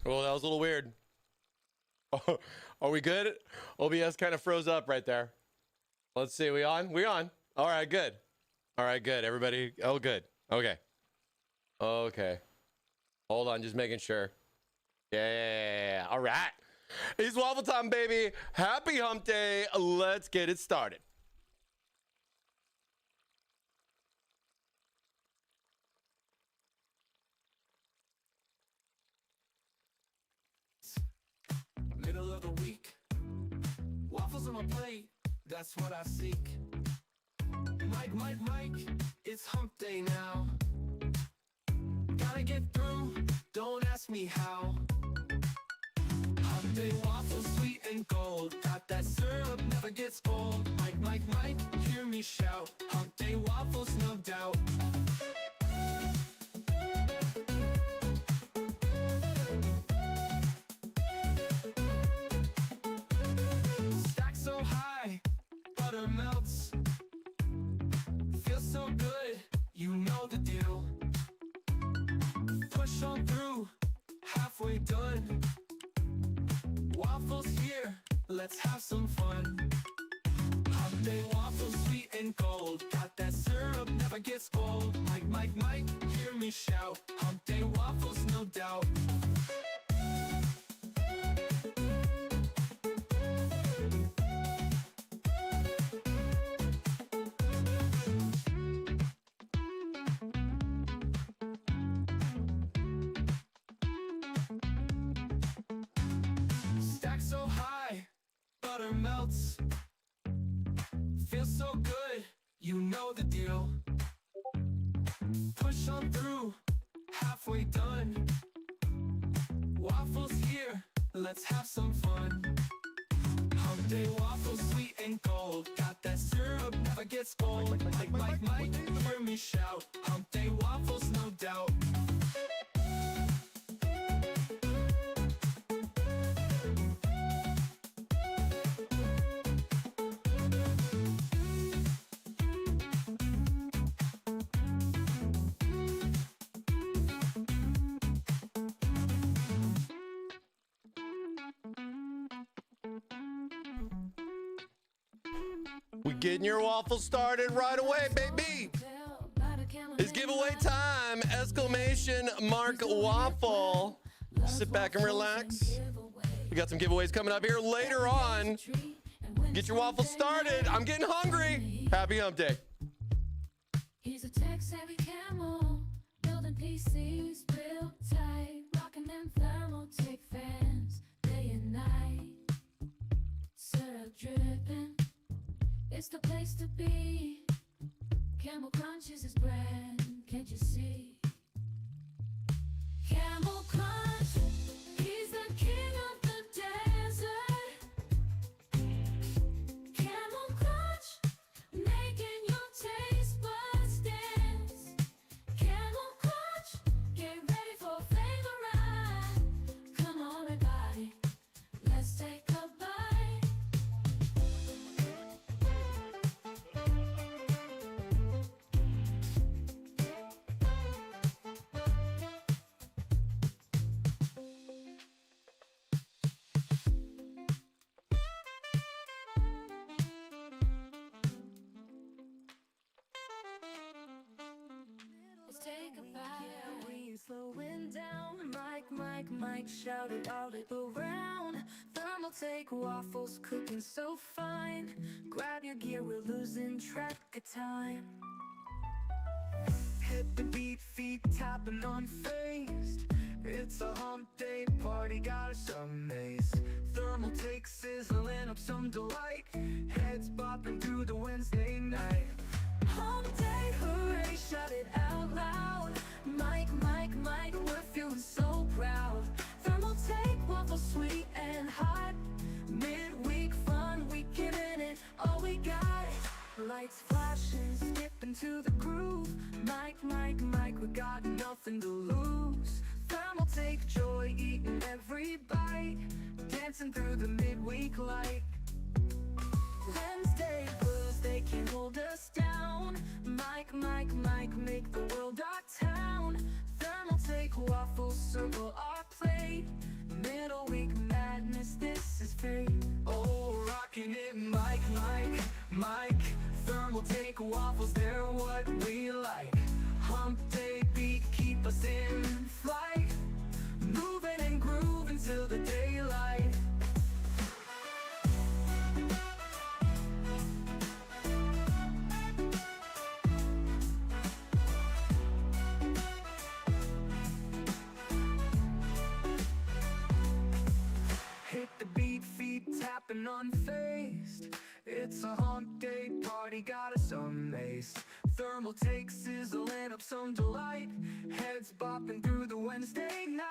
Well, that was a little weird. Are we good? OBS kind of froze up right there. Let's see. We on? We on. All right, good. All right, good. Everybody. Oh, good. Okay. Okay. Hold on. Just making sure. Yeah. All right. It's waffle time, baby. Happy hump day. Let's get it started. Middle of the week, waffles on my plate, that's what I seek. Mike, it's hump day now. Gotta get through, don't ask me how. Hump day waffles, sweet and gold. Got that syrup, never gets old. Mike, hear me shout. Hump day waffles, no doubt. Stack so high, butter melts. Feels so good, you know the deal. Push on through, halfway done. Waffles here, let's have some fun. Hump day waffles, sweet and gold. Got that syrup, never gets old. Mike, hear me shout. Hump day waffles, no doubt. Stack so high, butter melts. Feels so good, you know the deal. Push on through, halfway done. Waffles here, let's have some fun. Hump day waffles, sweet and gold. Got that syrup, never gets old. Mike, hear me shout. Hump day waffles, no doubt. We getting your waffles started right away, baby. It's giveaway time! Exclamation mark waffle. Sit back and relax. We got some giveaways coming up here later on. Get your waffles started. I'm getting hungry. Happy hump day. He's a tech-savvy camel, building PCs real tight, rocking them Thermaltake fans day and night. Syrup dripping, it's the place to be. Camel crunches his bread, can't you see? Camel crunch, he's the king of the desert. Camel crunch, making your taste buds dance. Camel crunch, get ready for a flavor ride. Come on everybody, let's take a bite. Let's take a bite. We slowing down, Mike, shout it all around. Thermaltake waffles cooking so fine. Grab your gear, we're losing track of time. Hit the beat, feet tapping unfazed. It's a hump day party, got us amazed. Thermaltake sizzling up some delight. Heads bopping through the Wednesday night. Hump day, hooray, shout it out loud. Mike, we're feeling so proud. Thermaltake, waffles sweet and hot. Midweek fun, we giving it all we got. Lights flashing, skipping to the groove. Mike, we got nothing to lose. Thermaltake joy, eating every bite. Dancing through the midweek light. Wednesday blues, they can't hold us down. Mike, make the world our town. Thermaltake waffles circle our plate. waffles, they're what we like. Hump day beat, keep us in flight. Moving and grooving till the daylight. Hit the beat, feet tapping unfazed. It's a hump day party, got us amazed. Thermaltake sizzling up some delight. Heads bopping through the Wednesday night.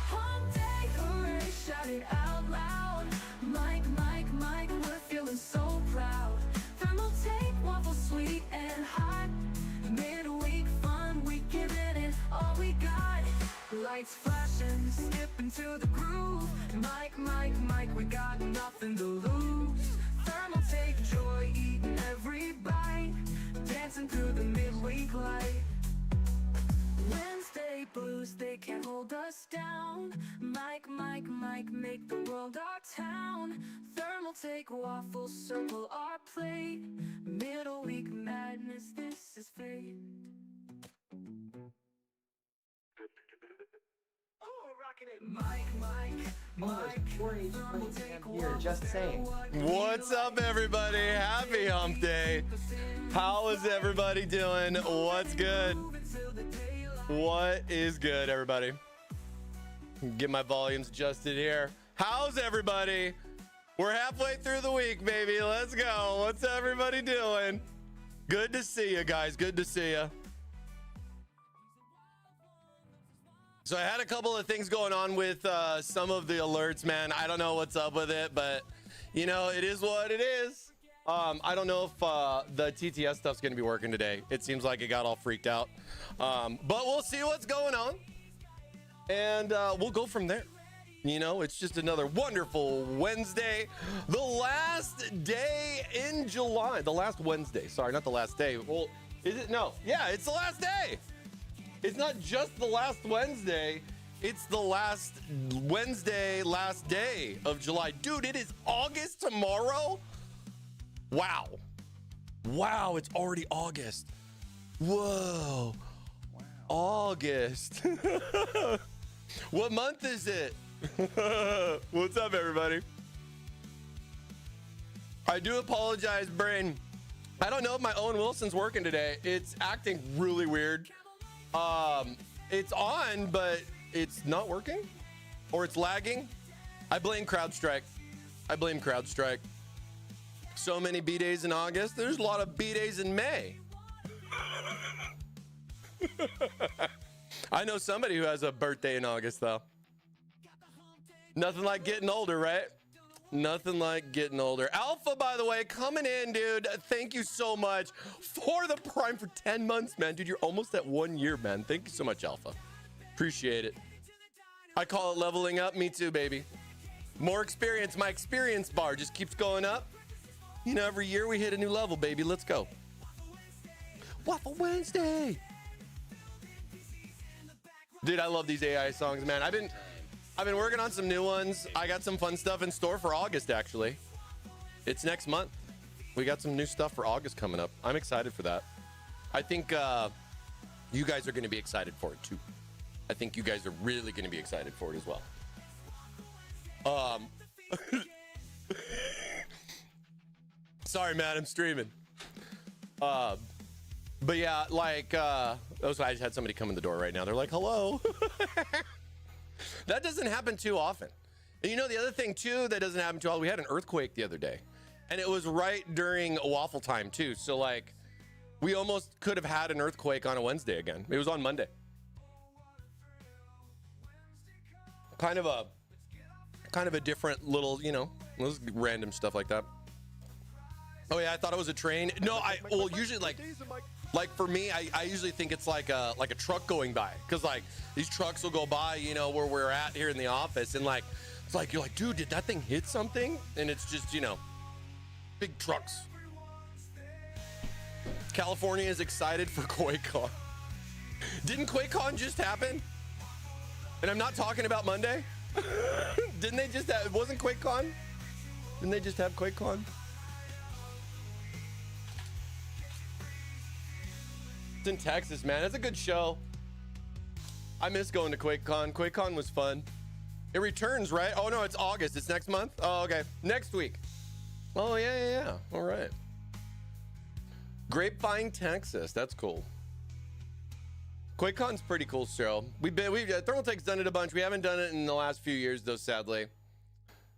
Hump day, hooray, shout it out loud. Mike, Mike, Mike, we're feeling so proud. Thermaltake, waffle sweet and hot. Midweek fun, we giving it all we got. Lights flashing, skipping to the groove. Mike, Mike, Mike, we got nothing to lose. Thermaltake joy, eating every bite. Dancing through the midweek light. Wednesday blues, they can't hold us down. Mike, Mike, Mike, make the world our town. Thermaltake waffles circle our plate. Middle week madness, this is fate. Mike, Mike, Mike, Thermaltake Here, just saying. What's up, everybody? Happy hump day. How is everybody doing? What's good? What is good, everybody? Get my volumes adjusted here. How's everybody? We're halfway through the week, baby. Let's go. What's everybody doing? Good to see you guys. Good to see you. So I had a couple of things going on with some of the alerts, man. I don't know what's up with it, but you know, it is what it is. I don't know if the TTS stuff's going to be working today. It seems like it got all freaked out. But we'll see what's going on. And we'll go from there. You know, it's just another wonderful Wednesday. The last day in July. The last Wednesday. Sorry, not the last day. Well, is it? No. Yeah, it's the last day. It's not just the last Wednesday. It's the last Wednesday, last day of July. Dude, it is August tomorrow? Wow. Wow, it's already August. Whoa. Wow. August. What month is it? What's up, everybody? I do apologize, brain. I don't know if my Owen Wilson's working today. It's acting really weird. It's on, but it's not working, or it's lagging. I blame CrowdStrike. I blame CrowdStrike. So many B days in August. There's a lot of B days in May. I know somebody who has a birthday in August, though. Nothing like getting older, right? Nothing like getting older. Alpha, by the way, coming in, dude. Thank you so much for the Prime for 10 months, man. Dude, you're almost at 1 year, man. Thank you so much, Alpha. Appreciate it. I call it leveling up. Me too, baby. More experience. My experience bar just keeps going up. You know, every year we hit a new level, baby. Let's go. Waffle Wednesday. Dude, I love these AI songs, man. I've been working on some new ones. I got some fun stuff in store for August, actually. It's next month. We got some new stuff for August coming up. I'm excited for that. I think you guys are going to be excited for it, too. I think you guys are really going to be excited for it as well. Sorry, man, I'm streaming. But yeah, like, I just had somebody come in the door right now. They're like, hello. That doesn't happen too often. And you know, the other thing too that doesn't happen too often, we had an earthquake the other day, and it was right during waffle time too. So like, we almost could have had an earthquake on a Wednesday again. It was on Monday. Kind of a different little, you know, those random stuff like that. Oh yeah, I thought it was a train. No, well usually like for me, I usually think it's like a truck going by, because like these trucks will go by, you know, where we're at here in the office, and like it's like you're like, dude, did that thing hit something? And it's just, you know, big trucks. California is excited for QuakeCon. Didn't QuakeCon just happen? And I'm not talking about Monday. Didn't they just have, it wasn't QuakeCon? Didn't they just have QuakeCon? It's in Texas, man. It's a good show. I miss going to QuakeCon. QuakeCon was fun. It returns, right? Oh, no, it's August. It's next month? Oh, okay. Next week. Oh, yeah. All right. Grapevine, Texas. That's cool. QuakeCon's pretty cool show. Thermaltake's done it a bunch. We haven't done it in the last few years, though, sadly.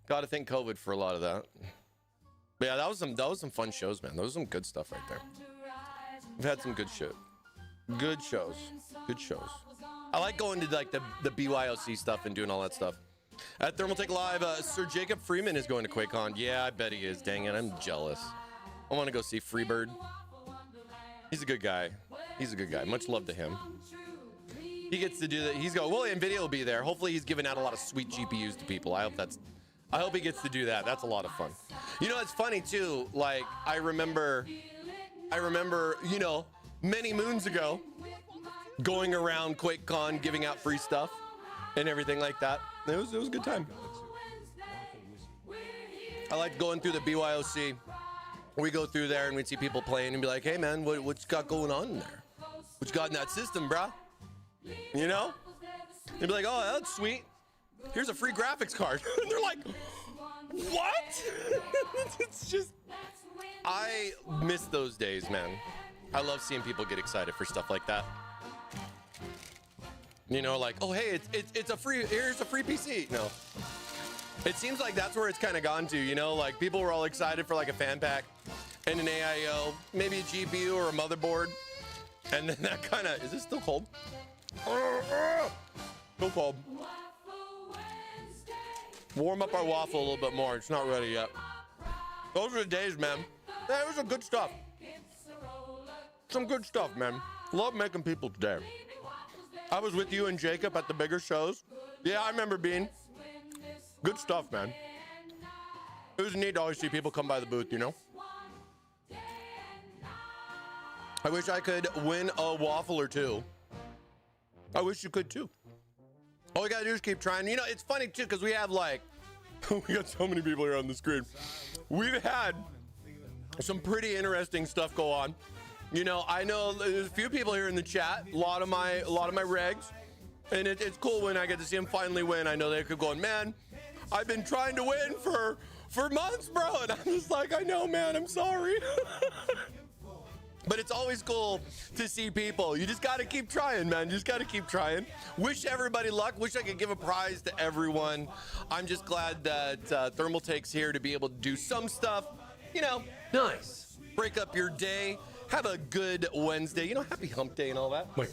Got to thank COVID for a lot of that. But yeah, that was some fun shows, man. Those was some good stuff right there. We've had some good shit. Good shows. Good shows. I like going to like the BYOC stuff and doing all that stuff. At Thermaltake Live, Sir Jacob Freeman is going to QuakeCon. Yeah, I bet he is. Dang it, I'm jealous. I want to go see Freebird. He's a good guy. He's a good guy. Much love to him. He gets to do that. Well, NVIDIA will be there. Hopefully he's giving out a lot of sweet GPUs to people. I hope he gets to do that. That's a lot of fun. You know, it's funny too. Like I remember, you know, many moons ago, going around QuakeCon, giving out free stuff and everything like that. It was a good time. I liked going through the BYOC. We go through there and we'd see people playing and be like, hey man, what you got going on in there? What you got in that system, bruh? You know? They'd be like, oh, that's sweet. Here's a free graphics card. And they're like, what? It's just, I miss those days, man. I love seeing people get excited for stuff like that. You know, like, oh, hey, here's a free PC. No. It seems like that's where it's kind of gone to, you know, like people were all excited for like a fan pack and an AIO, maybe a GPU or a motherboard. And then that kind of, is it still cold? Still cold. Warm up our waffle a little bit more. It's not ready yet. Those are the days, man. That was some good stuff. Some good stuff, man. Love making people today. I was with you and Jacob at the bigger shows. Yeah, I remember being. Good stuff, man. It was neat to always see people come by the booth, you know? I wish I could win a waffle or two. I wish you could too. All we gotta do is keep trying. You know, it's funny too, because we have like, we got so many people here on the screen. We've had some pretty interesting stuff go on. You know, I know there's a few people here in the chat, a lot of my regs, and it's cool when I get to see them finally win. I know they could go, man, I've been trying to win for months, bro. And I'm just like, I know, man, I'm sorry. But it's always cool to see people. You just got to keep trying, man. You just got to keep trying. Wish everybody luck. Wish I could give a prize to everyone. I'm just glad that Thermaltake's here to be able to do some stuff. You know, nice. Break up your day. Have a good Wednesday. You know, happy hump day and all that. Mike.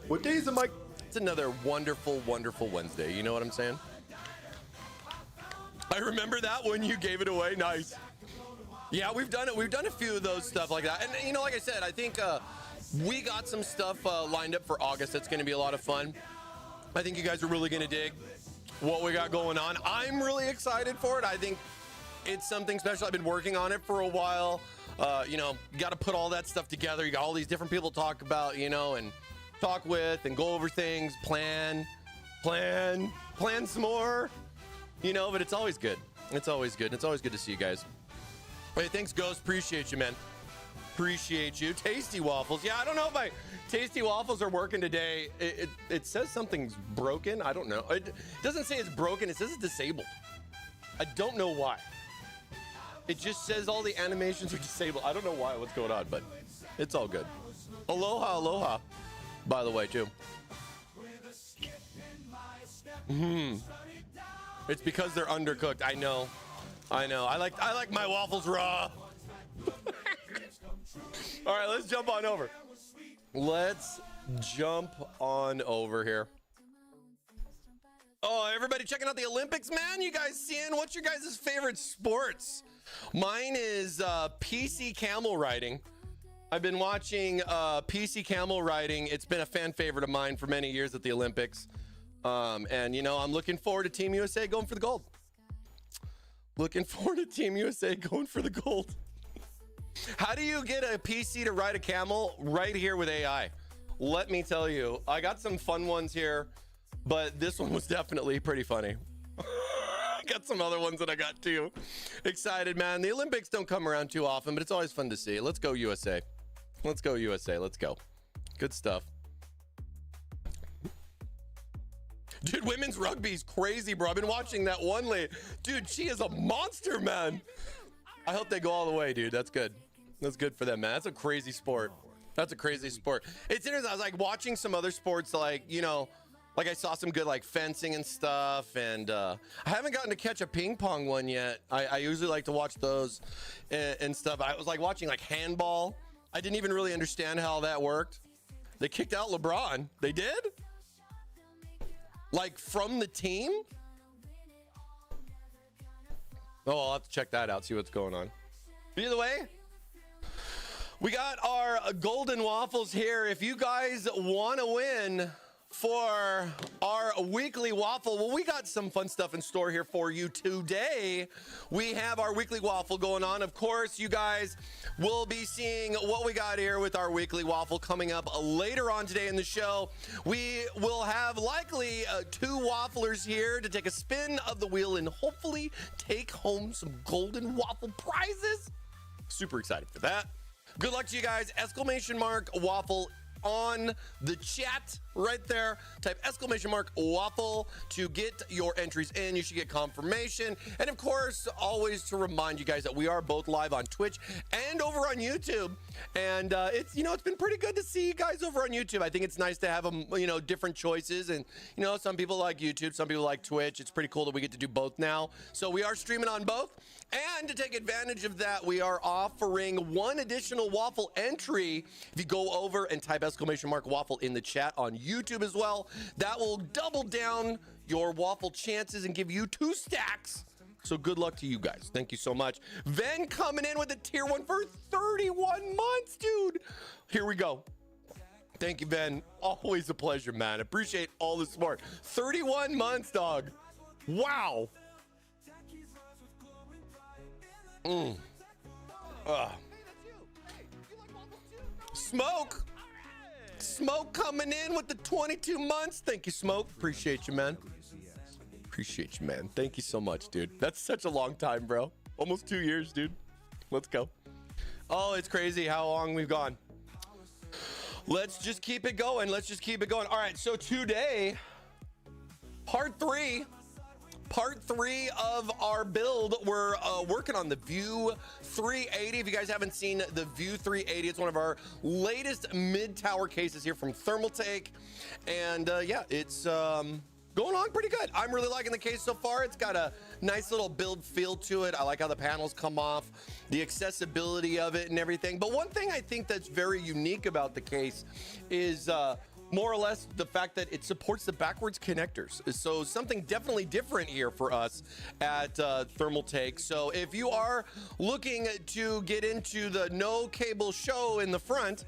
What day is it, Mike? It's another wonderful, wonderful Wednesday. You know what I'm saying? I remember that when you gave it away. Nice. Yeah, we've done it. We've done a few of those stuff like that. And, you know, like I said, I think we got some stuff lined up for August. That's going to be a lot of fun. I think you guys are really going to dig what we got going on. I'm really excited for it. I think it's something special. I've been working on it for a while. You know, you got to put all that stuff together. You got all these different people to talk about, you know, and talk with and go over things, plan some more, you know, but it's always good. It's always good. It's always good to see you guys. Hey, thanks, Ghost. Appreciate you, man. Appreciate you. Tasty waffles. Yeah, I don't know if my tasty waffles are working today. It says something's broken. I don't know. It doesn't say it's broken. It says it's disabled. I don't know why. It just says all the animations are disabled. I don't know why, what's going on, but it's all good. Aloha, aloha, by the way, too. It's because they're undercooked. I know. I like my waffles raw. All right, let's jump on over. Let's jump on over here. Oh, everybody checking out the Olympics, man? You guys seeing? What's your guys' favorite sports? Mine is PC camel riding. I've been watching PC camel riding. It's been a fan favorite of mine for many years at the Olympics. And, you know, I'm looking forward to Team USA going for the gold. Looking forward to Team USA going for the gold. How do you get a PC to ride a camel? Right here with AI. Let me tell you, I got some fun ones here, but this one was definitely pretty funny. Got some other ones that I got too. Excited, man. The Olympics don't come around too often, but it's always fun to see. Let's go USA. Let's go, USA. Let's go. Good stuff. Dude, women's rugby is crazy, bro. I've been watching that one lady. Dude, she is a monster, man. I hope they go all the way, dude. That's good. That's good for them, man. That's a crazy sport. That's a crazy sport. It's interesting. I was like watching some other sports, like, you know, like I saw some good like fencing and stuff. And I haven't gotten to catch a ping pong one yet. I usually like to watch those and stuff. I was like watching like handball. I didn't even really understand how that worked. They kicked out LeBron. They did? Like from the team? Oh, I'll have to check that out, see what's going on. But either way, we got our golden waffles here. If you guys want to win for our weekly waffle, well, we got some fun stuff in store here for you today. We have our weekly waffle going on. Of course, you guys will be seeing what we got here with our weekly waffle coming up later on today in the show. We will have likely 2 wafflers here to take a spin of the wheel and hopefully take home some golden waffle prizes. Super excited for that. Good luck to you guys. Exclamation mark waffle on the chat right there. Type exclamation mark waffle to get your entries in. You should get confirmation. And of course, always to remind you guys that we are both live on Twitch and over on YouTube. And it's, you know, it's been pretty good to see you guys over on YouTube. I think it's nice to have them, you know, different choices. And, you know, some people like YouTube, some people like Twitch. It's pretty cool that we get to do both now. So we are streaming on both. And to take advantage of that, we are offering 1 additional waffle entry. If you go over and type exclamation mark waffle in the chat on YouTube as well, that will double down your waffle chances and give you 2 stacks. So good luck to you guys. Thank you so much. Ven coming in with a tier 1 for 31 months, dude. Here we go. Thank you, Ben. Always a pleasure, man. Appreciate all the support. 31 months, dog. Wow. Smoke coming in with the 22 months. Thank you, Smoke. Appreciate you, man. Appreciate you, man. Thank you so much, dude. That's such a long time, bro. Almost 2 years, dude. Let's go. Oh, it's crazy how long we've gone. Let's just keep it going. Let's just keep it going. All right, so today, part 3 of our build. We're working on the View 380. If you guys haven't seen the View 380, it's one of our latest mid-tower cases here from Thermaltake. And yeah, it's going on pretty good. I'm really liking the case so far. It's got a nice little build feel to it. I like how the panels come off, the accessibility of it and everything. But one thing I think that's very unique about the case is more or less the fact that it supports the backwards connectors. So something definitely different here for us at Thermaltake. So if you are looking to get into the no cable show in the front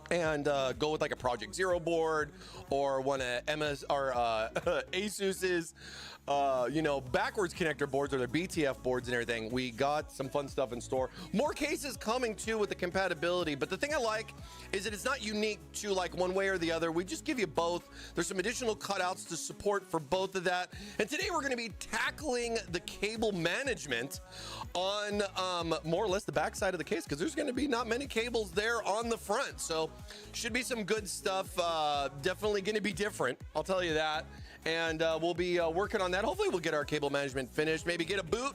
and go with like a Project Zero board or one of MS or Asus's you know, backwards connector boards or their BTF boards and everything, we got some fun stuff in store. More cases coming too with the compatibility, but the thing I like is that it's not unique to like one way or the other. We just give you both. There's some additional cutouts to support for both of that. And today we're going to be tackling the cable management on more or less the back side of the case, because there's going to be not many cables there on the front. So should be some good stuff. Definitely going to be different, I'll tell you that. And we'll be working on that. Hopefully we'll get our cable management finished, maybe get a boot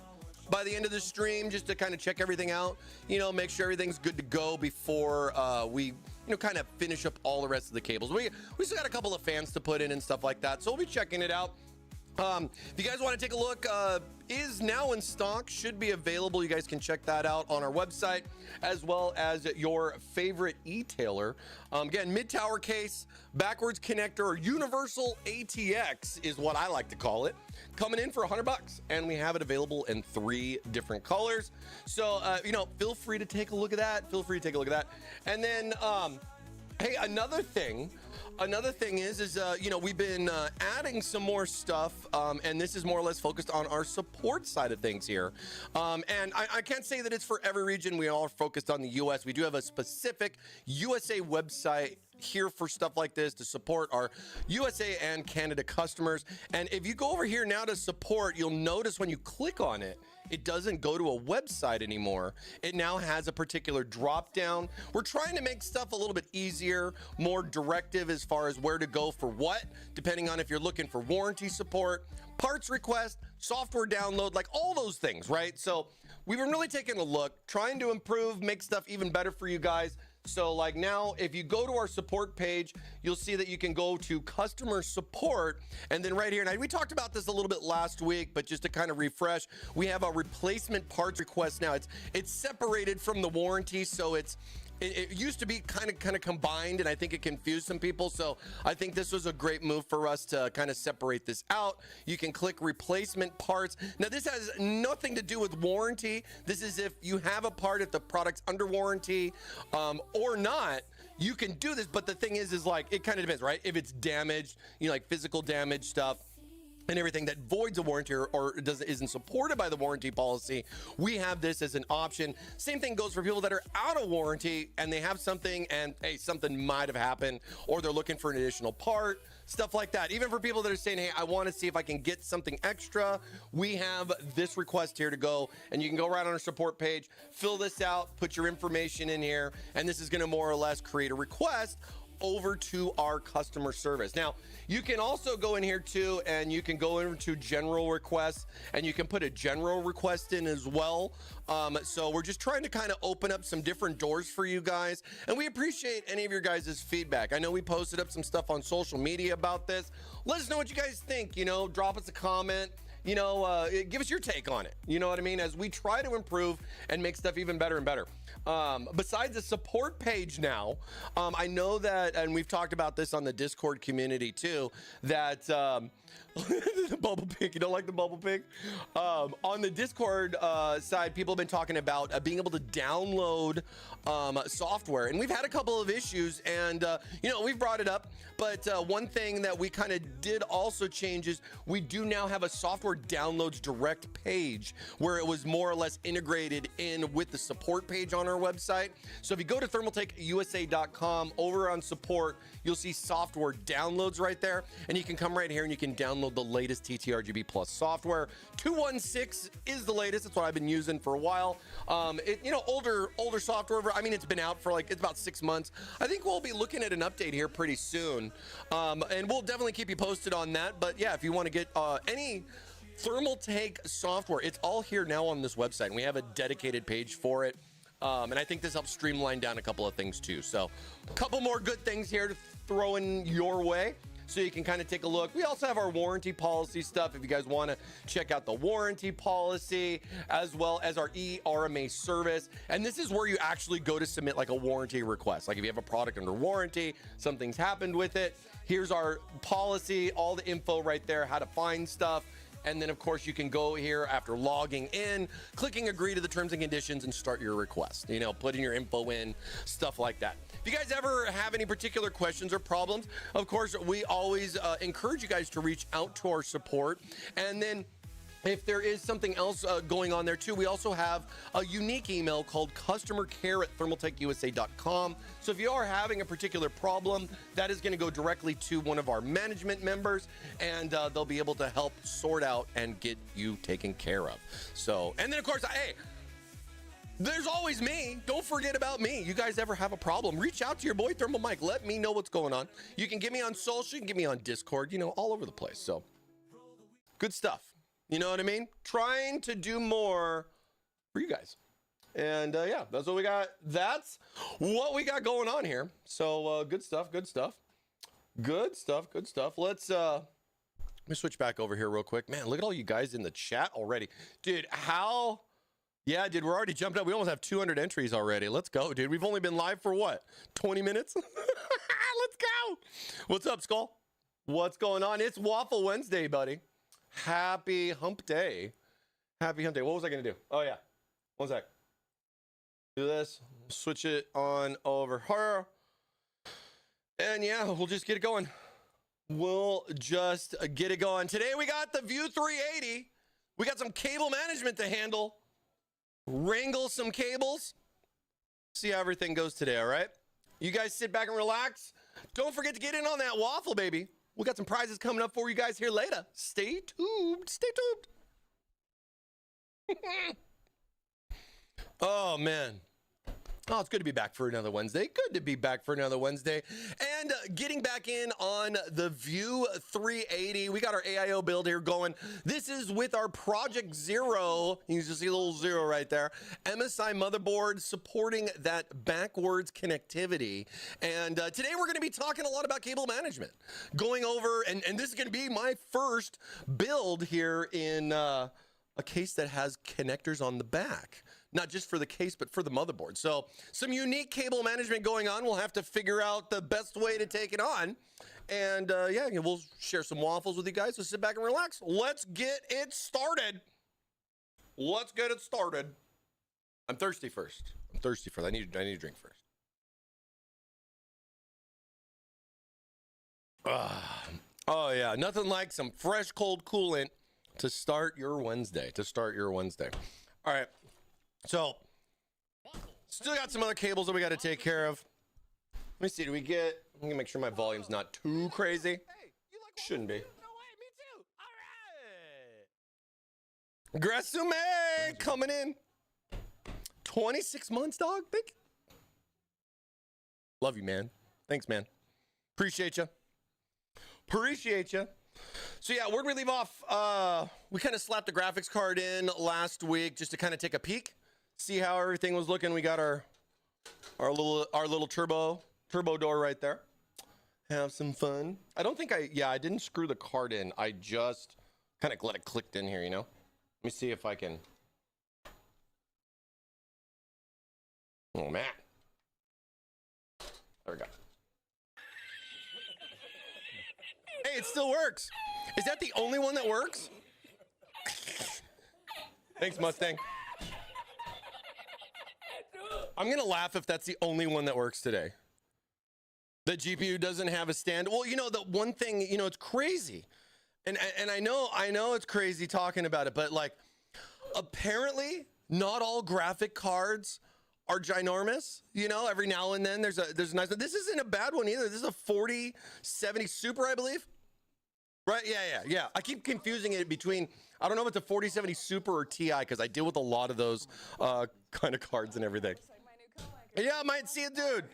by the end of the stream just to kind of check everything out, you know, make sure everything's good to go before we, you know, kind of finish up all the rest of the cables. We still got a couple of fans to put in and stuff like that, so we'll be checking it out. If you guys want to take a look, is now in stock, should be available. You guys can check that out on our website, as well as your favorite e-tailer. Again, mid-tower case, backwards connector, or universal ATX is what I like to call it, coming in for $100, and we have it available in 3 different colors. So, you know, feel free to take a look at that. Feel free to take a look at that. And then, hey, another thing is you know, we've been adding some more stuff, and this is more or less focused on our support side of things here. And I can't say that it's for every region. We are focused on the US. We do have a specific USA website here for stuff like this to support our USA and Canada customers. And if you go over here now to support, you'll notice when you click on it, it doesn't go to a website anymore. It now has a particular drop down. We're trying to make stuff a little bit easier, more directive as far as where to go for what, depending on if you're looking for warranty support, parts request, software download, like all those things, right? So we've been really taking a look, trying to improve, make stuff even better for you guys. So like now, if you go to our support page, you'll see that you can go to customer support. And then right here, and we talked about this a little bit last week, but just to kind of refresh, we have a replacement parts request now. It's separated from the warranty. So it used to be kind of combined, and I think it confused some people. So I think this was a great move for us to kind of separate this out. You can click replacement parts. Now this has nothing to do with warranty. This is if you have a part, if the product's under warranty or not, you can do this. But the thing is like, it kind of depends, right? If it's damaged, you know, like physical damage stuff, and everything that voids a warranty or isn't supported by the warranty policy, we have this as an option. Same thing goes for people that are out of warranty and they have something and hey, something might have happened, or they're looking for an additional part, stuff like that. Even for people that are saying, hey, I want to see if I can get something extra, we have this request here to go, and you can go right on our support page, fill this out, put your information in here, and this is going to more or less create a request over to our customer service. Now, you can also go in here too, and you can go into general requests, and you can put a general request in as well. So we're just trying to kind of open up some different doors for you guys, and we appreciate any of your guys' feedback. I know we posted up some stuff on social media about this. Let us know what you guys think. You know, drop us a comment. You know, give us your take on it. You know what I mean? As we try to improve and make stuff even better and better. Besides the support page now, I know that, and we've talked about this on the Discord community too, that the bubble pig, you don't like the bubble pig? On the Discord side, people have been talking about being able to download software, and we've had a couple of issues, and you know, we've brought it up, but one thing that we kind of did also change is we do now have a software downloads direct page where it was more or less integrated in with the support page on our website. So if you go to thermaltakeusa.com, over on support, you'll see software downloads right there, and you can come right here and you can download the latest TTRGB Plus software. 216 is the latest. That's what I've been using for a while. You know, older software. I mean, it's been out for like, it's about 6 months. I think we'll be looking at an update here pretty soon, and we'll definitely keep you posted on that. But yeah, if you want to get any Thermaltake software, it's all here now on this website, and we have a dedicated page for it. And I think this helps streamline down a couple of things too. So a couple more good things here to throw in your way, so you can kind of take a look. We also have our warranty policy stuff if you guys want to check out the warranty policy, as well as our eRMA service. And this is where you actually go to submit like a warranty request. Like if you have a product under warranty, something's happened with it, here's our policy, all the info right there, how to find stuff. And then, of course, you can go here after logging in, clicking agree to the terms and conditions, and start your request. You know, putting your info in, stuff like that. If you guys ever have any particular questions or problems, of course, we always encourage you guys to reach out to our support. And then if there is something else going on there too, we also have a unique email called customercare@thermaltakeusa.com. So if you are having a particular problem, that is going to go directly to one of our management members, and they'll be able to help sort out and get you taken care of. So, and then of course, hey, there's always me. Don't forget about me. You guys ever have a problem, reach out to your boy ThermalMike. Let me know what's going on. You can get me on social, you can get me on Discord, you know, all over the place. So good stuff. You know what I mean? Trying to do more for you guys. And yeah, that's what we got. That's what we got going on here. So good stuff, good stuff. Good stuff, good stuff. Let me switch back over here real quick. Man, look at all you guys in the chat already. Dude, how? Yeah, dude, we're already jumped up. We almost have 200 entries already. Let's go, dude. We've only been live for what? 20 minutes? Let's go. What's up, Skull? What's going on? It's Waffle Wednesday, buddy. Happy hump day. Happy hump day. What was I going to do? Oh, yeah. One sec. Do this. Switch it on over here. And yeah, we'll just get it going. We'll just get it going. Today we got the View 380. We got some cable management to handle. Wrangle some cables. See how everything goes today, all right? You guys sit back and relax. Don't forget to get in on that waffle, baby. We got some prizes coming up for you guys here later. Stay tuned. Stay tuned. Oh, man. Oh, it's good to be back for another Wednesday. Good to be back for another Wednesday. And getting back in on the View 380. We got our AIO build here going. This is with our Project Zero. You can just see a little zero right there. MSI motherboard supporting that backwards connectivity. And today we're going to be talking a lot about cable management. Going over, and this is going to be my first build here in a case that has connectors on the back. Not just for the case, but for the motherboard. So some unique cable management going on. We'll have to figure out the best way to take it on. And yeah, we'll share some waffles with you guys. So sit back and relax. Let's get it started. Let's get it started. I'm thirsty first. I'm thirsty first. I need a drink first. Oh yeah, nothing like some fresh cold coolant to start your Wednesday. All right. So, still got some other cables that we got to take care of. Let me see, I'm gonna make sure my volume's not too crazy. Hey, you like Shouldn't be. No way, me too. All right. Grasume coming in. 26 months, dog. Big. Love you, man. Thanks, man. Appreciate you. So yeah, where'd we leave off? We kind of slapped the graphics card in last week just to kind of take a peek. See how everything was looking. We got our little turbo door right there. Have some fun. I don't think I didn't screw the card in. I just kind of let it clicked in here, you know. Let me see if I can. Oh man. There we go. Hey, it still works. Is that the only one that works? Thanks, Mustang. I'm going to laugh if that's the only one that works today. The GPU doesn't have a stand. Well, you know, the one thing, you know, it's crazy. And I know it's crazy talking about it, but like apparently not all graphic cards are ginormous. You know, every now and then there's a nice one. This isn't a bad one either. This is a 4070 Super, I believe. Right? Yeah. I keep confusing it between, I don't know if it's a 4070 Super or TI because I deal with a lot of those kind of cards and everything. Yeah, I might see it, dude.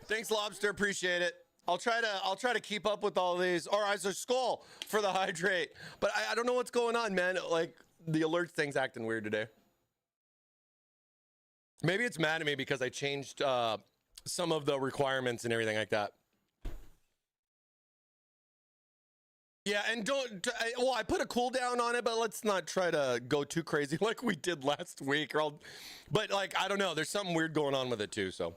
Thanks, Lobster. Appreciate it. I'll try to keep up with all these. All right, so Skull for the hydrate. But I don't know what's going on, man. Like the alert thing's acting weird today. Maybe it's mad at me because I changed some of the requirements and everything like that. Yeah, and I put a cooldown on it, but let's not try to go too crazy like we did last week. But like, I don't know, there's something weird going on with it too, so.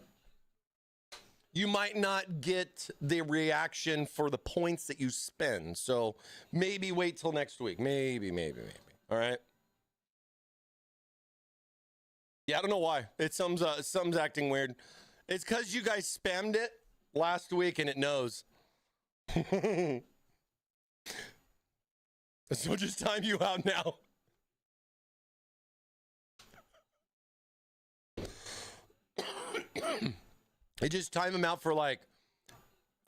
You might not get the reaction for the points that you spend, so maybe wait till next week. Maybe. All right? Yeah, I don't know why. Something's acting weird. It's because you guys spammed it last week and it knows. So just time you out now. I just time them out for like,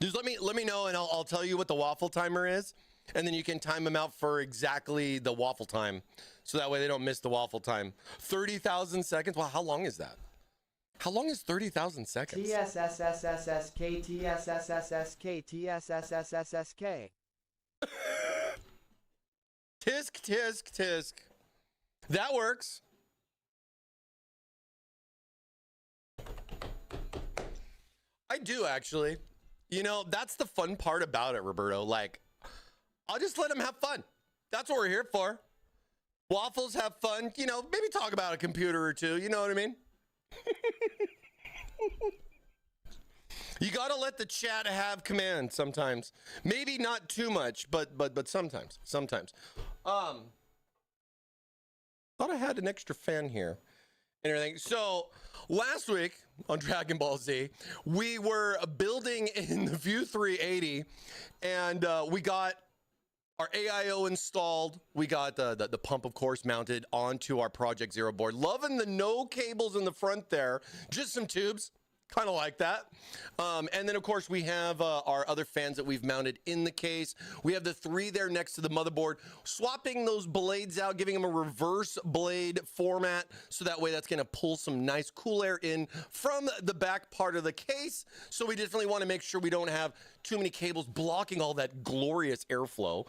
just let me know and I'll tell you what the waffle timer is, and then you can time them out for exactly the waffle time, so that way they don't miss the waffle time. 30,000 seconds. Wow, how long is that? How long is 30,000 seconds? TSSSSSK TSSSSK TSSSSSK. Tisk. That works. I do, actually. You know, that's the fun part about it, Roberto. Like, I'll just let them have fun. That's what we're here for. Waffles have fun. You know, maybe talk about a computer or two. You know what I mean? You gotta let the chat have command sometimes. Maybe not too much, but sometimes. Thought I had an extra fan here and everything. So last week on Dragon Ball Z, we were building in the View 380, and we got our AIO installed. We got the pump, of course, mounted onto our Project Zero board. Loving the no cables in the front there, just some tubes. Kind of like that. And then, of course, we have our other fans that we've mounted in the case. We have the 3 there next to the motherboard, swapping those blades out, giving them a reverse blade format, so that way that's going to pull some nice cool air in from the back part of the case. So we definitely want to make sure we don't have too many cables blocking all that glorious airflow.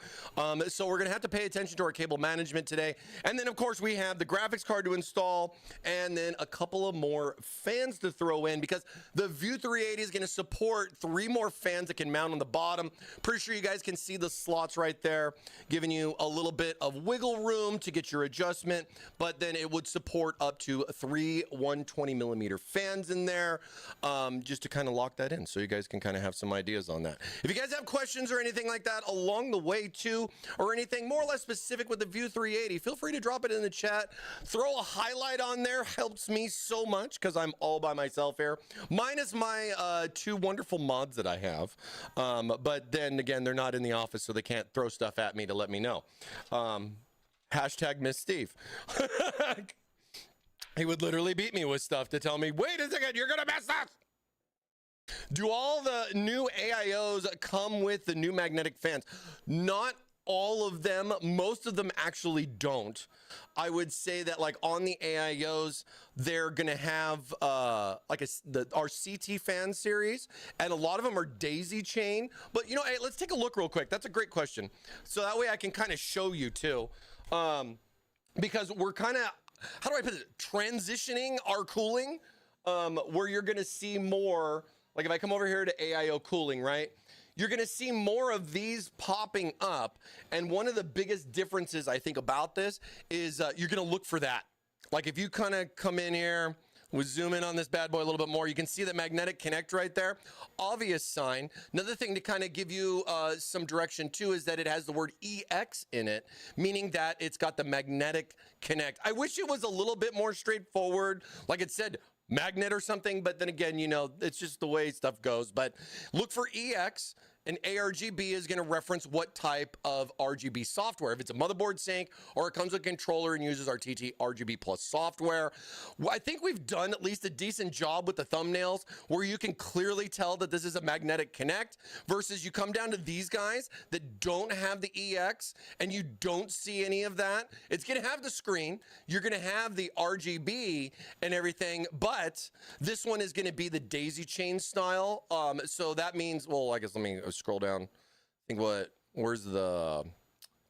So we're going to have to pay attention to our cable management today. And then, of course, we have the graphics card to install, and then a couple of more fans to throw in, because the View 380 is going to support 3 more fans that can mount on the bottom. Pretty sure you guys can see the slots right there, giving you a little bit of wiggle room to get your adjustment, but then it would support up to 3 120 millimeter fans in there, just to kind of lock that in, so you guys can kind of have some ideas on that. If you guys have questions or anything like that along the way too, or anything more or less specific with the View 380, feel free to drop it in the chat. Throw a highlight on there, helps me so much because I'm all by myself here, minus my 2 wonderful mods that I have. But then again, they're not in the office, so they can't throw stuff at me to let me know. Hashtag Miss Steve. He would literally beat me with stuff to tell me, wait a second, you're gonna mess this. Do all the new AIOs come with the new magnetic fans? Not all of them. Most of them actually don't. I would say that, like, on the AIOs, they're gonna have like our CT fan series, and a lot of them are daisy chain. But you know, hey, let's take a look real quick. That's a great question. So that way I can kind of show you too, because we're kind of, how do I put it, transitioning our cooling, where you're gonna see more. Like if I come over here to AIO cooling, right? You're gonna see more of these popping up. And one of the biggest differences I think about this is you're gonna look for that. Like if you kind of come in here, we zoom in on this bad boy a little bit more, you can see the magnetic connect right there. Obvious sign. Another thing to kind of give you some direction too is that it has the word EX in it, meaning that it's got the magnetic connect. I wish it was a little bit more straightforward, like it said magnet or something, but then again, you know, it's just the way stuff goes. But look for EX, and ARGB is going to reference what type of RGB software. If it's a motherboard sync or it comes with a controller and uses our TT RGB Plus software. Well, I think we've done at least a decent job with the thumbnails where you can clearly tell that this is a magnetic connect, versus you come down to these guys that don't have the EX and you don't see any of that. It's going to have the screen. You're going to have the RGB and everything, but this one is going to be the daisy chain style. So that means, well, I guess let me scroll down. I think where's the,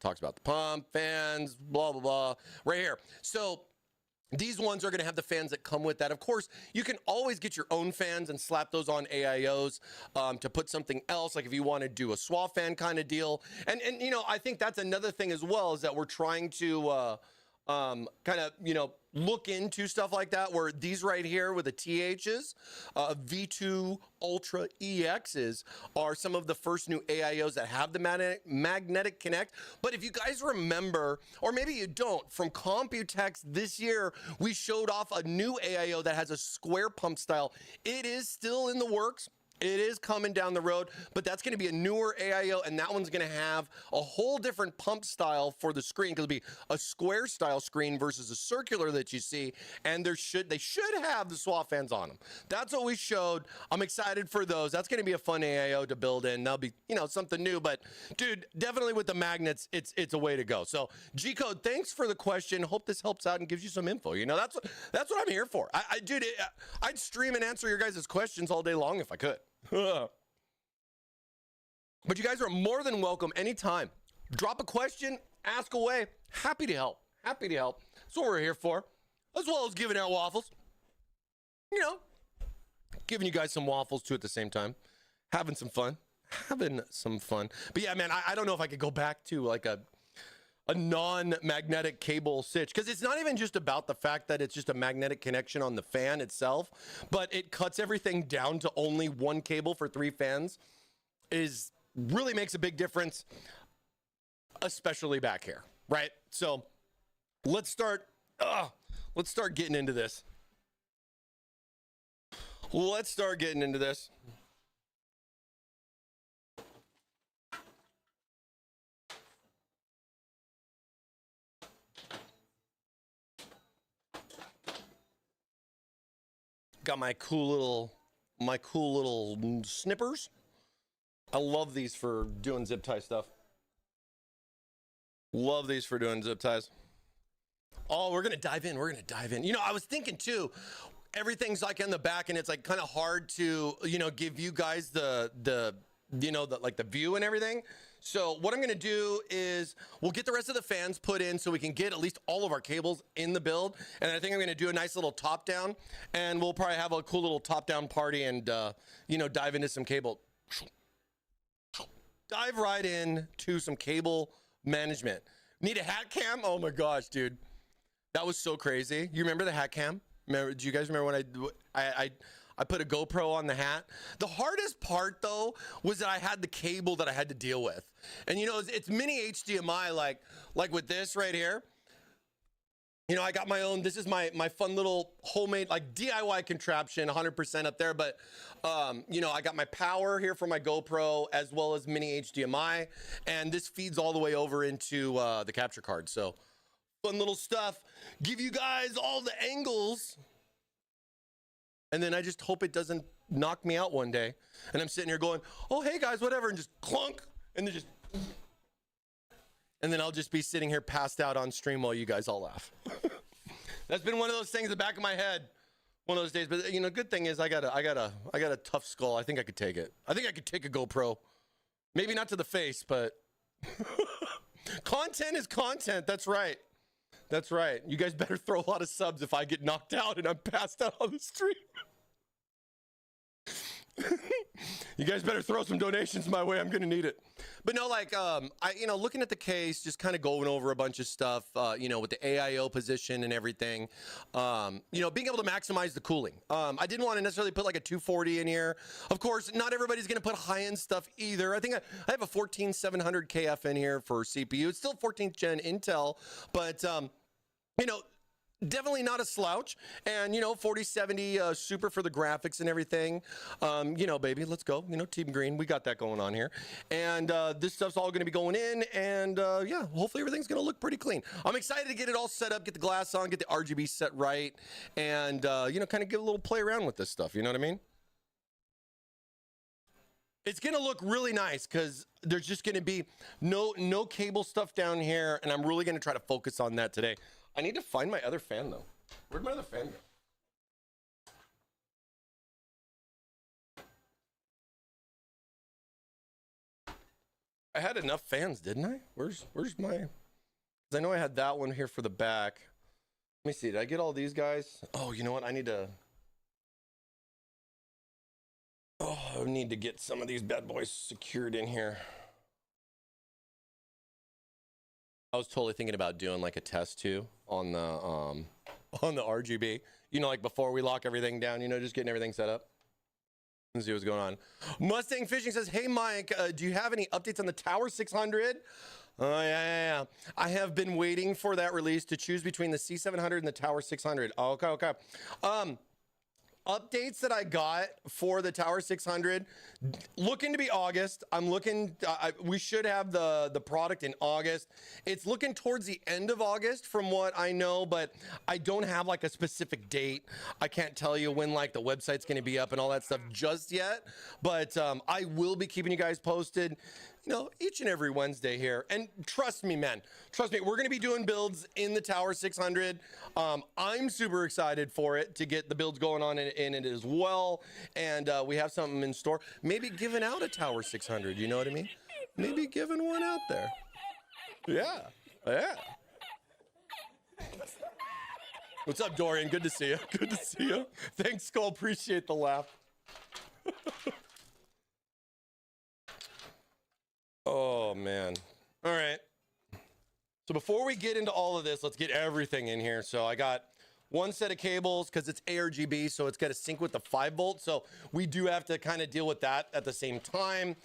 talks about the pump, fans, blah, blah, blah, right here. So these ones are going to have the fans that come with that. Of course, you can always get your own fans and slap those on AIOs to put something else, like if you want to do a SWA fan kind of deal. And you know, I think that's another thing as well, is that we're trying to kind of, you know, look into stuff like that, where these right here with the THs, V2 Ultra EXs are some of the first new AIOs that have the magnetic connect. But if you guys remember, or maybe you don't, from Computex this year, we showed off a new AIO that has a square pump style. It is still in the works. It is coming down the road, but that's going to be a newer AIO, and that one's going to have a whole different pump style for the screen, because it'll be a square style screen versus a circular that you see, and they should have the SWA fans on them. That's what we showed. I'm excited for those. That's going to be a fun AIO to build in. That'll be, you know, something new, but dude, definitely with the magnets, it's a way to go. So G-Code, thanks for the question. Hope this helps out and gives you some info. You know, that's what I'm here for. Dude, I'd stream and answer your guys' questions all day long if I could. But you guys are more than welcome anytime. Drop a question, ask away. Happy to help. Happy to help. That's what we're here for. As well as giving out waffles. You know, giving you guys some waffles too at the same time. Having some fun. But yeah, man, I don't know if I could go back to like a non-magnetic cable switch, because it's not even just about the fact that it's just a magnetic connection on the fan itself, but it cuts everything down to only one cable for 3 fans. Really makes a big difference, especially back here, right? So let's start getting into this. Got my cool little my cool little snippers. I love these for doing zip tie stuff. Love these for doing zip ties. Oh, we're gonna dive in. We're gonna dive in. You know, I was thinking too, everything's like in the back, and it's like kind of hard to, you know, give you guys the you know, the view and everything. So what I'm gonna do is we'll get the rest of the fans put in so we can get at least all of our cables in the build. And I think I'm gonna do a nice little top down, and we'll probably have a cool little top down party and you know, dive into some cable. Dive right in to some cable management. Need a hat cam? Oh my gosh, dude. That was so crazy. You remember the hat cam? Remember, do you guys remember when I put a GoPro on the hat? The hardest part though was that I had the cable that I had to deal with. And you know, it's mini HDMI like with this right here. You know, I got my own, this is my fun little homemade like DIY contraption, 100% up there. But, you know, I got my power here for my GoPro as well as mini HDMI. And this feeds all the way over into the capture card. So fun little stuff. Give you guys all the angles. And then I just hope it doesn't knock me out one day. And I'm sitting here going, oh, hey guys, whatever. And just clunk. And then just... And then I'll just be sitting here passed out on stream while you guys all laugh. That's been one of those things in the back of my head, one of those days. But you know, good thing is I got a tough skull. I think I could take it. I think I could take a GoPro, maybe not to the face, but content is content. That's right. That's right. You guys better throw a lot of subs if I get knocked out and I'm passed out on the stream. You guys better throw some donations my way. I'm gonna need it. But no, like you know, looking at the case, just kind of going over a bunch of stuff, you know, with the AIO position and everything, you know, being able to maximize the cooling. I didn't want to necessarily put like a 240 in here. Of course, not everybody's gonna put high-end stuff either. I think I have a 14700 KF in here for CPU. It's still 14th gen Intel, but you know, definitely not a slouch. And you know, 4070 super for the graphics and everything. You know, baby, let's go. You know, Team Green, we got that going on here. And this stuff's all going to be going in, and yeah, hopefully everything's going to look pretty clean. I'm excited to get it all set up, get the glass on, get the RGB set right, and you know, kind of get a little play around with this stuff. You know what I mean? It's gonna look really nice because there's just gonna be no cable stuff down here, and I'm really gonna try to focus on that today. I need to find my other fan though. Where'd my other fan go? I had enough fans, didn't I? Where's my? 'Cause I know I had that one here for the back. Let me see. Did I get all these guys? Oh, you know what? I need to get some of these bad boys secured in here. I was totally thinking about doing like a test too on the RGB. You know, like before we lock everything down, you know, just getting everything set up. Let's see what's going on. Mustang Fishing says, hey Mike, do you have any updates on the Tower 600? Oh yeah. I have been waiting for that release to choose between the C700 and the Tower 600. Okay. Updates that I got for the Tower 600, looking to be August. I'm looking, we should have the product in August. It's looking towards the end of August from what I know, but I don't have like a specific date. I can't tell you when like the website's gonna be up and all that stuff just yet, but I will be keeping you guys posted, you know, each and every Wednesday here. And trust me, man, trust me, we're gonna be doing builds in the Tower 600. I'm super excited for it to get the builds going on in it as well. And we have something in store. Maybe giving out a Tower 600, you know what I mean? Maybe giving one out there. Yeah. What's up, Dorian? Good to see you. Good to see you. Thanks, Skull. Appreciate the laugh. Oh, man. All right. So before we get into all of this, let's get everything in here. So I got one set of cables because it's ARGB, so it's got to sync with the 5 volt. So we do have to kind of deal with that at the same time.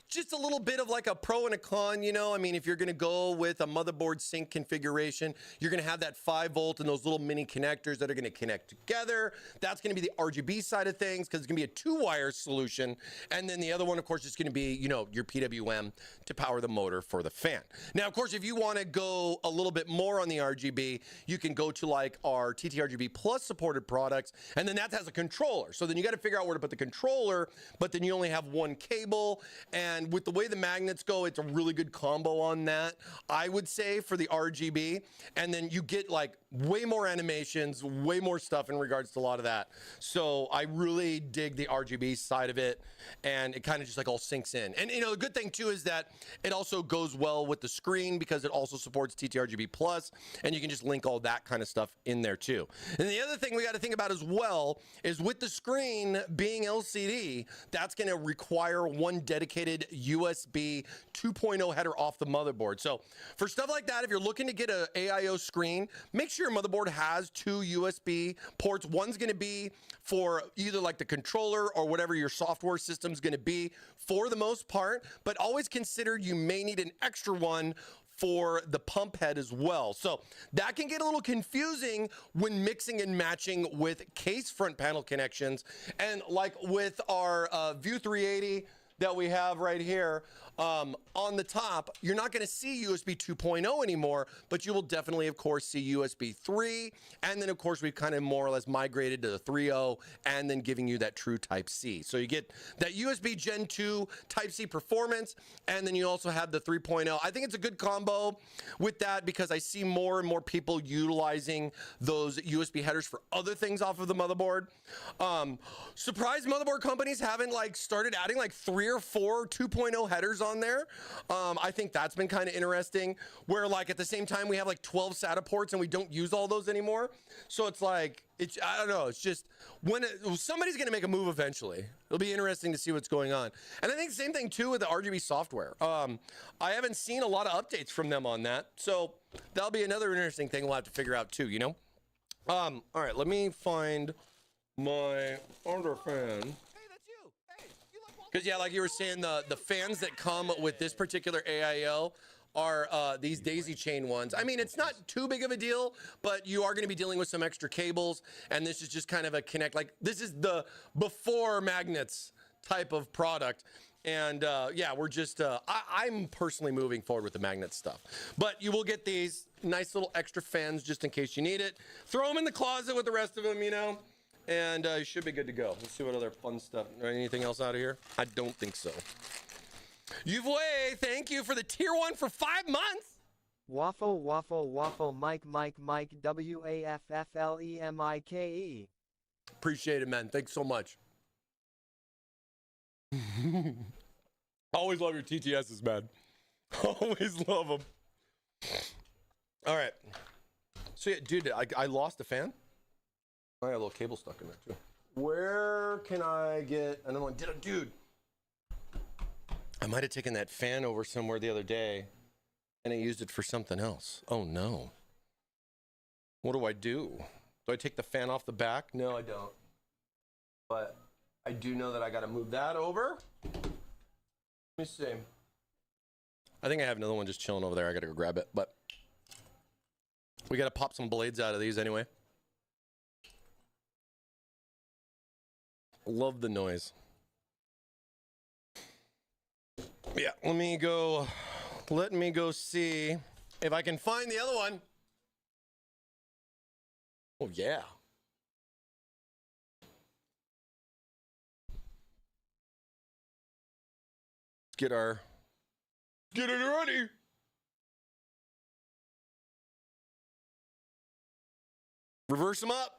Just a little bit of like a pro and a con, you know. I mean, if you're going to go with a motherboard sync configuration, you're going to have that 5 volt and those little mini connectors that are going to connect together. That's going to be the RGB side of things because it's going to be a 2-wire solution. And then the other one, of course, is going to be, you know, your PWM to power the motor for the fan. Now, of course, if you want to go a little bit more on the RGB, you can go to like our TTRGB Plus supported products, and then that has a controller. So then you got to figure out where to put the controller, but then you only have one cable. And with the way the magnets go, it's a really good combo on that, I would say, for the RGB. And then you get like way more animations, way more stuff in regards to a lot of that. So I really dig the RGB side of it, and it kind of just like all sinks in. And you know, the good thing too is that it also goes well with the screen because it also supports TTRGB Plus, and you can just link all that kind of stuff in there too. And the other thing we got to think about as well is with the screen being LCD, that's going to require one dedicated USB 2.0 header off the motherboard. So for stuff like that, if you're looking to get a AIO screen, make sure your motherboard has two USB ports. One's going to be for either like the controller or whatever your software system's going to be for the most part, but always consider you may need an extra one for the pump head as well. So that can get a little confusing when mixing and matching with case front panel connections. And like with our View 380 that we have right here, on the top, you're not going to see USB 2.0 anymore, but you will definitely, of course, see USB 3. And then, of course, we've kind of more or less migrated to the 3.0 and then giving you that true Type-C. So you get that USB Gen 2 Type-C performance, and then you also have the 3.0. I think it's a good combo with that because I see more and more people utilizing those USB headers for other things off of the motherboard. Surprised motherboard companies haven't like started adding like 3 or 4 2.0 headers on there. I think that's been kind of interesting where like at the same time we have like 12 SATA ports and we don't use all those anymore. So it's like, I don't know. It's just somebody's going to make a move eventually. It'll be interesting to see what's going on. And I think same thing too with the RGB software. I haven't seen a lot of updates from them on that. So that'll be another interesting thing we'll have to figure out too, you know? All right, let me find my under fan. Hey, that's you. Hey, you like waffles? Because yeah, like you were saying, the fans that come with this particular AIO are these daisy chain ones. I mean, it's not too big of a deal, but you are going to be dealing with some extra cables, and this is just kind of a connect. Like this is the before magnets type of product. And yeah, we're just, I'm personally moving forward with the magnet stuff. But you will get these nice little extra fans just in case you need it. Throw them in the closet with the rest of them, you know, and you should be good to go. Let's see what other fun stuff. Anything else out of here? I don't think so. Yuvway, thank you for the tier 1 for 5 months. Waffle, waffle, waffle, Mike, Mike, Mike, WAFFLEMIKE. Appreciate it, man. Thanks so much. Always love your TTSs, man. Always love them. All right. So yeah, dude, I lost a fan. I got a little cable stuck in there too. Where can I get another one? Dude, I might have taken that fan over somewhere the other day and I used it for something else. Oh no. What do I do? Do I take the fan off the back? No, I don't. But I do know that I got to move that over. Let me see. I think I have another one just chilling over there. I got to go grab it, but we got to pop some blades out of these anyway. Love the noise. Yeah, let me go see if I can find the other one. Oh yeah. Get it ready. Reverse them up.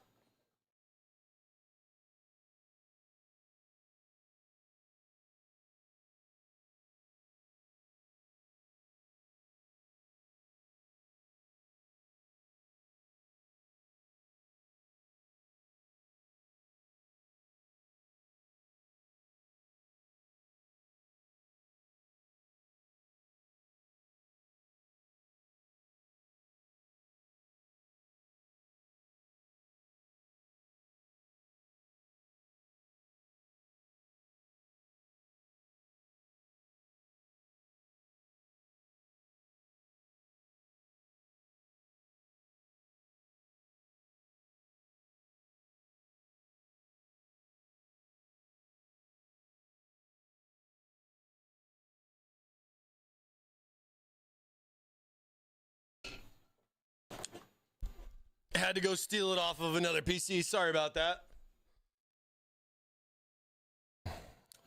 Had to go steal it off of another PC. Sorry about that.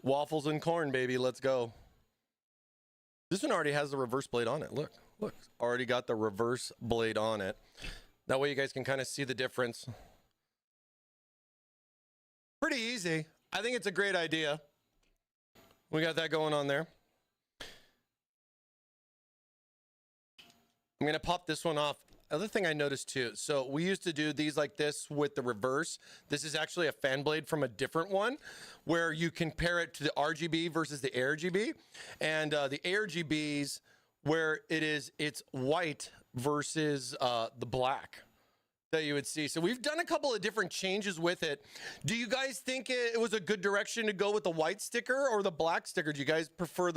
Waffles and corn, baby. Let's go. This one already has the reverse blade on it. Look, look. Already got the reverse blade on it. That way you guys can kind of see the difference. Pretty easy. I think it's a great idea. We got that going on there. I'm going to pop this one off. Other thing I noticed too, so we used to do these like this with the reverse. This is actually a fan blade from a different one where you compare it to the RGB versus the ARGB. And the ARGBs, where it's white versus the black that you would see. So we've done a couple of different changes with it. Do you guys think it was a good direction to go with the white sticker or the black sticker? Do you guys prefer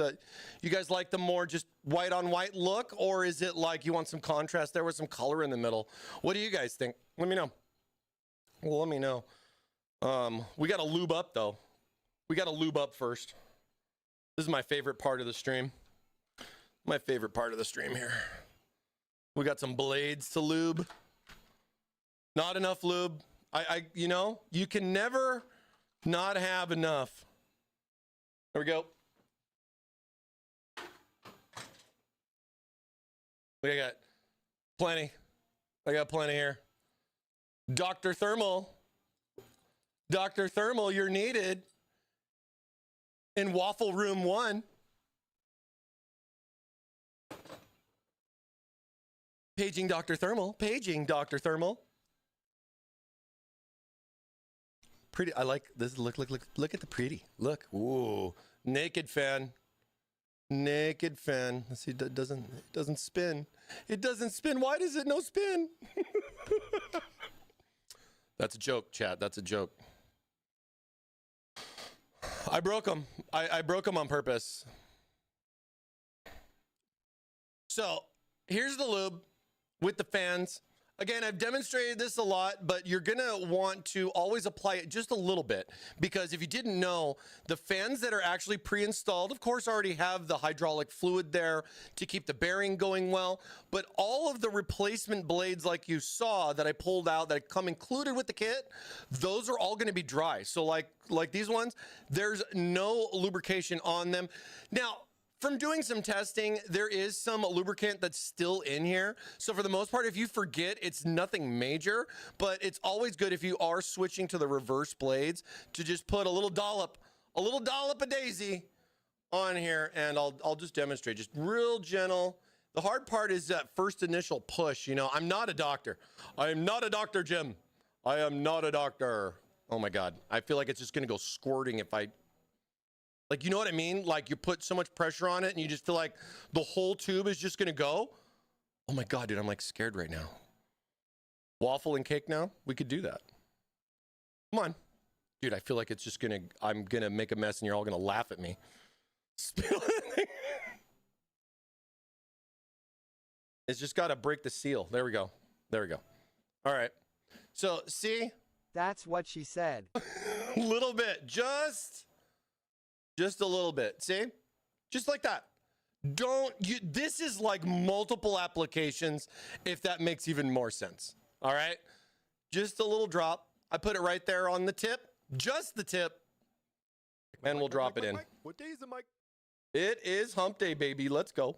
you guys like the more just white on white look, or is it like you want some contrast there with some color in the middle? What do you guys think? Let me know. Well, let me know. We got to lube up though. We got to lube up first. This is my favorite part of the stream. My favorite part of the stream here. We got some blades to lube. Not enough lube. You know, you can never not have enough. There we go. We got plenty. I got plenty here. Dr. Thermal. Dr. Thermal, you're needed in Waffle Room 1. Paging Dr. Thermal. Paging Dr. Thermal. Pretty. I like this. Look at the pretty. Look. Ooh. Naked fan. Naked fan. Let's see. It doesn't spin. It doesn't spin. Why does it no spin? That's a joke, chat. That's a joke. I broke them. I broke them on purpose. So here's the lube with the fans. Again, I've demonstrated this a lot, but you're going to want to always apply it just a little bit, because if you didn't know, the fans that are actually pre-installed, of course, already have the hydraulic fluid there to keep the bearing going well, but all of the replacement blades like you saw that I pulled out that come included with the kit, those are all going to be dry. So like these ones, there's no lubrication on them. Now, from doing some testing, there is some lubricant that's still in here. So for the most part, if you forget, it's nothing major, but it's always good if you are switching to the reverse blades to just put a little dollop of daisy on here, and I'll just demonstrate, just real gentle. The hard part is that first initial push. You know, I'm not a doctor. I am not a doctor, Jim. I am not a doctor. Oh my God. I feel like it's just gonna go squirting if I, like, you know what I mean? Like, you put so much pressure on it and you just feel like the whole tube is just going to go. Oh my God, dude, I'm like scared right now. Waffle and cake now? We could do that. Come on. Dude, I feel like it's just going to, I'm going to make a mess and you're all going to laugh at me. Spill it. It's just got to break the seal. There we go. There we go. All right. So, see? That's what she said. A little bit. Just a little bit. See? Just like that. This is like multiple applications, if that makes even more sense. All right? Just a little drop. I put it right there on the tip. Just the tip. And we'll drop it in. What day is it, Mike? It is hump day, baby. Let's go.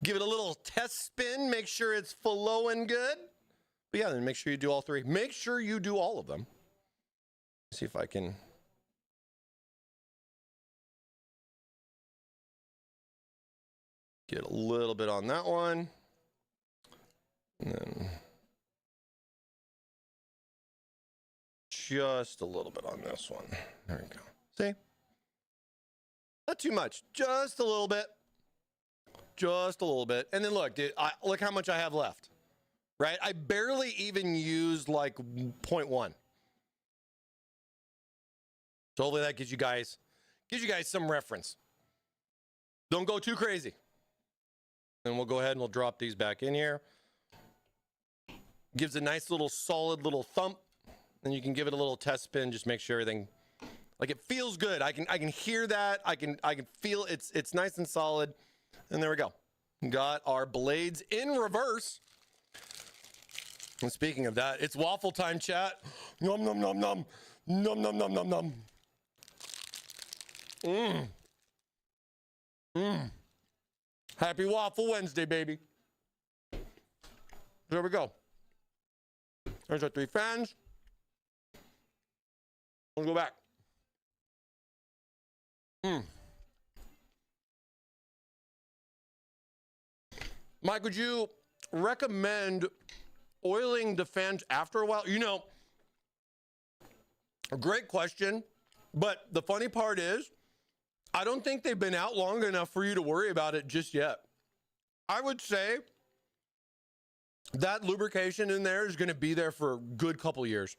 Give it a little test spin. Make sure it's flowing good. But yeah, then make sure you do all three. Make sure you do all of them. See if I can... get a little bit on that one. And then just a little bit on this one. There we go. See? Not too much. Just a little bit. Just a little bit. And then look, dude, look how much I have left. Right? I barely even used like 0.1. So hopefully that gives you guys some reference. Don't go too crazy. And we'll go ahead and we'll drop these back in here. Gives a nice little solid little thump. And you can give it a little test spin, just make sure everything, like, it feels good. I can hear that. I can feel it's nice and solid. And there we go. Got our blades in reverse. And speaking of that, it's waffle time, chat. Nom nom nom nom. Nom nom nom nom nom. Mmm. Mmm. Happy Waffle Wednesday, baby. There we go. There's our 3 fans. Let's go back. Mike, would you recommend oiling the fans after a while? You know, a great question, but the funny part is, I don't think they've been out long enough for you to worry about it just yet. I would say that lubrication in there is going to be there for a good couple years.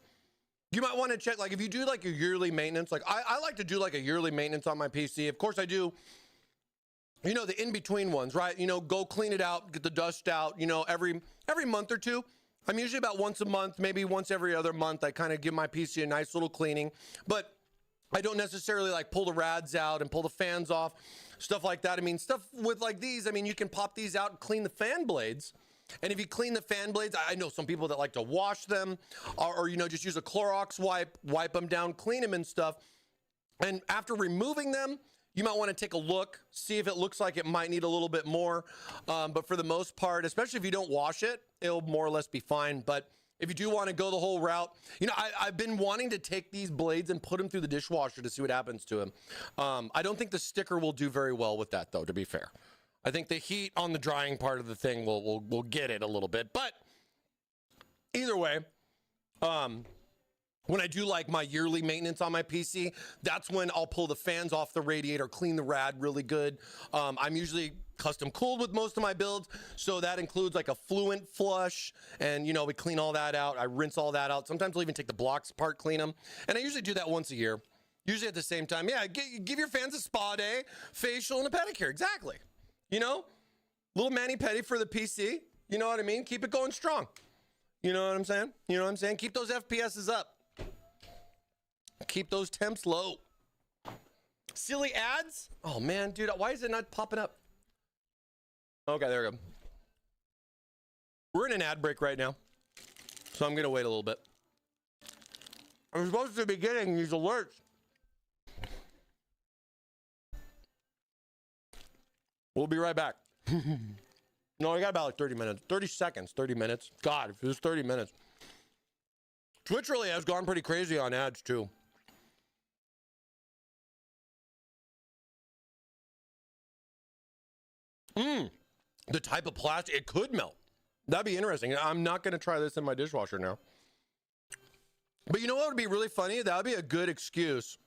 You might want to check, like if you do like a yearly maintenance, like I like to do like a yearly maintenance on my PC. Of course I do, you know, the in-between ones, right? You know, go clean it out, get the dust out, you know, every month or two. I'm usually about once a month, maybe once every other month. I kind of give my PC a nice little cleaning, but I don't necessarily like pull the rads out and pull the fans off, stuff like that. I mean, stuff with like these, I mean, you can pop these out and clean the fan blades. And if you clean the fan blades, I know some people that like to wash them or you know, just use a Clorox wipe them down, clean them and stuff. And after removing them, you might want to take a look, see if it looks like it might need a little bit more. But for the most part, especially if you don't wash it, it'll more or less be fine. But if you do want to go the whole route, you know, I've been wanting to take these blades and put them through the dishwasher to see what happens to them. I don't think the sticker will do very well with that, though, to be fair. I think the heat on the drying part of the thing will get it a little bit. But either way, when I do like my yearly maintenance on my PC, that's when I'll pull the fans off the radiator, clean the rad really good. I'm usually custom cooled with most of my builds, so that includes like a fluent flush, and you know, we clean all that out. I rinse all that out. Sometimes I'll even take the blocks apart, clean them, and I usually do that once a year. Usually at the same time. Yeah, give your fans a spa day, facial, and a pedicure. Exactly. You know, little mani-pedi for the PC. You know what I mean? Keep it going strong. You know what I'm saying? You know what I'm saying? Keep those FPSs up. Keep those temps low. Silly ads? Oh man, dude, why is it not popping up? Okay, there we go. We're in an ad break right now, so I'm gonna wait a little bit. I'm supposed to be getting these alerts. We'll be right back. No, I got about like 30 minutes, 30 seconds, 30 minutes. God, if it was 30 minutes. Twitch really has gone pretty crazy on ads too. The type of plastic, it could melt. That'd be interesting. I'm not going to try this in my dishwasher now. But you know what would be really funny? That would be a good excuse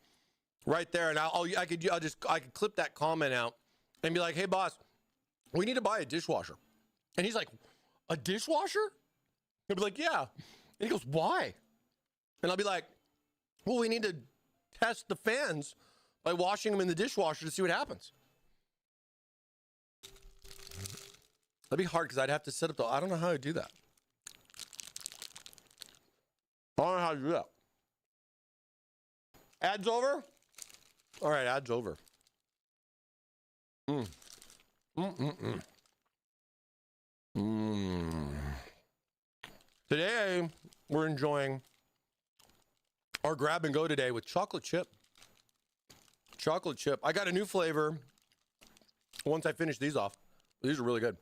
right there. And I could clip that comment out and be like, hey boss, we need to buy a dishwasher. And he's like, a dishwasher? He'll be like, yeah. And he goes, why? And I'll be like, well, we need to test the fans by washing them in the dishwasher to see what happens. That'd be hard because I'd have to set up I don't know how to do that. I don't know how to do that. Ads over? All right, ads over. Today, we're enjoying our grab and go today with chocolate chip. Chocolate chip. I got a new flavor once I finish these off. These are really good.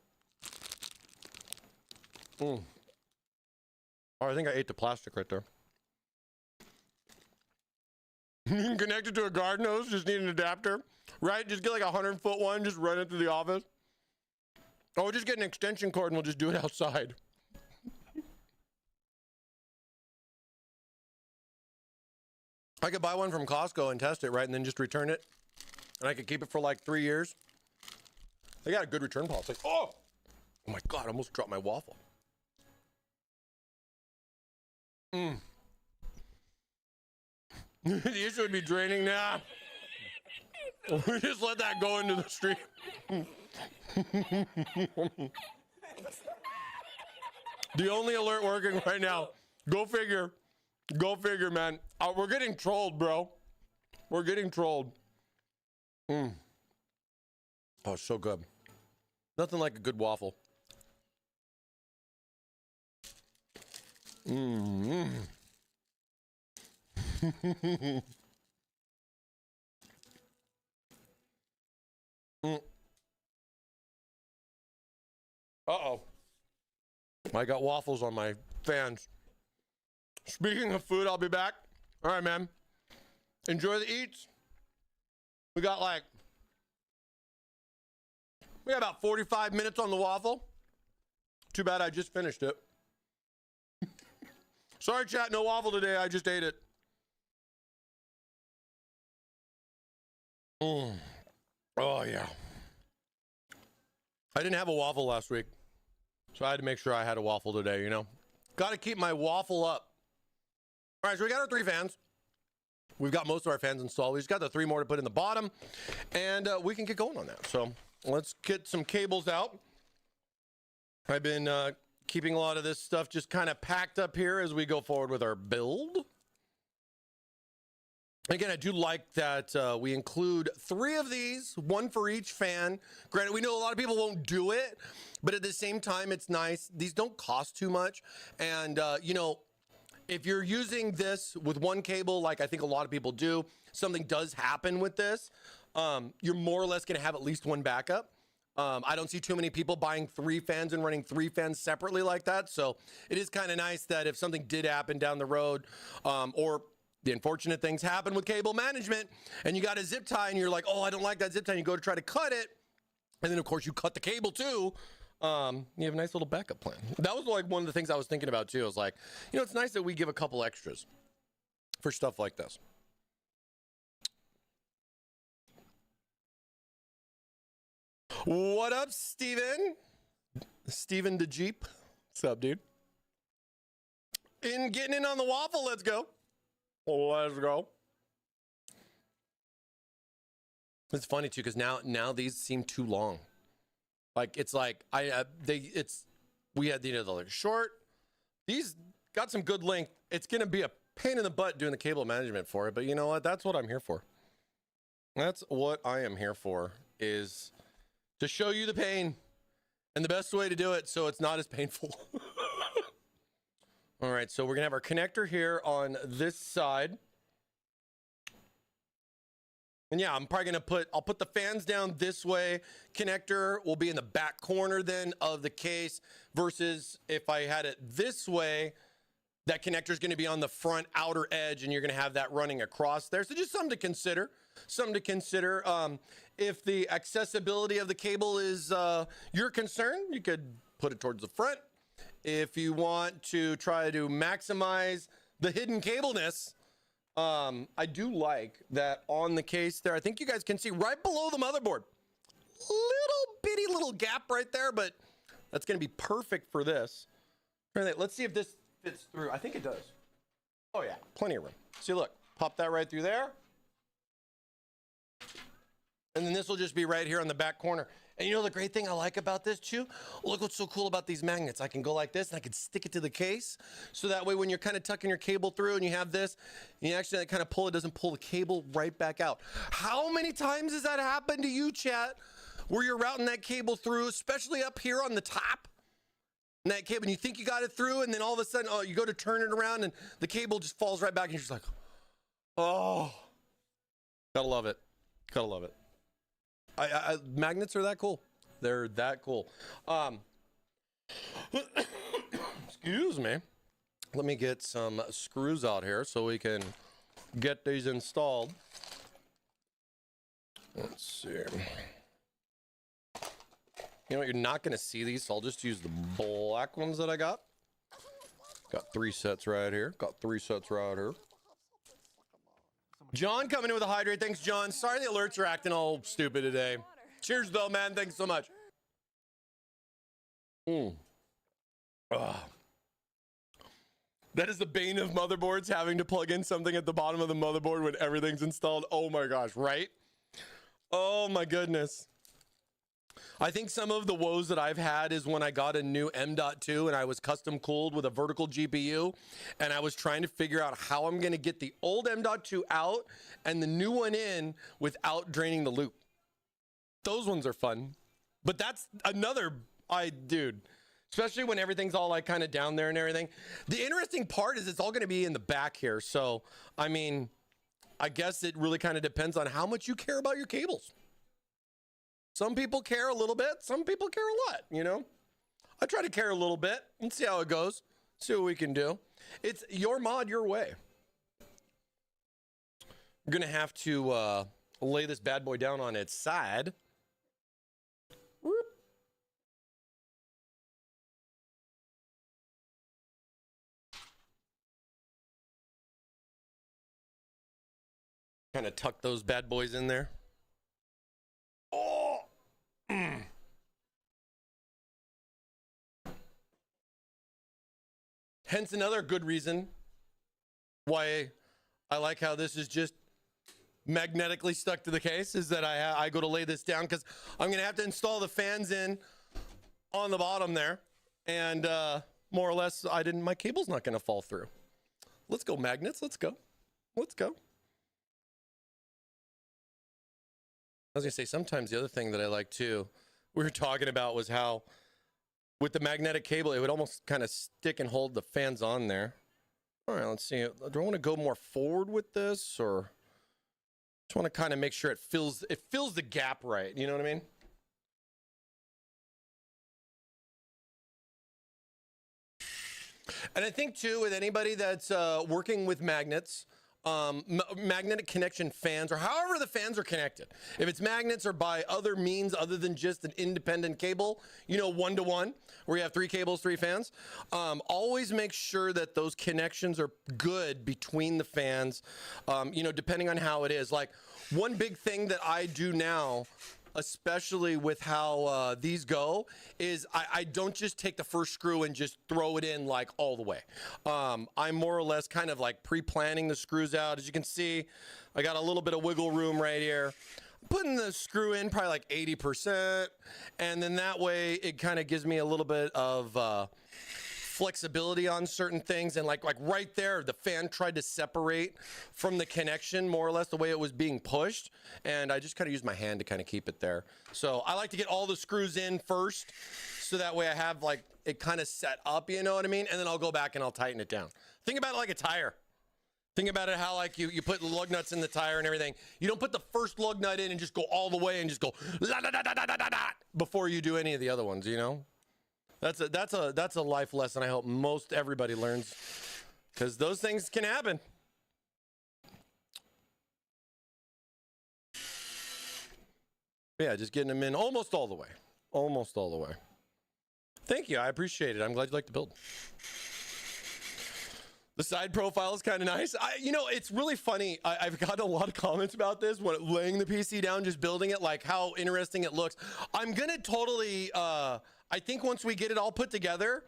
Oh, I think I ate the plastic right there. You can connect it to a garden hose, just need an adapter, right? Just get like a 100-foot one, just run it to the office. Or just get an extension cord and we'll just do it outside. I could buy one from Costco and test it, right? And then just return it. And I could keep it for like 3 years. They got a good return policy. Oh my God, I almost dropped my waffle. The issue would be draining now. We just let that go into the stream. The only alert working right now. Go figure. Go figure, man. We're getting trolled, bro. We're getting trolled. Oh, it's so good. Nothing like a good waffle. Mm. Uh-oh. I got waffles on my fans. Speaking of food, I'll be back. All right, man. Enjoy the eats. We got about 45 minutes on the waffle. Too bad I just finished it. Sorry, chat, no waffle today. I just ate it. Oh, yeah. I didn't have a waffle last week, so I had to make sure I had a waffle today, you know? Got to keep my waffle up. All right, so we got our 3 fans. We've got most of our fans installed. We just got the 3 more to put in the bottom, and we can get going on that. So let's get some cables out. I've been keeping a lot of this stuff just kind of packed up here as we go forward with our build. Again, I do like that we include 3 of these, 1 for each fan. Granted, we know a lot of people won't do it, but at the same time, it's nice. These don't cost too much. And, you know, if you're using this with 1 cable, like I think a lot of people do, something does happen with this, you're more or less going to have at least 1 backup. I don't see too many people buying 3 fans and running 3 fans separately like that. So it is kind of nice that if something did happen down the road, or the unfortunate things happen with cable management, and you got a zip tie and you're like, oh, I don't like that zip tie, and you go to try to cut it, and then of course you cut the cable too. You have a nice little backup plan. That was like one of the things I was thinking about too. I was like, you know, it's nice that we give a couple extras for stuff like this. What up, Steven? Steven the Jeep. What's up, dude? Getting in on the waffle, let's go. Let's go. It's funny too, because now these seem too long. Like it's like we had the short. These got some good length. It's gonna be a pain in the butt doing the cable management for it, but you know what? That's what I'm here for. That's what I am here for, is to show you the pain and the best way to do it so it's not as painful. All right, so we're gonna have our connector here on this side. And yeah, I'm probably I'll put the fans down this way. Connector will be in the back corner then of the case, versus if I had it this way, that connector is going to be on the front outer edge and you're going to have that running across there. So just something to consider, if the accessibility of the cable is your concern, you could put it towards the front. If you want to try to maximize the hidden cableness, I do like that on the case there. I think you guys can see right below the motherboard, little gap right there, but that's going to be perfect for this. Let's see if this fits through. I think it does. Oh yeah, plenty of room. See, look, pop that right through there. And then this will just be right here on the back corner. And you know the great thing I like about this too? Look what's so cool about these magnets. I can go like this and I can stick it to the case. So that way when you're kind of tucking your cable through and you have this, and you actually kind of pull, it doesn't pull the cable right back out. How many times has that happened to you, chat? Where you're routing that cable through, especially up here on the top? And that cable, and you think you got it through, and then all of a sudden, oh, you go to turn it around and the cable just falls right back and you're just like, oh, gotta love it. Gotta love it. Magnets are that cool. They're that cool. Excuse me. Let me get some screws out here so we can get these installed. Let's see. You know what? You're not going to see these, so I'll just use the black ones that I got. Got 3 sets right here. Got 3 sets right here. John coming in with a hydrate. Thanks, John. Sorry the alerts are acting all stupid today. Cheers, though, man. Thanks so much. That is the bane of motherboards, having to plug in something at the bottom of the motherboard when everything's installed. Oh, my gosh, right? Oh, my goodness. I think some of the woes that I've had is when I got a new M.2 and I was custom cooled with a vertical GPU, and I was trying to figure out how I'm going to get the old M.2 out and the new one in without draining the loop. Those ones are fun, but that's another, dude, especially when everything's all like kind of down there and everything. The interesting part is it's all going to be in the back here. So, I mean, I guess it really kind of depends on how much you care about your cables. Some people care a little bit. Some people care a lot, you know. I try to care a little bit and see how it goes. See what we can do. It's your mod, your way. We're going to have to lay this bad boy down on its side. Whoop. Kind of tuck those bad boys in there. Oh! Hence another good reason why I like how this is just magnetically stuck to the case is that I go to lay this down because I'm going to have to install the fans in on the bottom there. And more or less, my cable's not going to fall through. Let's go, magnets. Let's go. Let's go. I was going to say, sometimes the other thing that I like too, we were talking about was how with the magnetic cable, it would almost kind of stick and hold the fans on there. All right, let's see. Do I want to go more forward with this, or just want to kind of make sure it fills the gap right? You know what I mean? And I think too, with anybody that's working with magnets, magnetic connection fans, or however the fans are connected, if it's magnets or by other means other than just an independent cable, you know, 1-to-1, where you have 3 cables, 3 fans, always make sure that those connections are good between the fans, you know, depending on how it is. Like, one big thing that I do now, especially with how these go, is I don't just take the first screw and just throw it in like all the way. I'm more or less kind of like pre-planning the screws out. As you can see, I got a little bit of wiggle room right here. Putting the screw in probably like 80%, and then that way it kind of gives me a little bit of flexibility on certain things. And like right there, the fan tried to separate from the connection more or less the way it was being pushed, and I just kind of used my hand to kind of keep it there. So I like to get all the screws in first, so that way I have like it kind of set up, you know what I mean? And then I'll go back and I'll tighten it down. Think about it like a tire. Think about it how like you put lug nuts in the tire and everything. You don't put the first lug nut in and just go all the way and just go la da da da da da da before you do any of the other ones, you know? That's a life lesson I hope most everybody learns, because those things can happen. Yeah, just getting them in almost all the way. Almost all the way. Thank you. I appreciate it. I'm glad you like the build. The side profile is kind of nice. You know, it's really funny. I've gotten a lot of comments about this when laying the PC down, just building it, like how interesting it looks. I'm going to totally, I think once we get it all put together,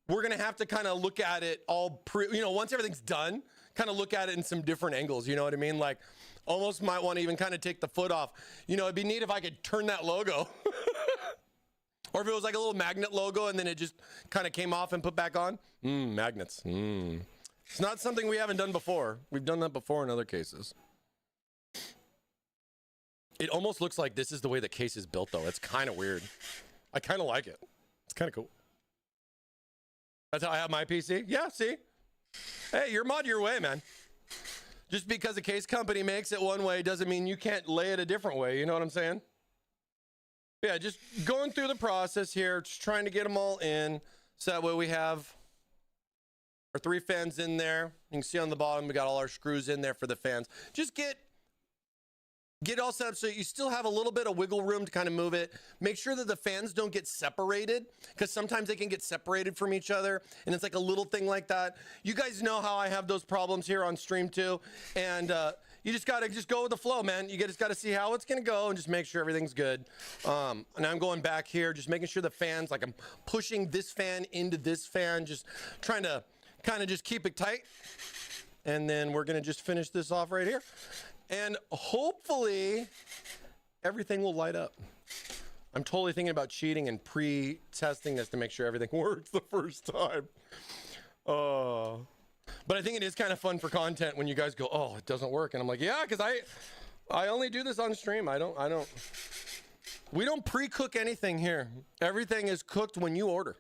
we're going to have to kind of look at it all, you know, once everything's done, kind of look at it in some different angles. You know what I mean? Like almost might want to even kind of take the foot off. You know, it'd be neat if I could turn that logo. Or if it was like a little magnet logo and then it just kind of came off and put back on. Magnets. It's not something we haven't done before. We've done that before in other cases. It almost looks like this is the way the case is built, though. It's kind of weird. I kind of like it. It's kind of cool. That's how I have my PC. Yeah, see? Hey, your mod your way, man. Just because a case company makes it one way doesn't mean you can't lay it a different way. You know what I'm saying? Yeah, just going through the process here, just trying to get them all in. So that way we have our 3 fans in there. You can see on the bottom, we got all our screws in there for the fans. Just get all set up so you still have a little bit of wiggle room to kind of move it. Make sure that the fans don't get separated, because sometimes they can get separated from each other, and it's like a little thing like that. You guys know how I have those problems here on stream too, and you just gotta go with the flow, man. You just gotta see how it's gonna go and just make sure everything's good. And I'm going back here, just making sure the fans, like I'm pushing this fan into this fan, just trying to kind of just keep it tight. And then we're gonna just finish this off right here. And hopefully everything will light up. I'm totally thinking about cheating and pre-testing this to make sure everything works the first time. But I think it is kind of fun for content when you guys go, oh, it doesn't work. And I'm like, yeah, because I only do this on stream. We don't pre-cook anything here. Everything is cooked when you order.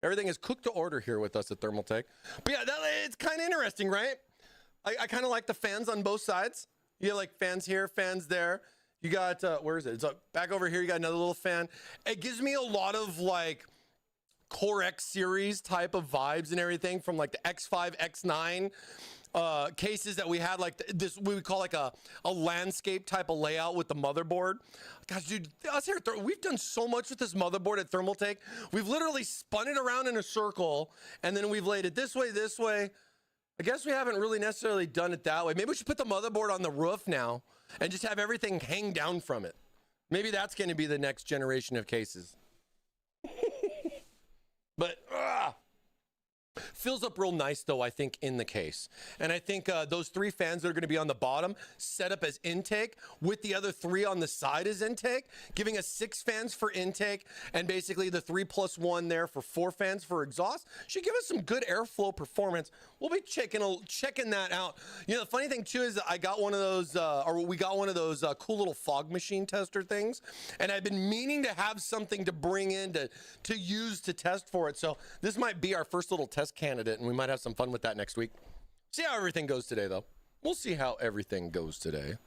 Everything is cooked to order here with us at Thermaltake. But yeah, it's kind of interesting, right? I kind of like the fans on both sides. You have like fans here, fans there. You got, where is it? It's back over here. You got another little fan. It gives me a lot of like Core X series type of vibes and everything from like the X5, X9 cases that we had, like this, we would call like a landscape type of layout with the motherboard. Gosh, dude, us here, we've done so much with this motherboard at Thermaltake. We've literally spun it around in a circle, and then we've laid it this way, this way. I guess we haven't really necessarily done it that way. Maybe we should put the motherboard on the roof now and just have everything hang down from it. Maybe that's going to be the next generation of cases. But fills up real nice though, I think, in the case. And I think those 3 fans that are going to be on the bottom set up as intake with the other 3 on the side as intake, giving us 6 fans for intake and basically the 3 plus 1 there for 4 fans for exhaust should give us some good airflow performance. We'll be checking that out. You know, the funny thing too is I got one of those, we got one of those cool little fog machine tester things, and I've been meaning to have something to bring in to use to test for it. So this might be our first little test candidate, and we might have some fun with that next week. See how everything goes today, though. We'll see how everything goes today.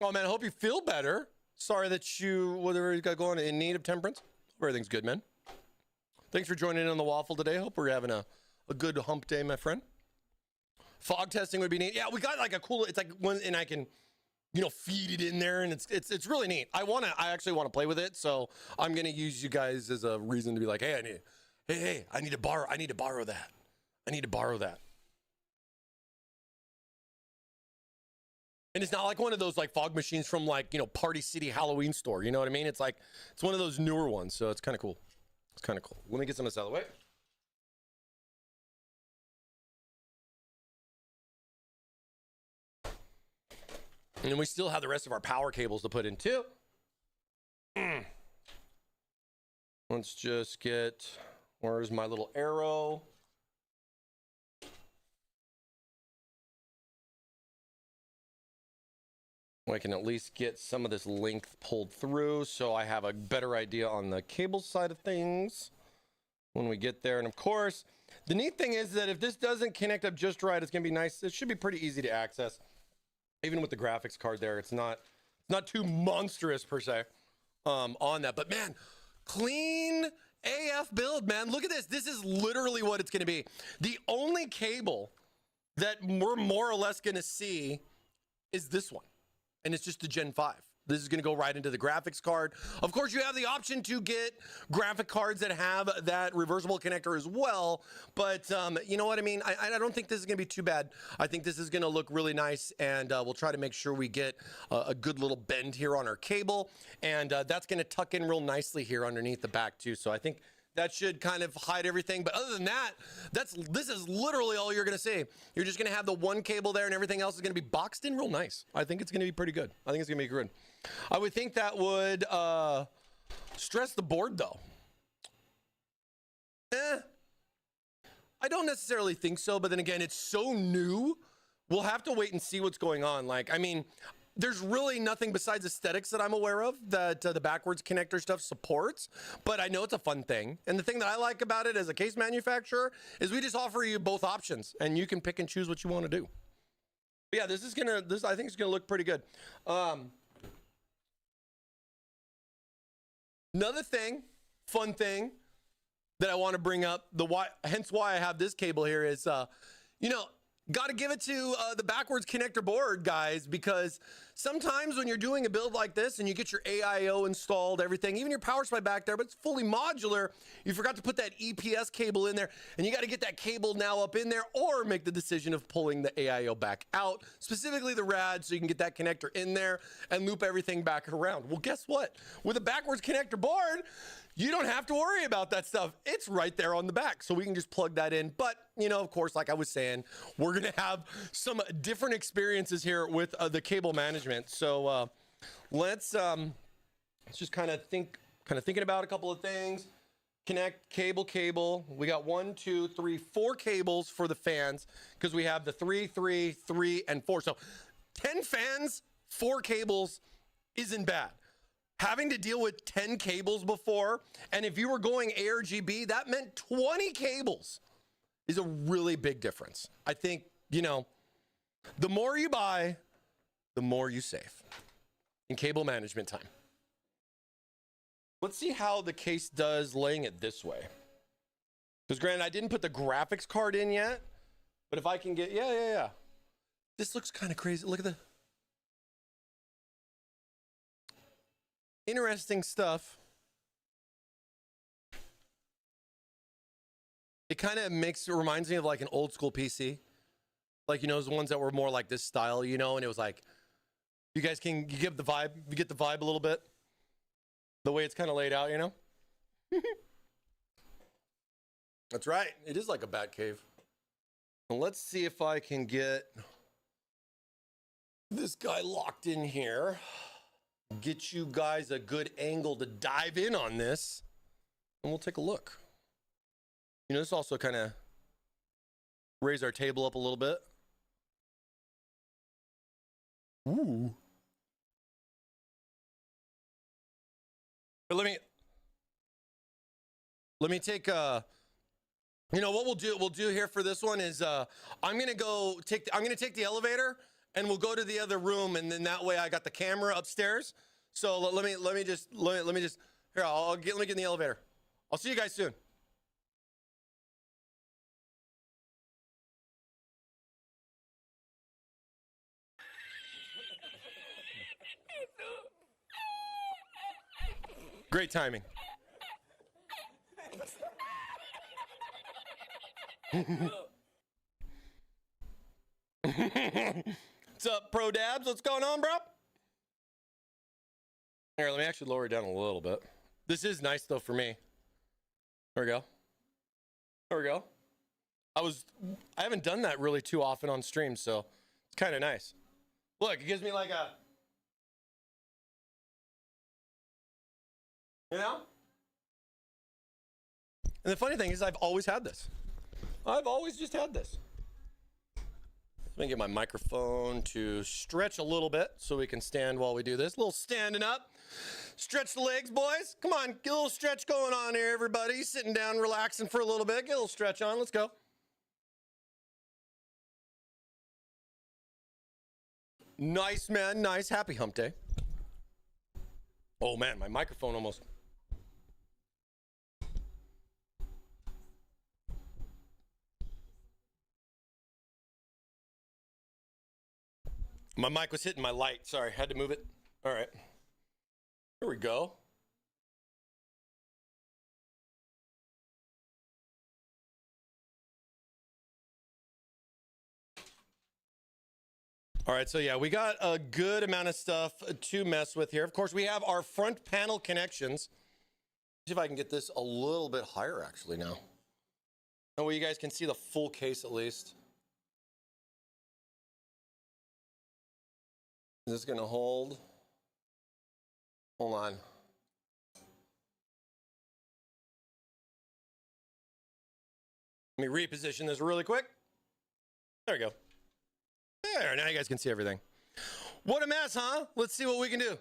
Oh man, I hope you feel better. Sorry that you, whatever you got going, in need of temperance. Hope everything's good, man. Thanks for joining in on the waffle today. Hope we're having a good hump day, my friend. Fog testing would be neat. Yeah, we got like a cool, it's like one, and I can, you know, feed it in there, and it's really neat. I actually want to play with it, so I'm gonna use you guys as a reason to be like, hey, I need to borrow that. I need to borrow that. And it's not like one of those like fog machines from like, you know, Party City Halloween store. You know what I mean? It's like, it's one of those newer ones. So it's kind of cool. It's kind of cool. Let me get some of this out of the way. And then we still have the rest of our power cables to put in too. Let's just get, where's my little arrow? I can at least get some of this length pulled through so I have a better idea on the cable side of things when we get there. And of course, the neat thing is that if this doesn't connect up just right, it's gonna be nice. It should be pretty easy to access. Even with the graphics card there, it's not too monstrous per se on that. But man, clean AF build, man. Look at this. This is literally what it's gonna be. The only cable that we're more or less gonna see is this one. And it's just the Gen 5. This is going to go right into the graphics card. Of course, you have the option to get graphic cards that have that reversible connector as well. But you know what I mean? I don't think this is going to be too bad. I think this is going to look really nice. And we'll try to make sure we get a good little bend here on our cable. And that's going to tuck in real nicely here underneath the back too. So I think that should kind of hide everything. But other than that, this is literally all you're going to see. You're just going to have the one cable there and everything else is going to be boxed in real nice. I think it's going to be pretty good. I think it's going to be good. I would think that would stress the board though. I don't necessarily think so, but then again, it's so new. We'll have to wait and see what's going on. Like, I mean, there's really nothing besides aesthetics that I'm aware of that the backwards connector stuff supports, but I know it's a fun thing. And the thing that I like about it as a case manufacturer is we just offer you both options and you can pick and choose what you want to do. But yeah, I think it's gonna look pretty good. Another thing, fun thing that I want to bring up, hence why I have this cable here is, you know, got to give it to the backwards connector board guys, because sometimes when you're doing a build like this and you get your AIO installed, everything, even your power supply back there, but it's fully modular, you forgot to put that EPS cable in there, and you got to get that cable now up in there or make the decision of pulling the AIO back out, specifically the rad, so you can get that connector in there and loop everything back around. Well, guess what? With a backwards connector board, you don't have to worry about that stuff. It's right there on the back, so we can just plug that in. But, you know, of course, like I was saying, we're going to have some different experiences here with the cable management. So let's just kind of thinking about a couple of things. connect cable. We got 1, 2, 3, 4 cables for the fans because we have the 3, 3, 3, and 4. So 10 fans, 4 cables isn't bad. Having to deal with 10 cables before, and if you were going ARGB, that meant 20 cables is a really big difference. I think, you know, the more you buy, the more you save in cable management time. Let's see how the case does laying it this way. Because granted, I didn't put the graphics card in yet, but if I can get, yeah. This looks kind of crazy. Look at the interesting stuff. It kind of reminds me of like an old school PC. Like, you know, those ones that were more like this style, you know, and it was like, you get the vibe a little bit. The way it's kind of laid out, you know? That's right. It is like a bat cave. Well, let's see if I can get this guy locked in here. Get you guys a good angle to dive in on this. And we'll take a look. You know, this also kind of raise our table up a little bit. Ooh. But let me take you know what we'll do here for this one is I'm gonna take the elevator and we'll go to the other room, and then that way I got the camera upstairs. So let me just here, let me get in the elevator. I'll see you guys soon. Great timing. What's up, Pro Dabs? What's going on, bro? Here, let me actually lower it down a little bit. This is nice, though, for me. There we go. There we go. I haven't done that really too often on stream, so it's kind of nice. Look, it gives me like a, you know? And the funny thing is I've always had this. I've always just had this. Let me get my microphone to stretch a little bit so we can stand while we do this. A little standing up. Stretch the legs, boys. Come on, get a little stretch going on here, everybody. Sitting down, relaxing for a little bit. Get a little stretch on. Let's go. Nice, man. Nice. Happy hump day. Oh, man, my microphone almost... My mic was hitting my light. Sorry, had to move it. All right. Here we go. All right, so yeah, we got a good amount of stuff to mess with here. Of course, we have our front panel connections. See if I can get this a little bit higher actually now. That way you guys can see the full case at least. Is this gonna hold? Hold on. Let me reposition this really quick. There we go. There, now you guys can see everything. What a mess, huh? Let's see what we can do.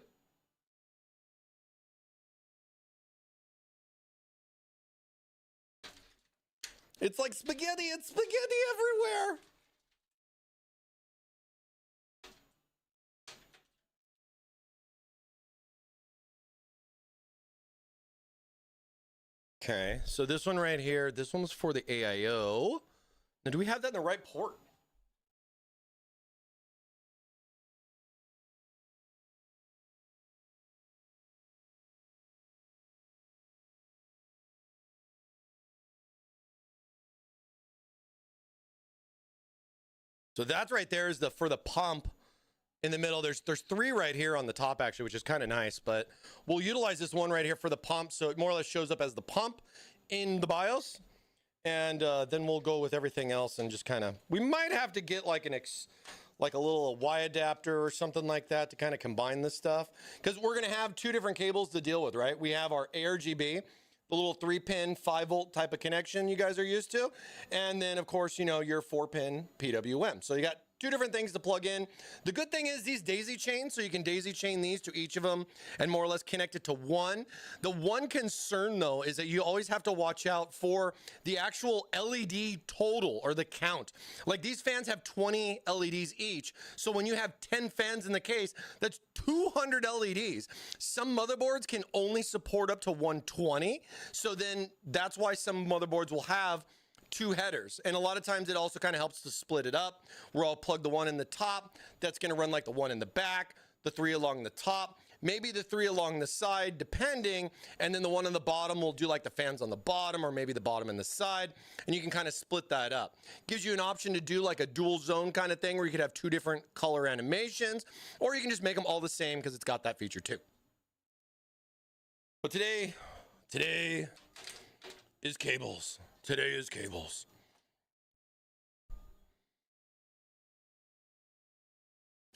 It's like spaghetti. It's spaghetti everywhere. Okay, so this one right here, this one was for the AIO. Now, do we have that in the right port? So that's right there is the for the pump in the middle. There's 3 right here on the top actually, which is kind of nice, but we'll utilize this one right here for the pump. So it more or less shows up as the pump in the BIOS. And then we'll go with everything else and just kind of, we might have to get like like a little Y adapter or something like that to kind of combine this stuff. Because we're going to have 2 different cables to deal with, right? We have our ARGB, the little 3-pin 5-volt type of connection you guys are used to. And then of course, you know, your 4-pin PWM. So you got 2 different things to plug in. The good thing is these daisy chains, so you can daisy chain these to each of them and more or less connect it to one. The one concern though is that you always have to watch out for the actual LED total or the count. Like these fans have 20 LEDs each. So when you have 10 fans in the case, that's 200 LEDs. Some motherboards can only support up to 120. So then that's why some motherboards will have 2 headers, and a lot of times it also kind of helps to split it up, where I'll plug the one in the top that's going to run like the one in the back, the 3 along the top, maybe the 3 along the side depending, and then the one on the bottom will do like the fans on the bottom, or maybe the bottom and the side, and you can kind of split that up. Gives you an option to do like a dual zone kind of thing where you could have 2 different color animations, or you can just make them all the same because it's got that feature too. But today is cables. Today is cables.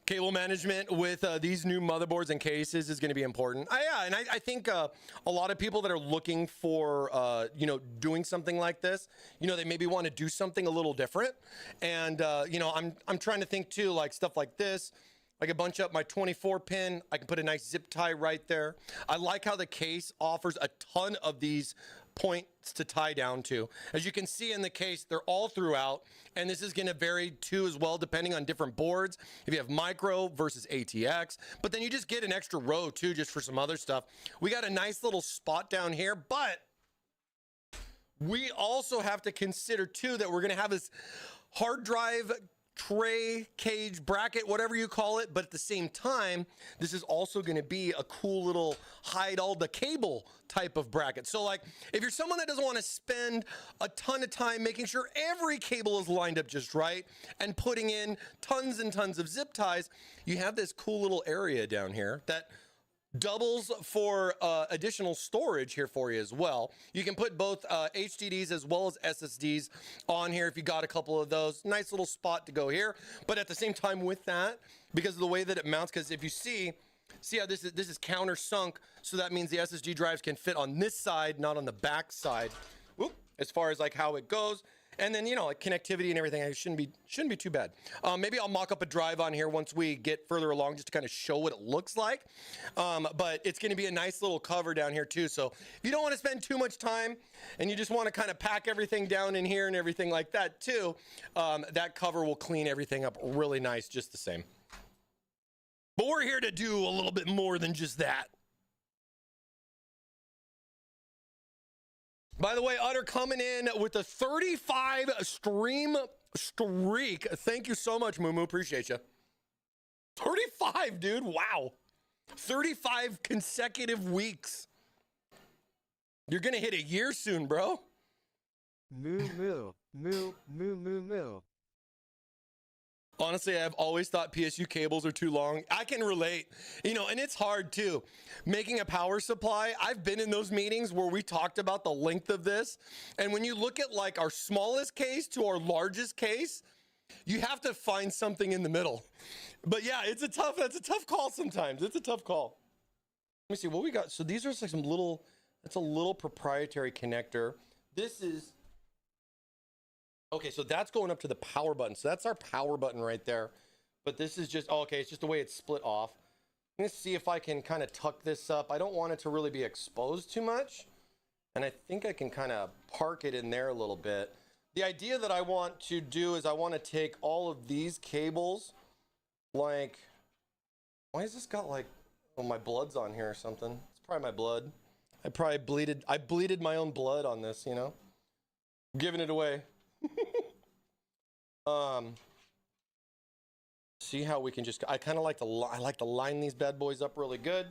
Cable management with these new motherboards and cases is going to be important. Yeah, and I think a lot of people that are looking for, you know, doing something like this, you know, they maybe want to do something a little different. And, you know, I'm trying to think too, like stuff like this. I can bunch up my 24-pin. I can put a nice zip tie right there. I like how the case offers a ton of these points to tie down to. As you can see in the case, they're all throughout, and this is going to vary too as well depending on different boards. If you have micro versus ATX, but then you just get an extra row too just for some other stuff. We got a nice little spot down here, but we also have to consider too that we're going to have this hard drive tray, cage, bracket, whatever you call it, but at the same time, this is also going to be a cool little hide all the cable type of bracket. So like, if you're someone that doesn't want to spend a ton of time making sure every cable is lined up just right and putting in tons and tons of zip ties, you have this cool little area down here that doubles for additional storage here for you as well. You can put both HDDs as well as SSDs on here if you got a couple of those. Nice little spot to go here. But at the same time with that, because of the way that it mounts, because if you see how this is countersunk, so that means the SSD drives can fit on this side, not on the back side. Whoop, as far as like how it goes. And then, you know, like connectivity and everything, it shouldn't be too bad. Maybe I'll mock up a drive on here once we get further along just to kind of show what it looks like. But it's going to be a nice little cover down here too. So if you don't want to spend too much time and you just want to kind of pack everything down in here and everything like that too, that cover will clean everything up really nice just the same. But we're here to do a little bit more than just that. By the way, Utter coming in with a 35 stream streak. Thank you so much, Moo. Appreciate you. 35, dude. Wow. 35 consecutive weeks. You're going to hit a year soon, bro. Moo moo. Moo moo moo moo. Honestly, I've always thought PSU cables are too long. I can relate, you know, and it's hard too. Making a power supply, I've been in those meetings where we talked about the length of this. And when you look at like our smallest case to our largest case, you have to find something in the middle. But yeah, that's a tough call sometimes. It's a tough call. Let me see what we got. So these are like some little, that's a little proprietary connector. This is, okay, so that's going up to the power button. So that's our power button right there. But this is just, oh, okay, it's just the way it's split off. I'm gonna see if I can kind of tuck this up. I don't want it to really be exposed too much. And I think I can kind of park it in there a little bit. The idea that I want to do is I want to take all of these cables, like, why has this got like, oh, my blood's on here or something. It's probably my blood. I bleeded my own blood on this, you know? I'm giving it away. See how we can just, I kind of like to line these bad boys up really good.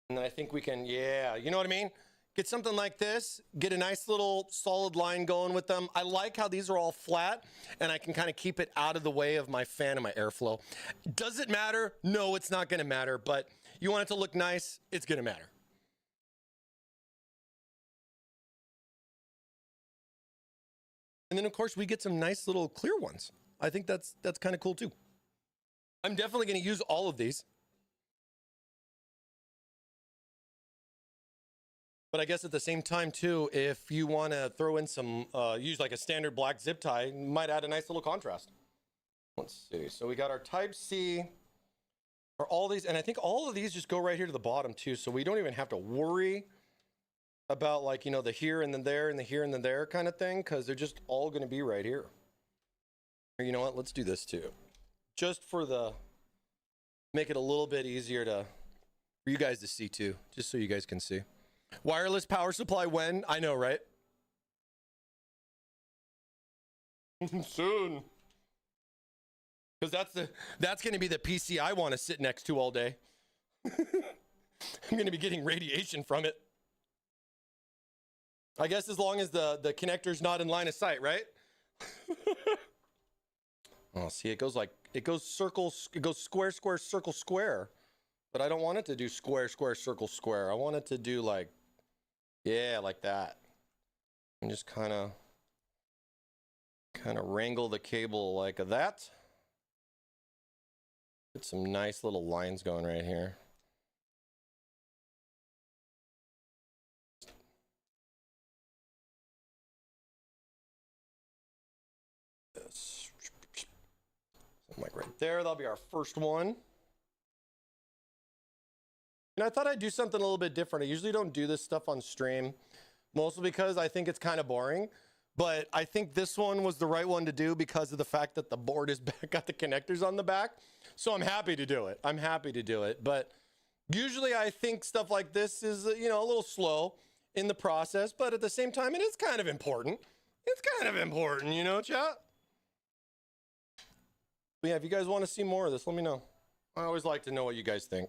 And then I think we can, yeah, you know what I mean? Get something like this, get a nice little solid line going with them. I like how these are all flat and I can kind of keep it out of the way of my fan and my airflow. Does it matter? No, it's not going to matter, but you want it to look nice, it's going to matter. And then of course we get some nice little clear ones. I think that's kind of cool too. I'm definitely going to use all of these. But I guess at the same time too, if you want to throw in some, use like a standard black zip tie, might add a nice little contrast. Let's see. So we got our Type C. Are all these, and I think all of these just go right here to the bottom too, so we don't even have to worry about like, you know, the here and then there and the here and then there kind of thing, because they're just all going to be right here. Or you know what? Let's do this too, just for the make it a little bit easier to for you guys to see too, just so you guys can see. Wireless power supply when? I know, right? Soon. Because that's going to be the PC I want to sit next to all day. I'm going to be getting radiation from it. I guess as long as the connector's not in line of sight, right? Oh, see, it goes circles, it goes square, square, circle, square. But I don't want it to do square, square, circle, square. I want it to do like, yeah, like that. And just kind of wrangle the cable like that. Get some nice little lines going right here. This. Something like right there. That'll be our first one. And I thought I'd do something a little bit different. I usually don't do this stuff on stream, mostly because I think it's kind of boring. But I think this one was the right one to do because of the fact that the board is back, got the connectors on the back. So I'm happy to do it. I'm happy to do it. But usually I think stuff like this is, you know, a little slow in the process. But at the same time, it is kind of important. It's kind of important, you know, chat? But yeah, if you guys want to see more of this, let me know. I always like to know what you guys think.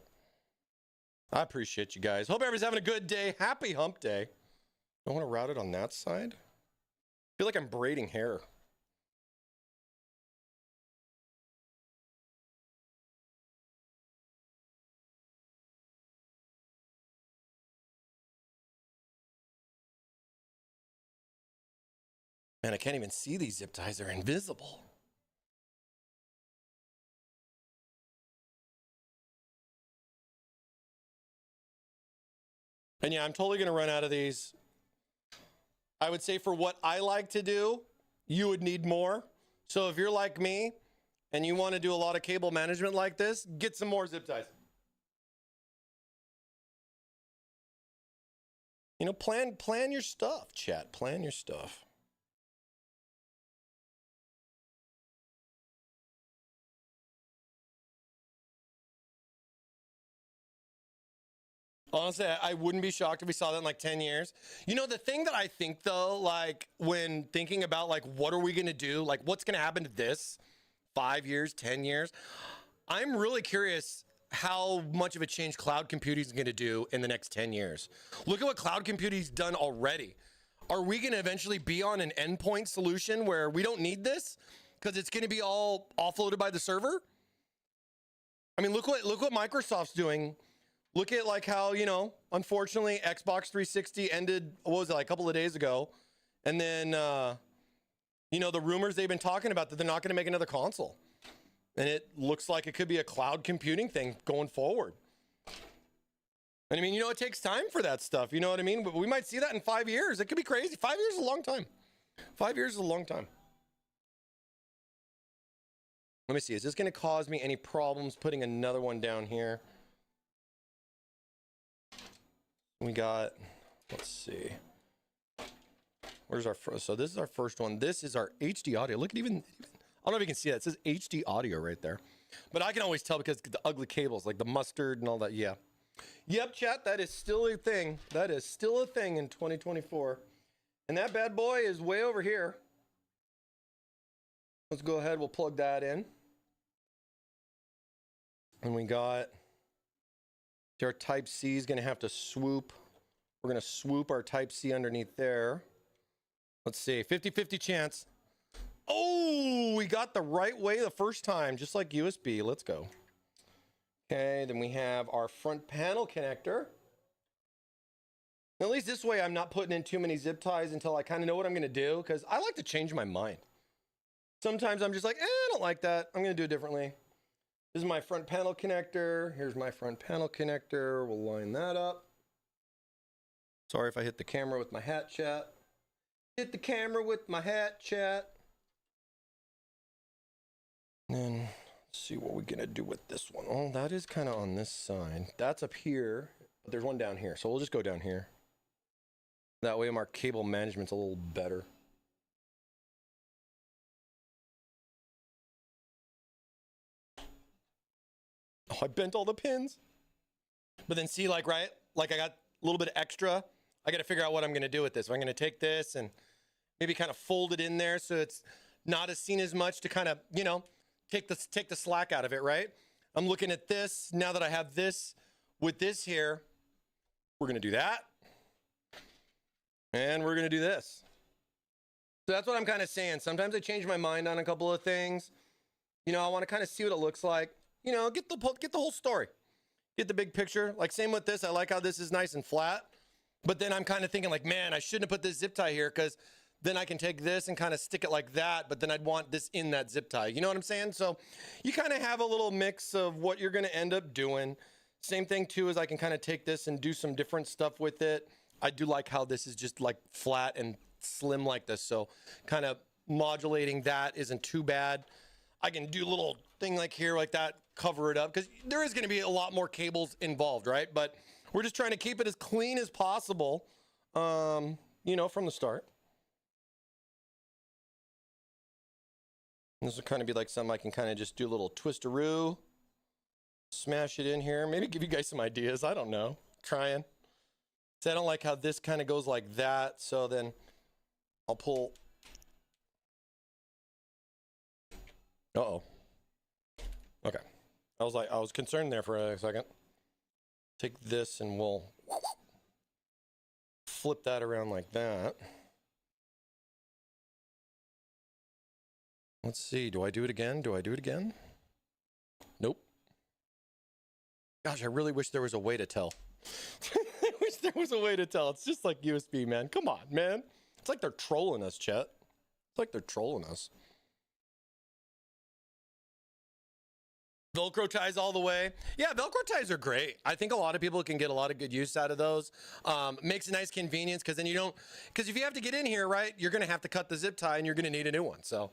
I appreciate you guys. Hope everybody's having a good day. Happy hump day. I want to route it on that side. I feel like I'm braiding hair. Man, I can't even see these zip ties. They're invisible. And yeah, I'm totally going to run out of these. I would say for what I like to do, you would need more. So if you're like me and you want to do a lot of cable management like this, get some more zip ties. You know, plan your stuff, chat. Plan your stuff. Honestly, I wouldn't be shocked if we saw that in like 10 years. You know, the thing that I think though, like when thinking about like, what are we going to do? Like what's going to happen to this 5 years, 10 years? I'm really curious how much of a change cloud computing is going to do in the next 10 years. Look at what cloud computing's done already. Are we going to eventually be on an endpoint solution where we don't need this because it's going to be all offloaded by the server? I mean, look what Microsoft's doing. Look at like how, you know, unfortunately Xbox 360 ended, what was it, like a couple of days ago. And then, you know, the rumors they've been talking about that they're not going to make another console. And it looks like it could be a cloud computing thing going forward. And I mean, you know, it takes time for that stuff. You know what I mean? But we might see that in 5 years. It could be crazy. 5 years is a long time. 5 years is a long time. Let me see. Is this going to cause me any problems putting another one down here? We got, let's see. Where's our first? So this is our first one. This is our HD audio. Look at even I don't know if you can see that. It says HD audio right there. But I can always tell because the ugly cables, like the mustard and all that. Yeah. Yep, chat. That is still a thing. That is still a thing in 2024. And that bad boy is way over here. Let's go ahead. We'll plug that in. And we got our Type C is going to have to swoop. We're going to swoop our Type C underneath there. Let's see. 50-50 chance. Oh, we got the right way the first time, just like USB. Let's go. Okay, then we have our front panel connector. At least this way I'm not putting in too many zip ties until I kind of know what I'm going to do, because I like to change my mind. Sometimes I'm just like, I don't like that. I'm going to do it differently. This is my front panel connector. Here's my front panel connector. We'll line that up. Sorry if I hit the camera with my hat, chat. Hit the camera with my hat, chat. And then let's see what we're gonna do with this one. Oh, that is kind of on this side. That's up here, but there's one down here. So we'll just go down here. That way our cable management's a little better. Oh, I bent all the pins. But then see, like, right? Like I got a little bit extra. I got to figure out what I'm going to do with this. If I'm going to take this and maybe kind of fold it in there so it's not as seen as much to kind of, you know, take the slack out of it, right? I'm looking at this. Now that I have this with this here, we're going to do that. And we're going to do this. So that's what I'm kind of saying. Sometimes I change my mind on a couple of things. You know, I want to kind of see what it looks like. You know, get the whole story. Get the big picture. Like same with this. I like how this is nice and flat. But then I'm kind of thinking like, man, I shouldn't have put this zip tie here because then I can take this and kind of stick it like that. But then I'd want this in that zip tie. You know what I'm saying? So you kind of have a little mix of what you're going to end up doing. Same thing too is I can kind of take this and do some different stuff with it. I do like how this is just like flat and slim like this. So kind of modulating that isn't too bad. I can do a little thing like here like that, cover it up because there is going to be a lot more cables involved, right? But we're just trying to keep it as clean as possible, you know, from the start. This will kind of be like something I can kind of just do a little twisteroo, smash it in here, maybe give you guys some ideas. I don't know, trying. So I don't like how this kind of goes like that. So then I'll pull. Uh-oh. Okay. I was concerned there for a second. Take this and we'll flip that around like that. Let's see. Do I do it again? Do I do it again? Nope. Gosh, I really wish there was a way to tell. I wish there was a way to tell. It's just like USB, man. Come on, man. It's like they're trolling us, Chet. It's like they're trolling us. Velcro ties all the way. Yeah, Velcro ties are great. I think a lot of people can get a lot of good use out of those. Makes a nice convenience because then you don't, because if you have to get in here, right, you're going to have to cut the zip tie and you're going to need a new one. So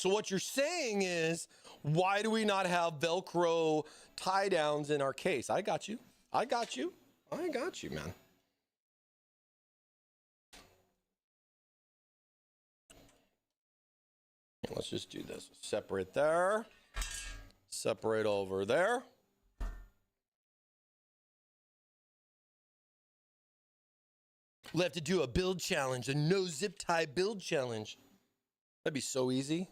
what you're saying is, why do we not have Velcro tie downs in our case? I got you. I got you. I got you, man. Let's just do this. Separate there. Separate over there. We'll have to do a build challenge, a no zip tie build challenge. That'd be so easy.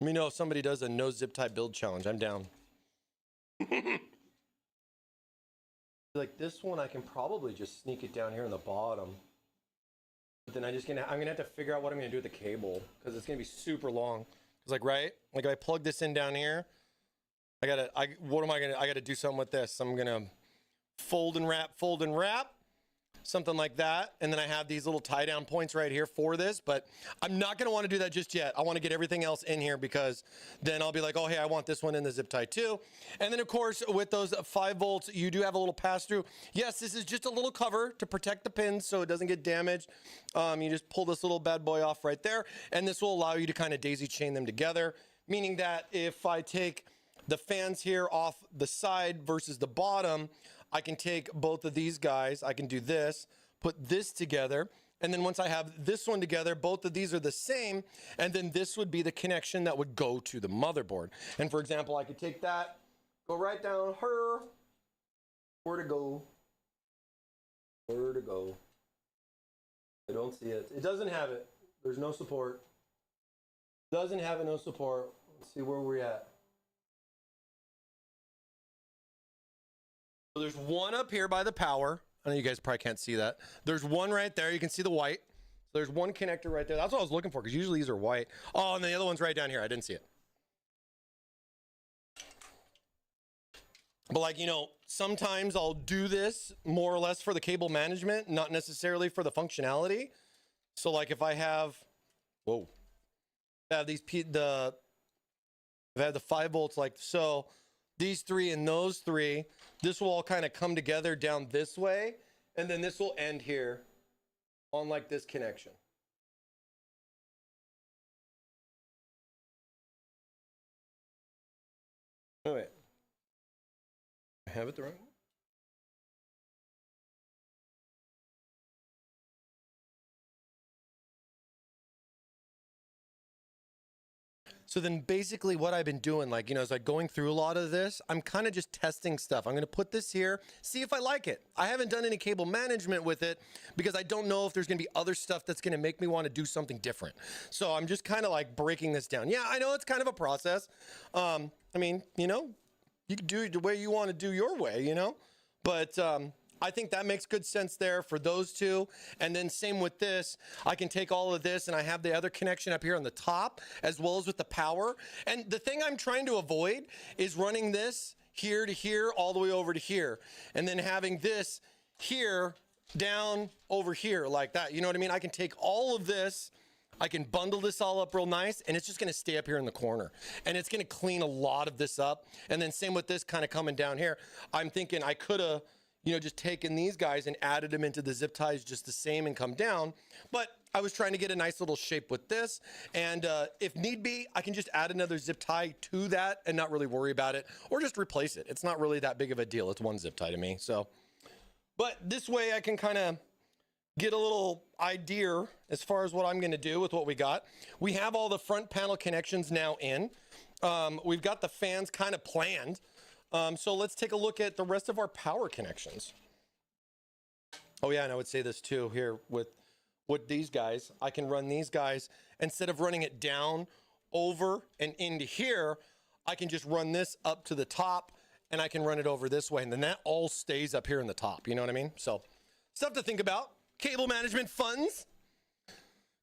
Let me know if somebody does a no zip tie build challenge. I'm down. Like this one, I can probably just sneak it down here in the bottom. But then I'm gonna have to figure out what I'm gonna do with the cable because it's gonna be super long. Cause like, right, like if I plug this in down here, I gotta do something with this. I'm gonna fold and wrap, something like that. And then I have these little tie down points right here for this, but I'm not gonna wanna do that just yet. I wanna get everything else in here because then I'll be like, oh, hey, I want this one in the zip tie too. And then of course, with those 5 volts, you do have a little pass through. Yes, this is just a little cover to protect the pins so it doesn't get damaged. You just pull this little bad boy off right there. And this will allow you to kind of daisy chain them together. Meaning that if I take the fans here off the side versus the bottom, I can take both of these guys. I can do this, put this together. And then once I have this one together, both of these are the same. And then this would be the connection that would go to the motherboard. And for example, I could take that, go right down her. Where to go? Where to go? I don't see it. It doesn't have it. There's no support. Doesn't have it, no support. Let's see where we're at. So there's one up here by the power. I know you guys probably can't see that. There's one right there. You can see the white. So there's one connector right there. That's what I was looking for because usually these are white. Oh, and the other one's right down here. I didn't see it. But like, you know, sometimes I'll do this more or less for the cable management, not necessarily for the functionality. So like if I have, whoa, I have these, if I have the 5 volts like so, these three and those three, this will all kind of come together down this way, and then this will end here on like this connection. Oh wait, I have it the right way? So then basically what I've been doing, like, as like going through a lot of this, I'm kind of just testing stuff. I'm going to put this here, see if I like it. I haven't done any cable management with it because I don't know if there's going to be other stuff that's going to make me want to do something different. So I'm just kind of like breaking this down. Yeah, I know it's kind of a process. I mean, you can do it the way you want to do your way, but, I think that makes good sense there for those two. And then same with this, I can take all of this and I have the other connection up here on the top as well as with the power. And the thing I'm trying to avoid is running this here to here, all the way over to here. And then having this here down over here like that. You know what I mean? I can take all of this, I can bundle this all up real nice, and it's just going to stay up here in the corner. And it's going to clean a lot of this up. And then same with this kind of coming down here. I'm thinking I could have just taken these guys and added them into the zip ties just the same and come down. But I was trying to get a nice little shape with this. And if need be, I can just add another zip tie to that and not really worry about it, or just replace it. It's not really that big of a deal. It's one zip tie to me. So, but this way I can kind of get a little idea as far as what I'm going to do with what we got. We have all the front panel connections now in. We've got the fans kind of planned. So let's take a look at the rest of our power connections. Oh yeah, and I would say this too here with these guys. I can run these guys instead of running it down, over, and into here. I can just run this up to the top, and I can run it over this way, and then that all stays up here in the top. You know what I mean? So stuff to think about. Cable management funds.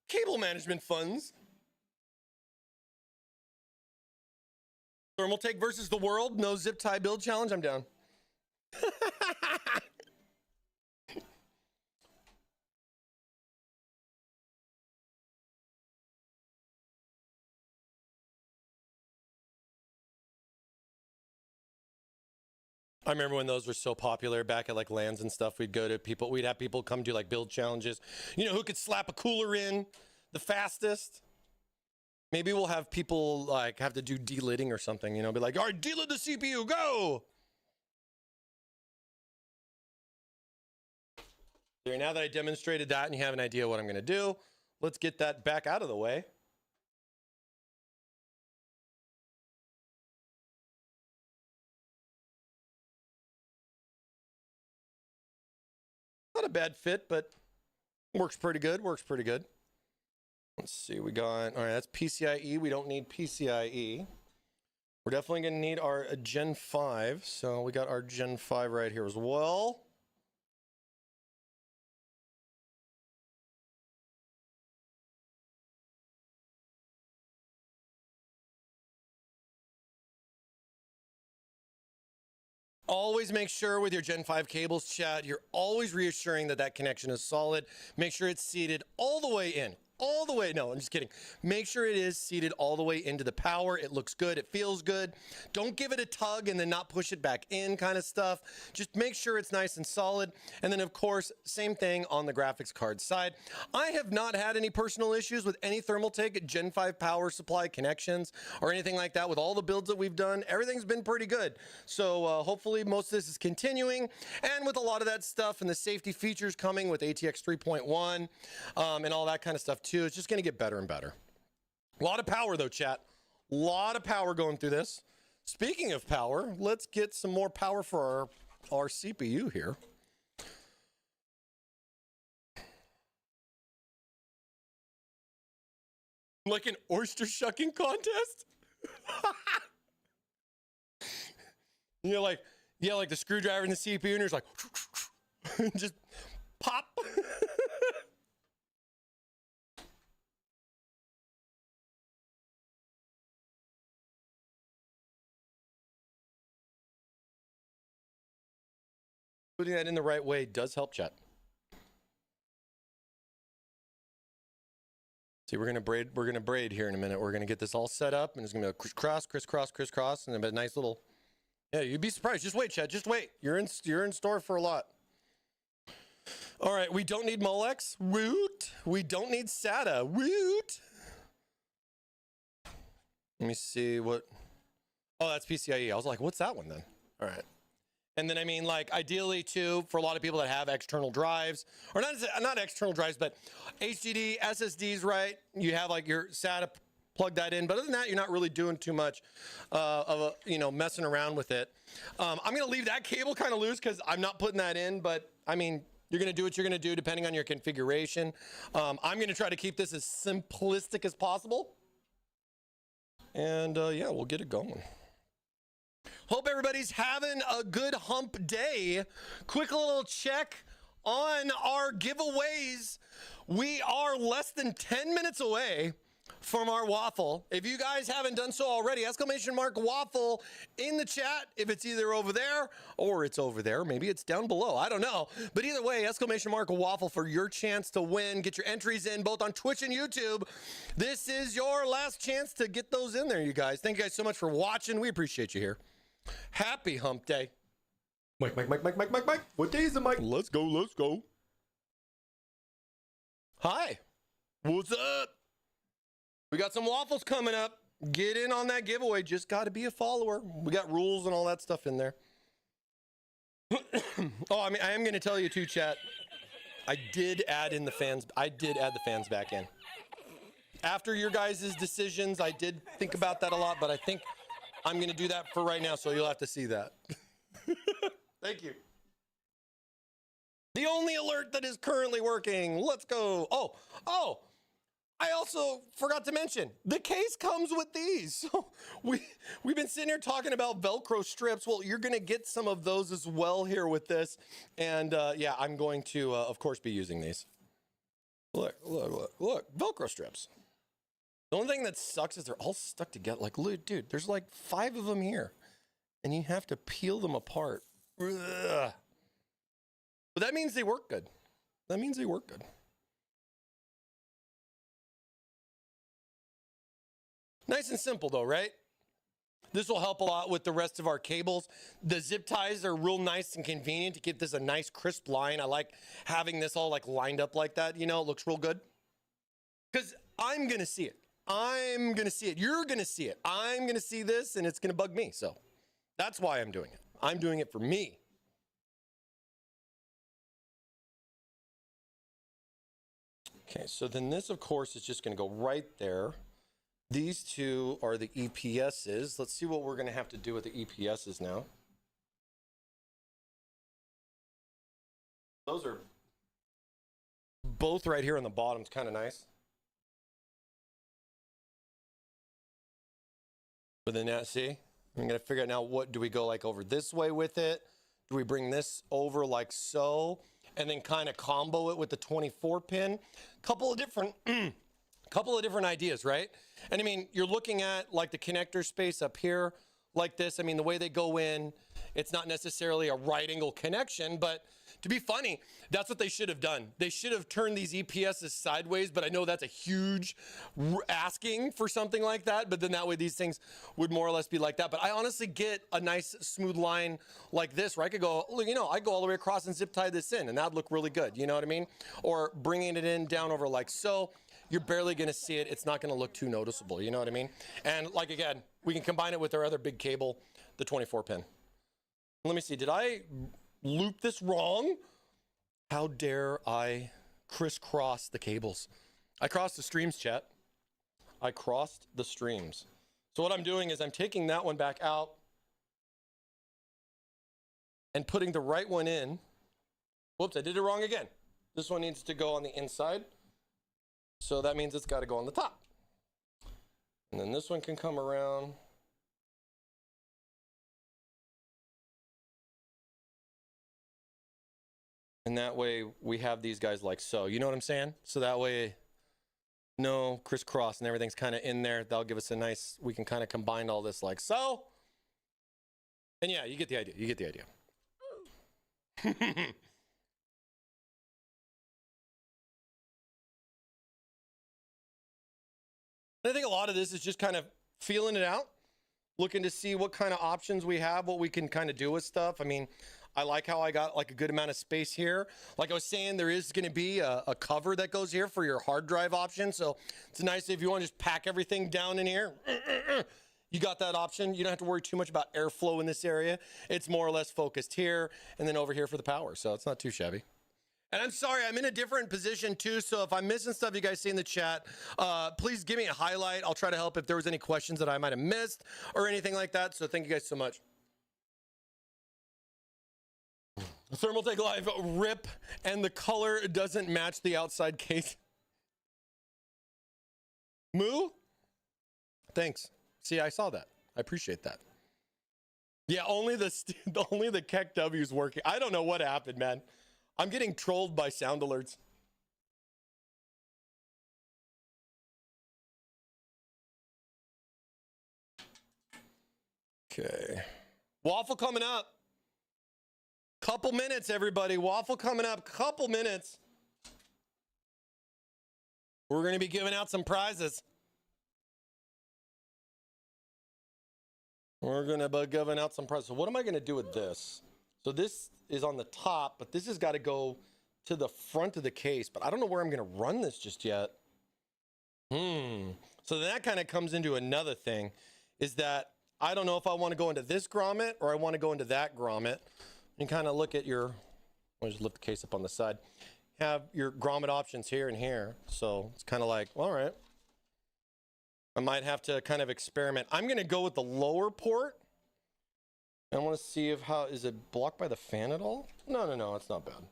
Cable management funds. Thermaltake versus the world. No zip tie build challenge. I'm down. I remember when those were so popular back at like LANs and stuff. We'd have people come do like build challenges. Who could slap a cooler in the fastest? Maybe we'll have people like have to do delidding or something, be like, all right, delid the CPU, go. There, now that I demonstrated that and you have an idea what I'm going to do, let's get that back out of the way. Not a bad fit, but works pretty good, Let's see, we got, all right, that's PCIe. We don't need PCIe. We're definitely going to need our Gen 5. So we got our Gen 5 right here as well. Always make sure with your Gen 5 cables, chat, you're always reassuring that that connection is solid. Make sure it's seated all the way in. All the way. No, I'm just kidding. Make sure it is seated all the way into the power. It looks good. It feels good. Don't give it a tug and then not push it back in kind of stuff. Just make sure it's nice and solid. And then, of course, same thing on the graphics card side. I have not had any personal issues with any Thermaltake Gen 5 power supply connections or anything like that with all the builds that we've done. Everything's been pretty good. So hopefully most of this is continuing. And with a lot of that stuff and the safety features coming with ATX 3.1 and all that kind of stuff too, it's just going to get better and better. A lot of power though, chat. A lot of power going through this. Speaking of power, let's get some more power for our CPU here. Like an oyster shucking contest? like the screwdriver in the CPU and it's like just pop. Putting that in the right way does help, chat. See, we're gonna braid here in a minute. We're gonna get this all set up, and it's gonna be a crisscross, crisscross, crisscross, and a nice little Yeah, you'd be surprised. Just wait, Chad. Just wait. You're in store for a lot. All right, we don't need Molex. Woot. We don't need SATA. Woot. Let me see what. Oh, that's PCIe. I was like, what's that one then? All right. And then, I mean, like, ideally, too, for a lot of people that have external drives, or not external drives, but HDD, SSDs, right? You have, like, your SATA, plug that in. But other than that, you're not really doing too much messing around with it. I'm going to leave that cable kind of loose because I'm not putting that in. But, I mean, you're going to do what you're going to do depending on your configuration. I'm going to try to keep this as simplistic as possible. And, yeah, we'll get it going. Hope everybody's having a good hump day. Quick little check on our giveaways. We are less than 10 minutes away from our waffle. If you guys haven't done so already, !waffle in the chat. If it's either over there or it's over there, maybe it's down below. I don't know. But either way, !waffle for your chance to win. Get your entries in both on Twitch and YouTube. This is your last chance to get those in there, you guys. Thank you guys so much for watching. We appreciate you here. Happy hump day. Mike. What day is it, Mike? Let's go. Hi. What's up? We got some waffles coming up. Get in on that giveaway. Just got to be a follower. We got rules and all that stuff in there. Oh, I mean, I am going to tell you too, chat. I did add the fans back in. After your guys' decisions, I did think about that a lot, but I think I'm going to do that for right now, so you'll have to see that. Thank you. The only alert that is currently working. Let's go. Oh, I also forgot to mention, the case comes with these. So we've been sitting here talking about Velcro strips. Well, you're going to get some of those as well here with this. And yeah, I'm going to, of course, be using these. Look, Velcro strips. The only thing that sucks is they're all stuck together. Like, dude, there's like 5 of them here, and you have to peel them apart. Ugh. But that means they work good. Nice and simple, though, right? This will help a lot with the rest of our cables. The zip ties are real nice and convenient to get this a nice crisp line. I like having this all like lined up like that. You know, it looks real good. Because I'm going to see it. You're going to see it. I'm going to see this, and it's going to bug me. So that's why I'm doing it. I'm doing it for me. Okay, so then this, of course, is just going to go right there. These two are the EPSs. Let's see what we're going to have to do with the EPSs now. Those are both right here on the bottom. It's kind of nice. But then now, see, I'm going to figure out now, what do we go like over this way with it? Do we bring this over like so? And then kind of combo it with the 24 pin? Couple of different ideas, right? And I mean, you're looking at like the connector space up here like this. I mean, the way they go in, it's not necessarily a right angle connection, but to be funny, that's what they should have done. They should have turned these EPSs sideways, but I know that's a huge asking for something like that, but then that way these things would more or less be like that. But I honestly get a nice smooth line like this, where I could go, you know, I go all the way across and zip tie this in, and that'd look really good, you know what I mean? Or bringing it in down over like so. You're barely going to see it. It's not going to look too noticeable, you know what I mean? And like, again, we can combine it with our other big cable, the 24 pin. Let me see, did I loop this wrong? How dare I crisscross the cables? I crossed the streams, chat. I crossed the streams. So what I'm doing is I'm taking that one back out and putting the right one in. Whoops, I did it wrong again. This one needs to go on the inside. So that means it's got to go on the top. And then this one can come around. And that way we have these guys like so. You know what I'm saying? So that way, no crisscross and everything's kind of in there. That'll give us a nice, we can kind of combine all this like so. And yeah, you get the idea. You get the idea. I think a lot of this is just kind of feeling it out. looking to see what kind of options we have, what we can kind of do with stuff. I mean, I like how I got like a good amount of space here. Like I was saying, there is going to be a cover that goes here for your hard drive option. So it's nice if you want to just pack everything down in here. You got that option. You don't have to worry too much about airflow in this area. It's more or less focused here and then over here for the power. So it's not too shabby. And I'm sorry, I'm in a different position too. So if I'm missing stuff you guys see in the chat, please give me a highlight. I'll try to help if there was any questions that I might have missed or anything like that. So thank you guys so much. Thermaltake Live, rip, and the color doesn't match the outside case. Moo? Thanks. See, I saw that. I appreciate that. Yeah, only the Keck W is working. I don't know what happened, man. I'm getting trolled by sound alerts. Okay. Waffle coming up. Couple minutes, everybody. Waffle coming up. Couple minutes. We're going to be giving out some prizes. We're going to be giving out some prizes. So what am I going to do with this? So this is on the top, but this has got to go to the front of the case. But I don't know where I'm going to run this just yet. So then that kind of comes into another thing, is that I don't know if I want to go into this grommet or I want to go into that grommet. And kind of look at your, I'll just lift the case up on the side. Have your grommet options here and here. So it's kind of like, all right. I might have to kind of experiment. I'm going to go with the lower port. I want to see if is it blocked by the fan at all? No, it's not bad.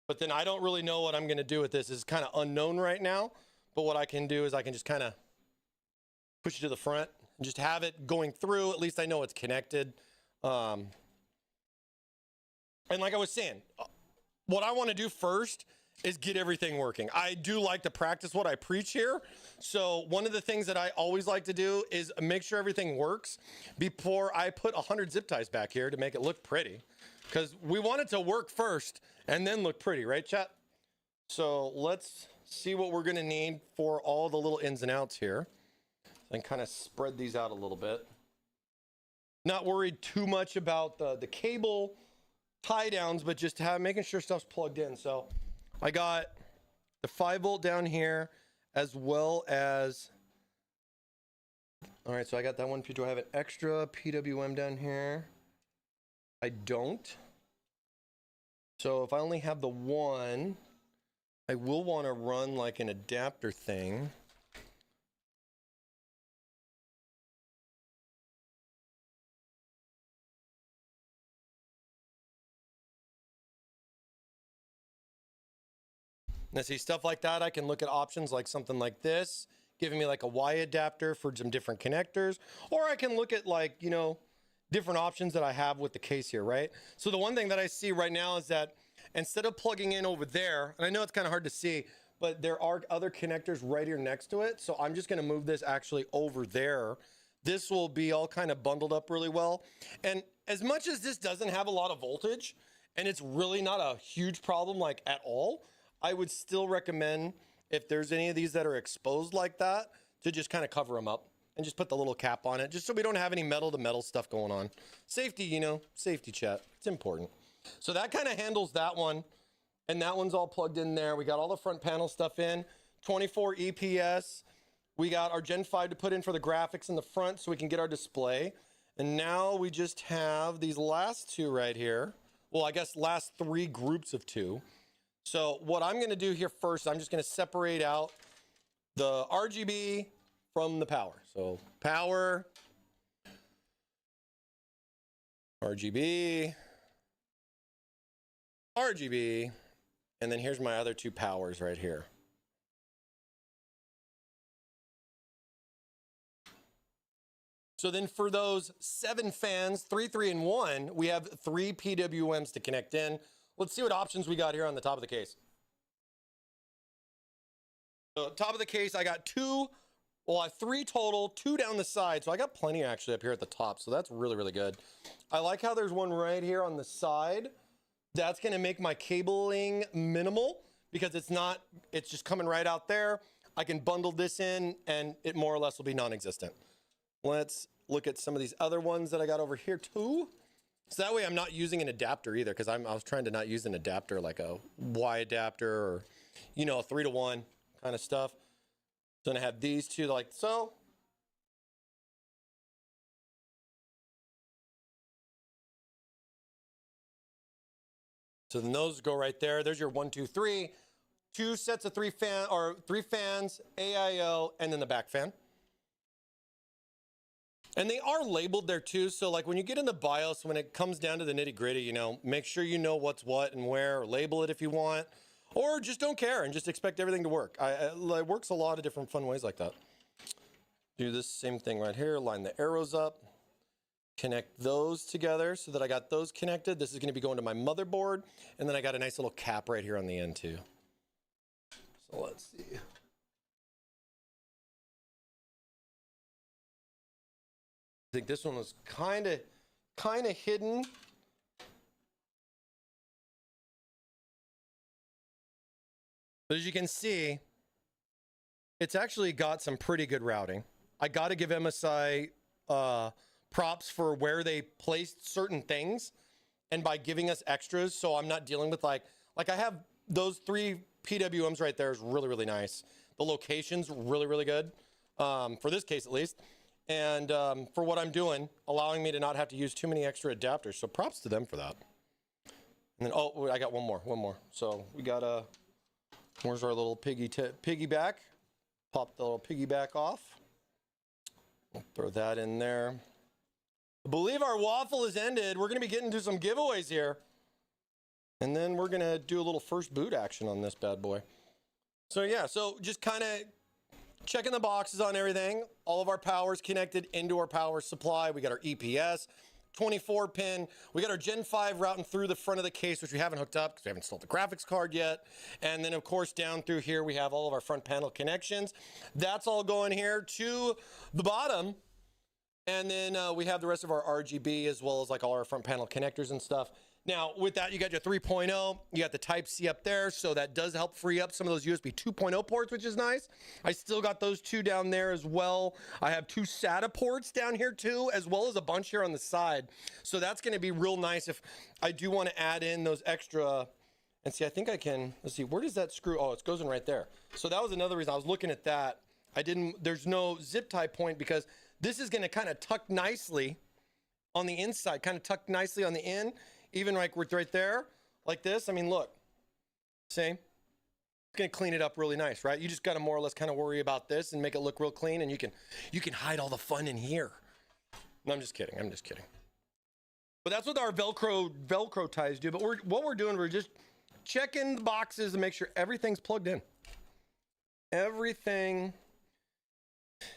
But then I don't really know what I'm going to do with this. It's kind of unknown right now. But what I can do is I can just kind of push it to the front and just have it going through. At least I know it's connected. And like I was saying, what I want to do first is get everything working. I do like to practice what I preach here. So one of the things that I always like to do is make sure everything works before I put 100 zip ties back here to make it look pretty. Because we want it to work first and then look pretty, right, chat? So let's see what we're going to need for all the little ins and outs here. And kind of spread these out a little bit. Not worried too much about the cable tie downs, but just making sure stuff's plugged in. So I got the 5-volt down here, as well as, all right, so I got that one. Do I have an extra PWM down here? I don't. So if I only have the one, I will want to run like an adapter thing. Now see, stuff like that, I can look at options like something like this, giving me like a Y adapter for some different connectors, or I can look at like, you know, different options that I have with the case here, right? So the one thing that I see right now is that instead of plugging in over there, and I know it's kind of hard to see, but there are other connectors right here next to it. So I'm just going to move this actually over there. This will be all kind of bundled up really well. And as much as this doesn't have a lot of voltage, and it's really not a huge problem like at all, I would still recommend, if there's any of these that are exposed like that, to just kind of cover them up and just put the little cap on it, just so we don't have any metal to metal stuff going on. Safety, you know, safety, chat. It's important. So that kind of handles that one. And that one's all plugged in there. We got all the front panel stuff in, 24 EPS. We got our Gen 5 to put in for the graphics in the front so we can get our display. And now we just have these last two right here. Well, I guess last 3 groups of 2. So what I'm going to do here first, I'm just going to separate out the RGB from the power. So power, RGB, RGB, and then here's my other 2 powers right here. So then for those 7 fans, 3, 3, and 1, we have 3 PWMs to connect in. Let's see what options we got here on the top of the case. So top of the case, I got 2, well, I have 3 total, 2 down the side. So I got plenty actually up here at the top. So that's really, really good. I like how there's one right here on the side. That's going to make my cabling minimal because it's just coming right out there. I can bundle this in and it more or less will be non-existent. Let's look at some of these other ones that I got over here too. So that way I'm not using an adapter either, because I was trying to not use an adapter like a Y adapter or, you know, a 3-to-1 kind of stuff. So I'm gonna have these two like so. So then those go right there. There's your 1, 2, 3. 2 sets of 3 fans, AIO, and then the back fan. And they are labeled there too. So like when you get in the BIOS, when it comes down to the nitty gritty, you know, make sure you know what's what and where, or label it if you want, or just don't care and just expect everything to work. It works a lot of different fun ways like that. Do this same thing right here, line the arrows up, connect those together so that I got those connected. This is gonna be going to my motherboard. And then I got a nice little cap right here on the end too. So let's see. I think this one was kind of hidden. But as you can see, it's actually got some pretty good routing. I got to give MSI props for where they placed certain things, and by giving us extras, so I'm not dealing with like I have those 3 PWMs right there is really, really nice. The location's really, really good, for this case at least. And for what I'm doing, allowing me to not have to use too many extra adapters. So props to them for that. And then, oh, I got one more. So we got where's our little piggyback? Pop the little piggyback off. We'll throw that in there. I believe our waffle is ended. We're gonna be getting to some giveaways here. And then we're gonna do a little first boot action on this bad boy. So yeah, so just kind of checking the boxes on everything. All of our power is connected into our power supply. We got our EPS, 24 pin. We got our Gen 5 routing through the front of the case, which we haven't hooked up because we haven't installed the graphics card yet. And then of course down through here, we have all of our front panel connections. That's all going here to the bottom. And then we have the rest of our RGB as well as like all our front panel connectors and stuff. Now, with that, you got your 3.0, you got the Type-C up there, so that does help free up some of those USB 2.0 ports, which is nice. I still got those 2 down there as well. I have 2 SATA ports down here too, as well as a bunch here on the side. So that's gonna be real nice if I do wanna add in those extra, and see, I think I can, let's see, where does that screw, oh, it goes in right there. So that was another reason I was looking at that. There's no zip tie point because this is gonna kind of tuck nicely on the inside, kind of tuck nicely on the end. Even like right there, like this. I mean, look, see? It's gonna clean it up really nice, right? You just gotta more or less kind of worry about this and make it look real clean, and you can hide all the fun in here. No, I'm just kidding. But that's what our Velcro ties do. But what we're doing, we're just checking the boxes and make sure everything's plugged in. Everything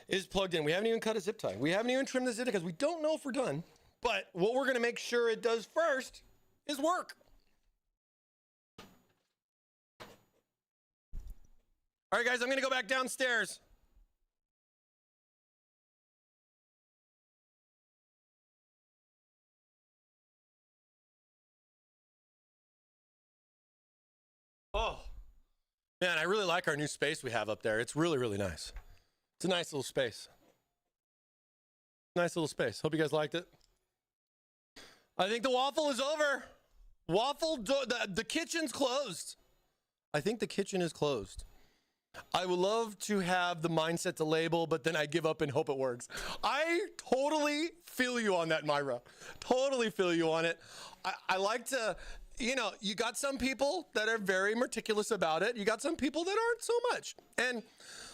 is plugged in. We haven't even cut a zip tie. We haven't even trimmed the zip tie because we don't know if we're done. But what we're gonna make sure it does first is work. All right, guys, I'm gonna go back downstairs. Oh, man, I really like our new space we have up there. It's really, really nice. It's a nice little space. Nice little space. Hope you guys liked it. I think the waffle is over. The kitchen's closed. I think the kitchen is closed. I would love to have the mindset to label, but then I give up and hope it works. I totally feel you on that, Myra. Totally feel you on it. I like to, you know, you got some people that are very meticulous about it. You got some people that aren't so much. And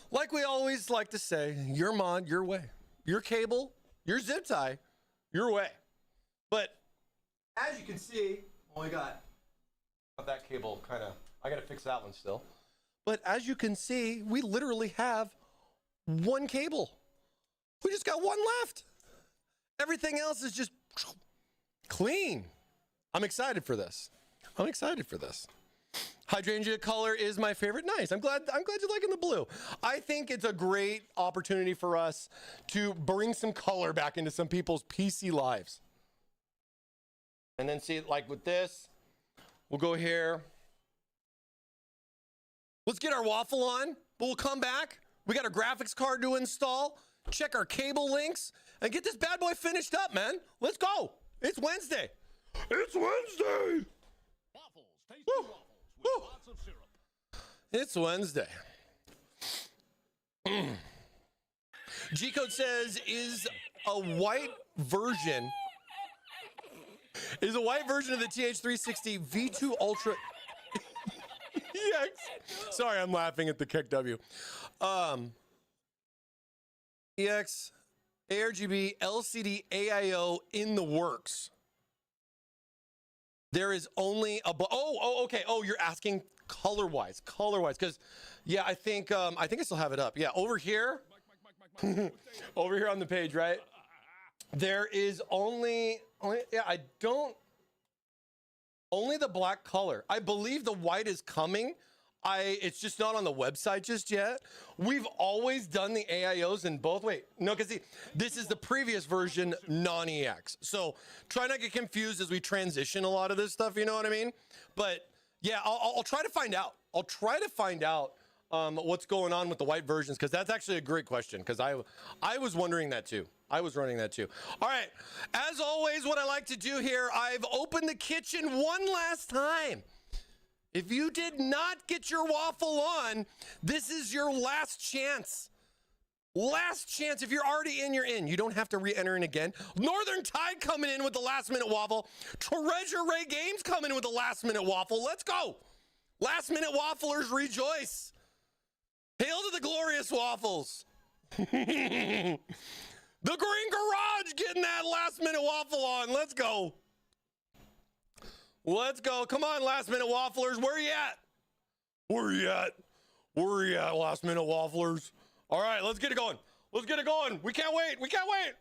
like we always like to say, your mod, your way. Your cable, your zip tie, your way. But as you can see, only got that cable kind of, I got to fix that one still. But as you can see, we literally have 1 cable. We just got 1 left. Everything else is just clean. I'm excited for this. Hydrangea color is my favorite. Nice. I'm glad you're liking the blue. I think it's a great opportunity for us to bring some color back into some people's PC lives. And then see, like with this, we'll go here. Let's get our waffle on, but we'll come back. We got a graphics card to install. check our cable links, and get this bad boy finished up, man. Let's go. It's Wednesday. It's Wednesday. Waffles, tasty Woo. waffles with Woo. lots of syrup. It's Wednesday. G-Code says, is a white version of the TH360 V2 Ultra EX. Sorry, I'm laughing at the Kick W. EX ARGB LCD AIO in the works. There is only a okay. Oh, you're asking color-wise, because yeah, I think I still have it up. Yeah, over here, over here on the page, right? There is only the black color. I believe the white is coming. It's just not on the website just yet. We've always done the AIOs in both. Wait, no, because this is the previous version, non-EX. So try not to get confused as we transition a lot of this stuff, you know what I mean? But yeah, I'll try to find out. I'll try to find out what's going on with the white versions, because that's actually a great question, because I was wondering that too. I was running that too. All right, as always, what I like to do here, I've opened the kitchen one last time. If you did not get your waffle on, this is your last chance. Last chance. If you're already in, you're in. You don't have to re-enter in again. Northern Tide coming in with the last minute waffle. Treasure Ray Games coming in with the last minute waffle. Let's go. Last minute wafflers rejoice. Hail to the glorious waffles. The Green Garage getting that last minute waffle on. Let's go. Let's go. Come on, last minute wafflers. Where you at? Where you at? Where you at, last minute wafflers? All right, let's get it going. Let's get it going. We can't wait. We can't wait.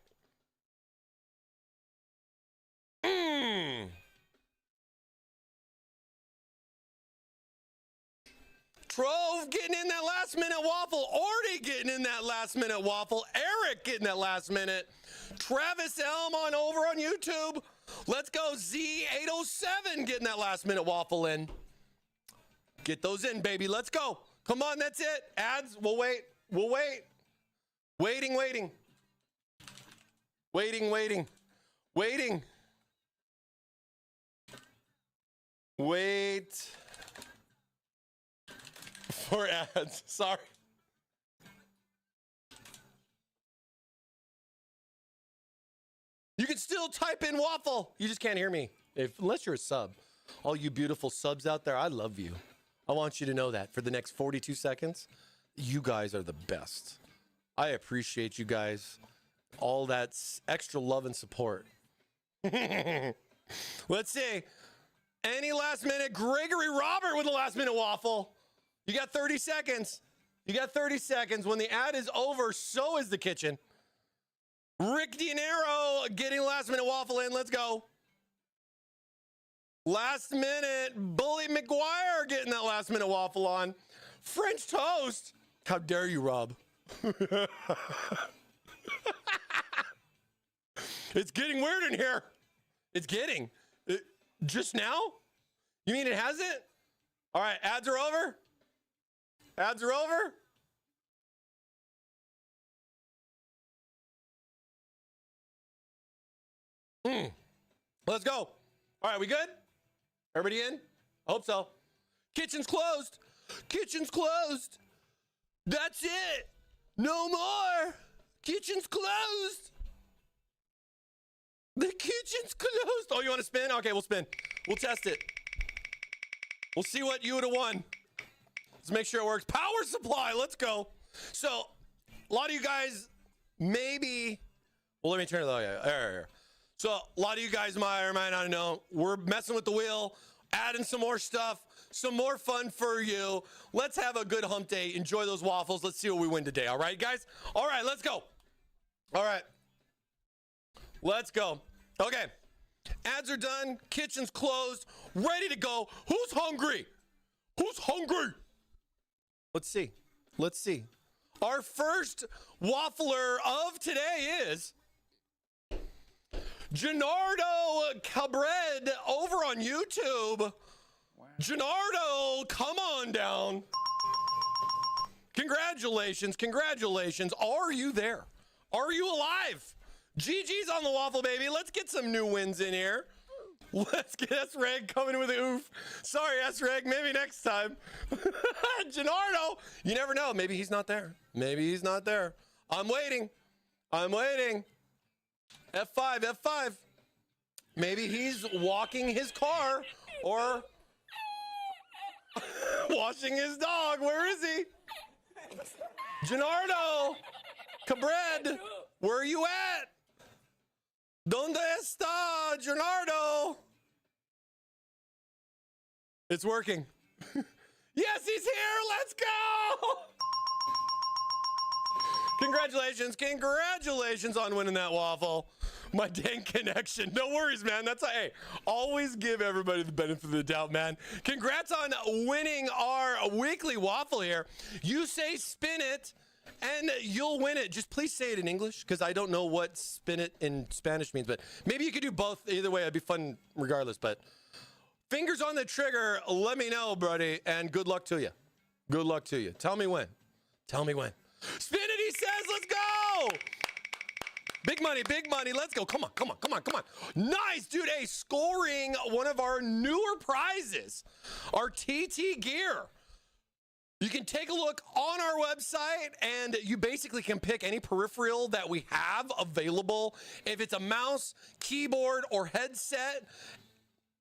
Trove getting in that last minute waffle. Orty getting in that last minute waffle. Eric getting that last minute. Travis Elm on over on YouTube. Let's go. Z807 getting that last minute waffle in. Get those in, baby. Let's go. Come on, that's it. Ads, we'll wait. We'll wait. Waiting. Waiting for ads. Sorry. You can still type in waffle. You just can't hear me. Unless you're a sub. All you beautiful subs out there, I love you. I want you to know that for the next 42 seconds, you guys are the best. I appreciate you guys. All that extra love and support. Let's see. Any last minute? Gregory Robert with a last minute waffle. You got 30 seconds. You got 30 seconds. When the ad is over, so is the kitchen. Rick Dinero getting last minute waffle in. Let's go. Last minute, Bully McGuire getting that last minute waffle on. French toast. How dare you, Rob? It's getting weird in here. It's getting. Just now? You mean it hasn't? All right, ads are over. Ads are over. Let's go. All right, we good? Everybody in? I hope so. Kitchen's closed. Kitchen's closed. That's it. No more. Kitchen's closed. The kitchen's closed. Oh, you want to spin? Okay, we'll spin. We'll test it. We'll see what you would have won. Let's make sure it works. Power supply. Let's go. So, a lot of you guys maybe. Well, let me turn it on. Here. So, a lot of you guys might or might not know. We're messing with the wheel, adding some more stuff, some more fun for you. Let's have a good hump day. Enjoy those waffles. Let's see what we win today. All right, guys? All right, let's go. All right. Let's go. Okay. Ads are done. Kitchen's closed. Ready to go. Who's hungry? Who's hungry? Let's see. Let's see. Our first waffler of today is Gennardo Cabred over on YouTube. Wow. Gennardo, come on down. Congratulations. Congratulations. Are you there? Are you alive? GG's on the waffle, baby. Let's get some new wins in here. Let's get S-Reg coming with the oof. Sorry, S-Reg. Maybe next time. Gennardo, you never know. Maybe he's not there. Maybe he's not there. I'm waiting. I'm waiting. F5, F5. Maybe he's walking his car or washing his dog. Where is he? Gennardo, Cabred, where are you at? ¿Dónde está Gennardo? It's working. Yes, he's here. Let's go. Congratulations. Congratulations on winning that waffle. My dang connection. No worries, man. That's hey, always give everybody the benefit of the doubt, man. Congrats on winning our weekly waffle here. You say spin it and you'll win it. Just please say it in English because I don't know what spin it in Spanish means, but maybe you could do both. Either way, it'd be fun regardless. But fingers on the trigger. Let me know, buddy, and good luck to you. Good luck to you. Tell me when. Tell me when. Spin it, he says. Let's go. Big money, big money. Let's go. Come on, come on, come on, come on. Nice, dude. Hey, scoring one of our newer prizes, our TT gear. You can take a look on our website and you basically can pick any peripheral that we have available. If it's a mouse, keyboard, or headset,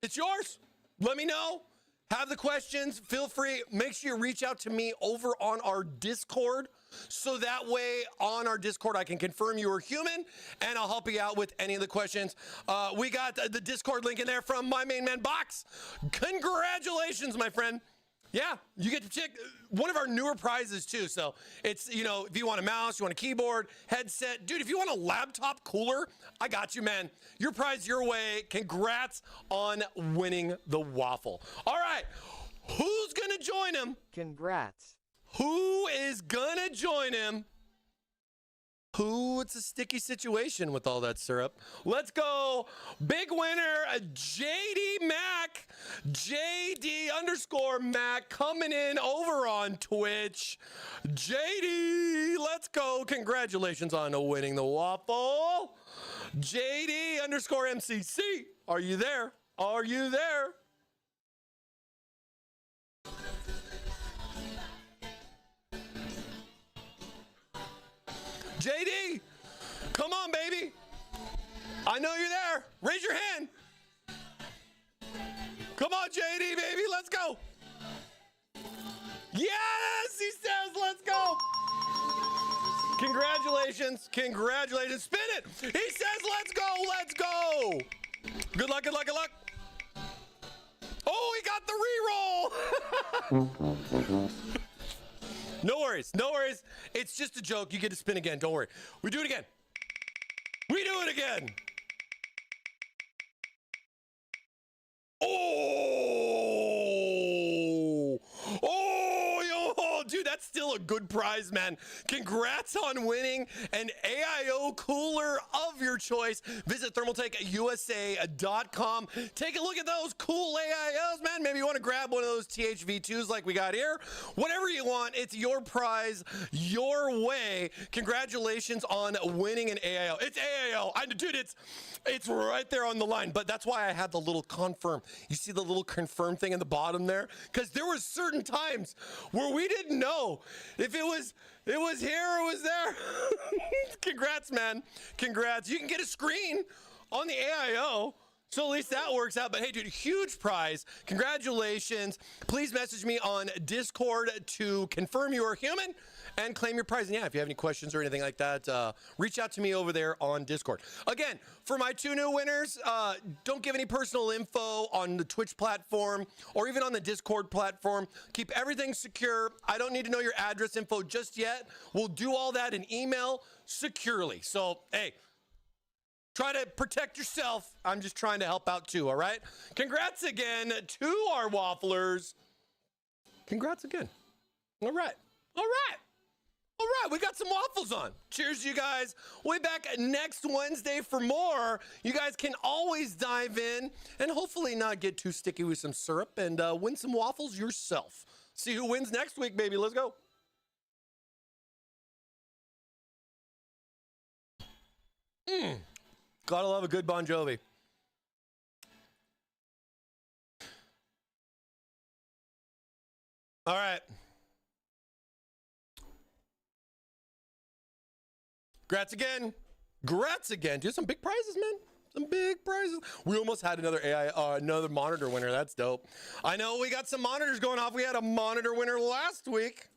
it's yours. Let me know. Have the questions. Feel free. Make sure you reach out to me over on our Discord. So that way on our Discord, I can confirm you are human and I'll help you out with any of the questions. We got the Discord link in there from my main man Box. Congratulations, my friend. Yeah, you get to check one of our newer prizes too. So it's, you know, if you want a mouse, you want a keyboard, headset. Dude, if you want a laptop cooler, I got you, man. Your prize your way. Congrats on winning the waffle. All right, who's going to join him? Congrats. Who is gonna join him? Who? It's a sticky situation with all that syrup. Let's go. Big winner, JD Mac. JD _ Mac coming in over on Twitch. JD, let's go. Congratulations on winning the waffle. JD _ MCC. Are you there? Are you there? JD, come on, baby. I know you're there. Raise your hand. Come on, JD, baby. Let's go. Yes, he says, let's go. Congratulations. Congratulations. Spin it. He says, let's go. Let's go. Good luck, good luck, good luck. Oh, he got the re-roll. No worries, no worries. It's just a joke. You get to spin again. Don't worry. We do it again. We do it again. Oh, dude, that's still a good prize, man. Congrats on winning an AIO cooler of your choice. Visit thermaltakeusa.com. Take a look at those cool AIOs, man. Maybe you want to grab one of those THV2s like we got here. Whatever you want, it's your prize, your way. Congratulations on winning an AIO. It's AIO. Dude, it's right there on the line, but that's why I have the little confirm. You see the little confirm thing in the bottom there? Because there were certain times where we didn't know if it was here or it was there. Congrats, man. Congrats. You can get a screen on the AIO. So at least that works out. But hey, dude, huge prize. Congratulations. Please message me on Discord to confirm you are human and claim your prize. And yeah, if you have any questions or anything like that, reach out to me over there on Discord. Again, for my two new winners, don't give any personal info on the Twitch platform or even on the Discord platform. Keep everything secure. I don't need to know your address info just yet. We'll do all that in email securely. So, hey, try to protect yourself. I'm just trying to help out too, all right? Congrats again to our wafflers. Congrats again. All right. All right. All right, we got some waffles on. Cheers, you guys. We'll be back next Wednesday for more. You guys can always dive in and hopefully not get too sticky with some syrup and win some waffles yourself. See who wins next week, baby. Let's go. Gotta love a good Bon Jovi. All right. Grats again. Grats again. Dude, some big prizes, man. Some big prizes. We almost had another another monitor winner. That's dope. I know we got some monitors going off. We had a monitor winner last week.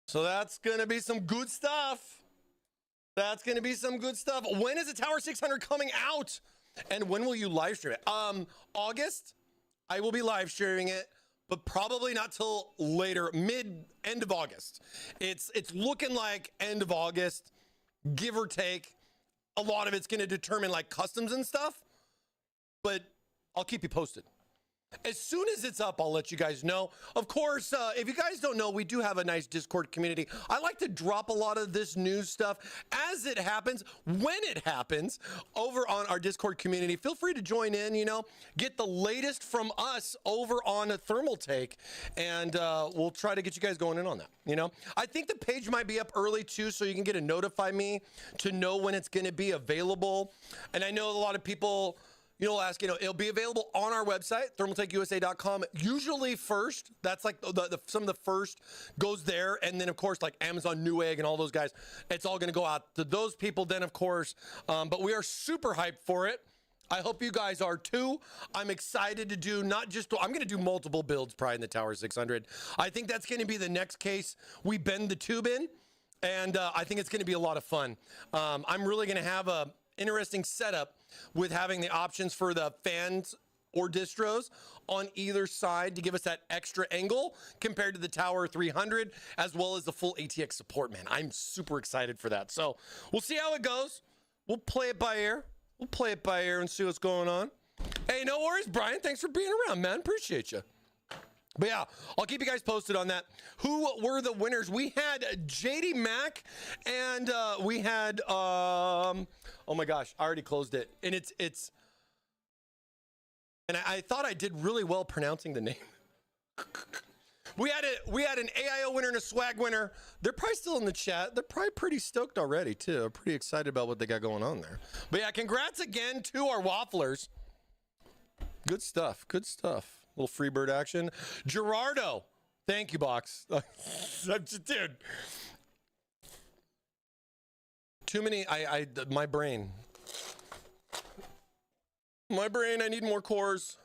So that's going to be some good stuff. That's going to be some good stuff. When is the Tower 600 coming out? And when will you live stream it? August. I will be live streaming it, but probably not till later, end of August. It's looking like end of August, give or take. A lot of it's going to determine like customs and stuff, but I'll keep you posted. As soon as it's up, I'll let you guys know. Of course, if you guys don't know, we do have a nice Discord community. I like to drop a lot of this news stuff as it happens, when it happens, over on our Discord community. Feel free to join in, you know, get the latest from us over on a Thermaltake, and we'll try to get you guys going in on that, you know. I think the page might be up early too, so you can get a notify me to know when it's going to be available. And I know a lot of people, you know, ask, you know, it'll be available on our website, thermaltakeusa.com. Usually first, that's like some of the first goes there. And then, of course, like Amazon Newegg and all those guys, it's all going to go out to those people then, of course. But we are super hyped for it. I hope you guys are too. I'm excited to do I'm going to do multiple builds probably in the Tower 600. I think that's going to be the next case we bend the tube in. And I think it's going to be a lot of fun. I'm really going to have a interesting setup with having the options for the fans or distros on either side to give us that extra angle compared to the Tower 300, as well as the full ATX support, man. I'm super excited for that. So we'll see how it goes. We'll play it by ear. We'll play it by ear and see what's going on. Hey, no worries, Brian. Thanks for being around, man. Appreciate you. But yeah, I'll keep you guys posted on that. Who were the winners? We had JD Mack and we had oh my gosh, I already closed it. And it's and I thought I did really well pronouncing the name. We had an AIO winner and a swag winner. They're probably still in the chat. They're probably pretty stoked already too. I'm pretty excited about what they got going on there. But yeah, congrats again to our wafflers. Good stuff. Good stuff. Little free bird action. Gerardo. Thank you, Box. Dude. Too many. My brain. I need more cores.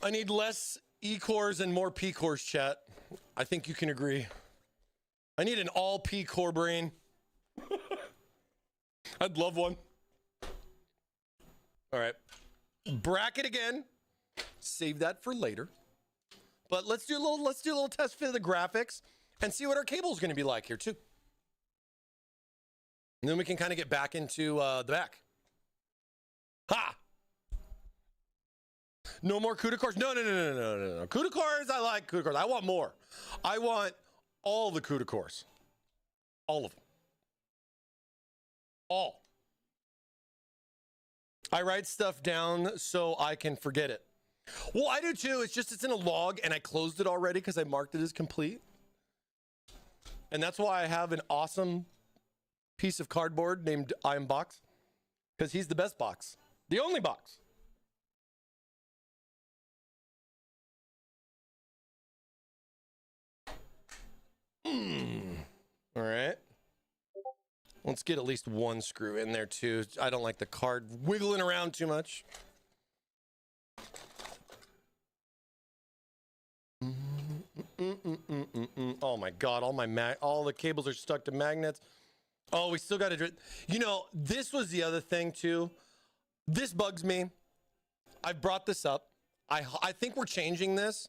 I need less E cores and more P cores, chat. I think you can agree. I need an all P core brain. I'd love one. All right. Bracket again. Save that for later. But let's do a little test fit of the graphics and see what our cable is going to be like here too. And then we can kind of get back into the back. Ha! No more CUDA cores. No. CUDA cores, I like CUDA cores. I want more. I want all the CUDA cores. All of them. All. I write stuff down so I can forget it. Well, I do too. It's in a log and I closed it already because I marked it as complete. And that's why I have an awesome piece of cardboard named I Am Box, because he's the best box. The only box. All right. Let's get at least one screw in there too. I don't like the card wiggling around too much. Oh my God, all the cables are stuck to magnets. Oh, we still got to do it. You know, this was the other thing too. This bugs me. I've brought this up. I think we're changing this,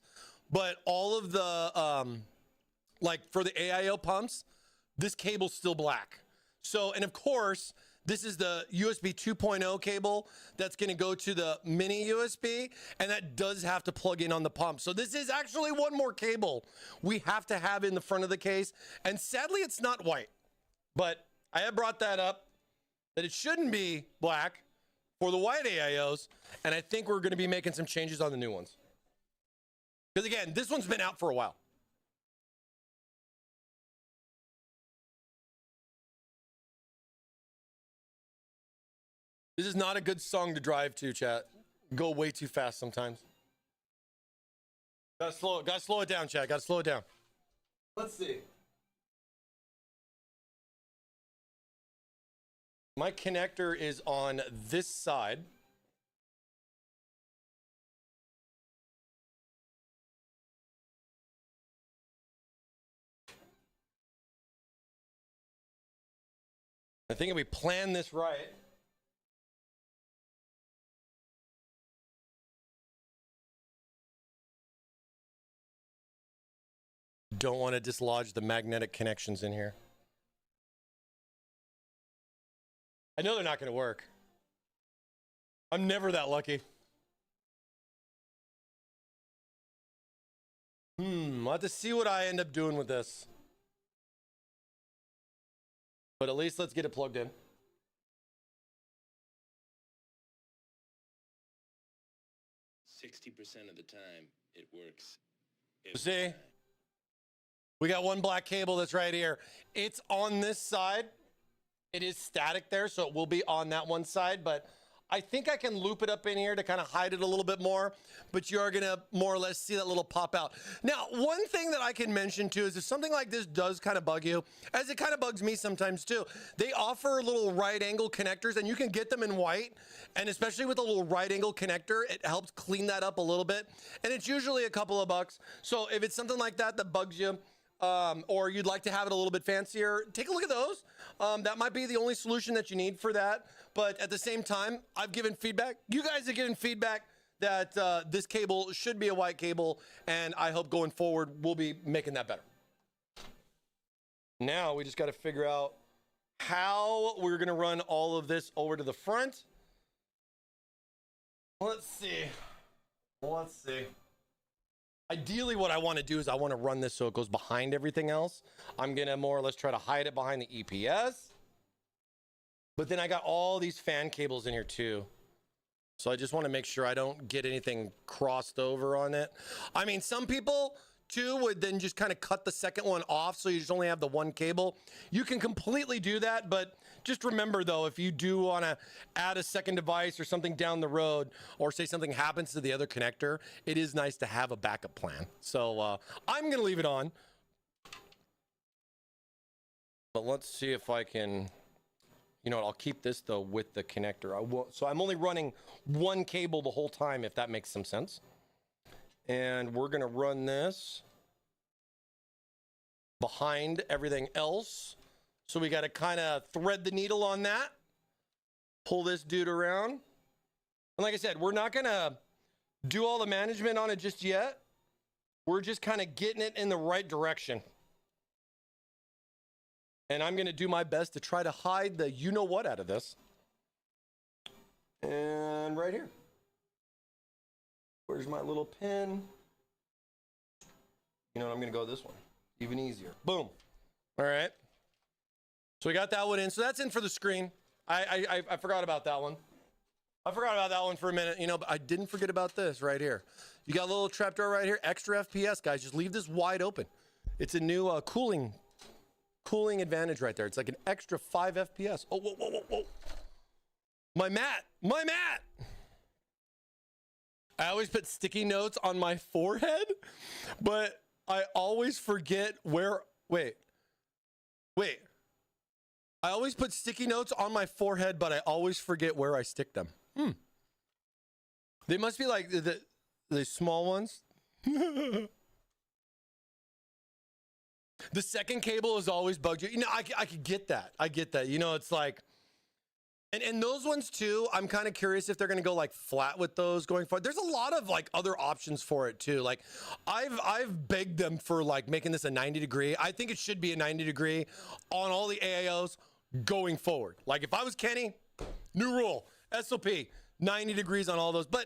but all of the, like for the AIO pumps, this cable's still black. So, and of course, this is the USB 2.0 cable that's going to go to the mini USB, and that does have to plug in on the pump. So this is actually one more cable we have to have in the front of the case. And sadly, it's not white, but I have brought that up, that it shouldn't be black for the white AIOs. And I think we're going to be making some changes on the new ones. Because again, this one's been out for a while. This is not a good song to drive to, chat. Go way too fast sometimes. Gotta slow it down, chat. Gotta slow it down. Let's see. My connector is on this side. I think if we plan this right, don't want to dislodge the magnetic connections in here. I know they're not going to work. I'm never that lucky. I'll have to see what I end up doing with this. But at least let's get it plugged in. %60 of the time, it works. See? We got one black cable that's right here. It's on this side. It is static there, so it will be on that one side, but I think I can loop it up in here to kind of hide it a little bit more, but you are going to more or less see that little pop out. Now, one thing that I can mention too is if something like this does kind of bug you, as it kind of bugs me sometimes too, they offer little right angle connectors and you can get them in white, and especially with a little right angle connector, it helps clean that up a little bit, and it's usually a couple of bucks. So if it's something like that that bugs you, or you'd like to have it a little bit fancier, take a look at those. That might be the only solution that you need for that. But at the same time, I've given feedback. You guys have given feedback that this cable should be a white cable, and I hope going forward we'll be making that better. Now we just got to figure out how we're going to run all of this over to the front. Let's see. Ideally, what I want to do is I want to run this so it goes behind everything else. I'm going to more or less try to hide it behind the EPS. But then I got all these fan cables in here too. So I just want to make sure I don't get anything crossed over on it. I mean, some people too would then just kind of cut the second one off so you just only have the one cable. You can completely do that, but just remember though, if you do want to add a second device or something down the road, or say something happens to the other connector, it is nice to have a backup plan. So I'm going to leave it on. But let's see if I can, you know what, I'll keep this though with the connector. So I'm only running one cable the whole time, if that makes some sense. And we're going to run this behind everything else. So we got to kind of thread the needle on that. Pull this dude around. And like I said, we're not going to do all the management on it just yet. We're just kind of getting it in the right direction. And I'm going to do my best to try to hide the you-know-what out of this. And right here. Where's my little pin? You know what, I'm going to go this one. Even easier. Boom. All right. So we got that one in. So that's in for the screen. I forgot about that one. I forgot about that one for a minute, you know, but I didn't forget about this right here. You got a little trapdoor right here. Extra FPS, guys. Just leave this wide open. It's a new cooling advantage right there. It's like an extra 5 FPS. Oh, whoa, whoa, whoa, whoa. My mat. I always put sticky notes on my forehead, but I always forget where, wait. I always put sticky notes on my forehead, but I always forget where I stick them. They must be like the small ones. The second cable has always bugged you. You know, I could get that. I get that. You know, it's like, and those ones too, I'm kind of curious if they're going to go like flat with those going forward. There's a lot of like other options for it too. Like I've begged them for like making this a 90 degree. I think it should be a 90 degree on all the AIOs going forward. Like if I was Kenny, new rule, SOP, 90 degrees on all those. But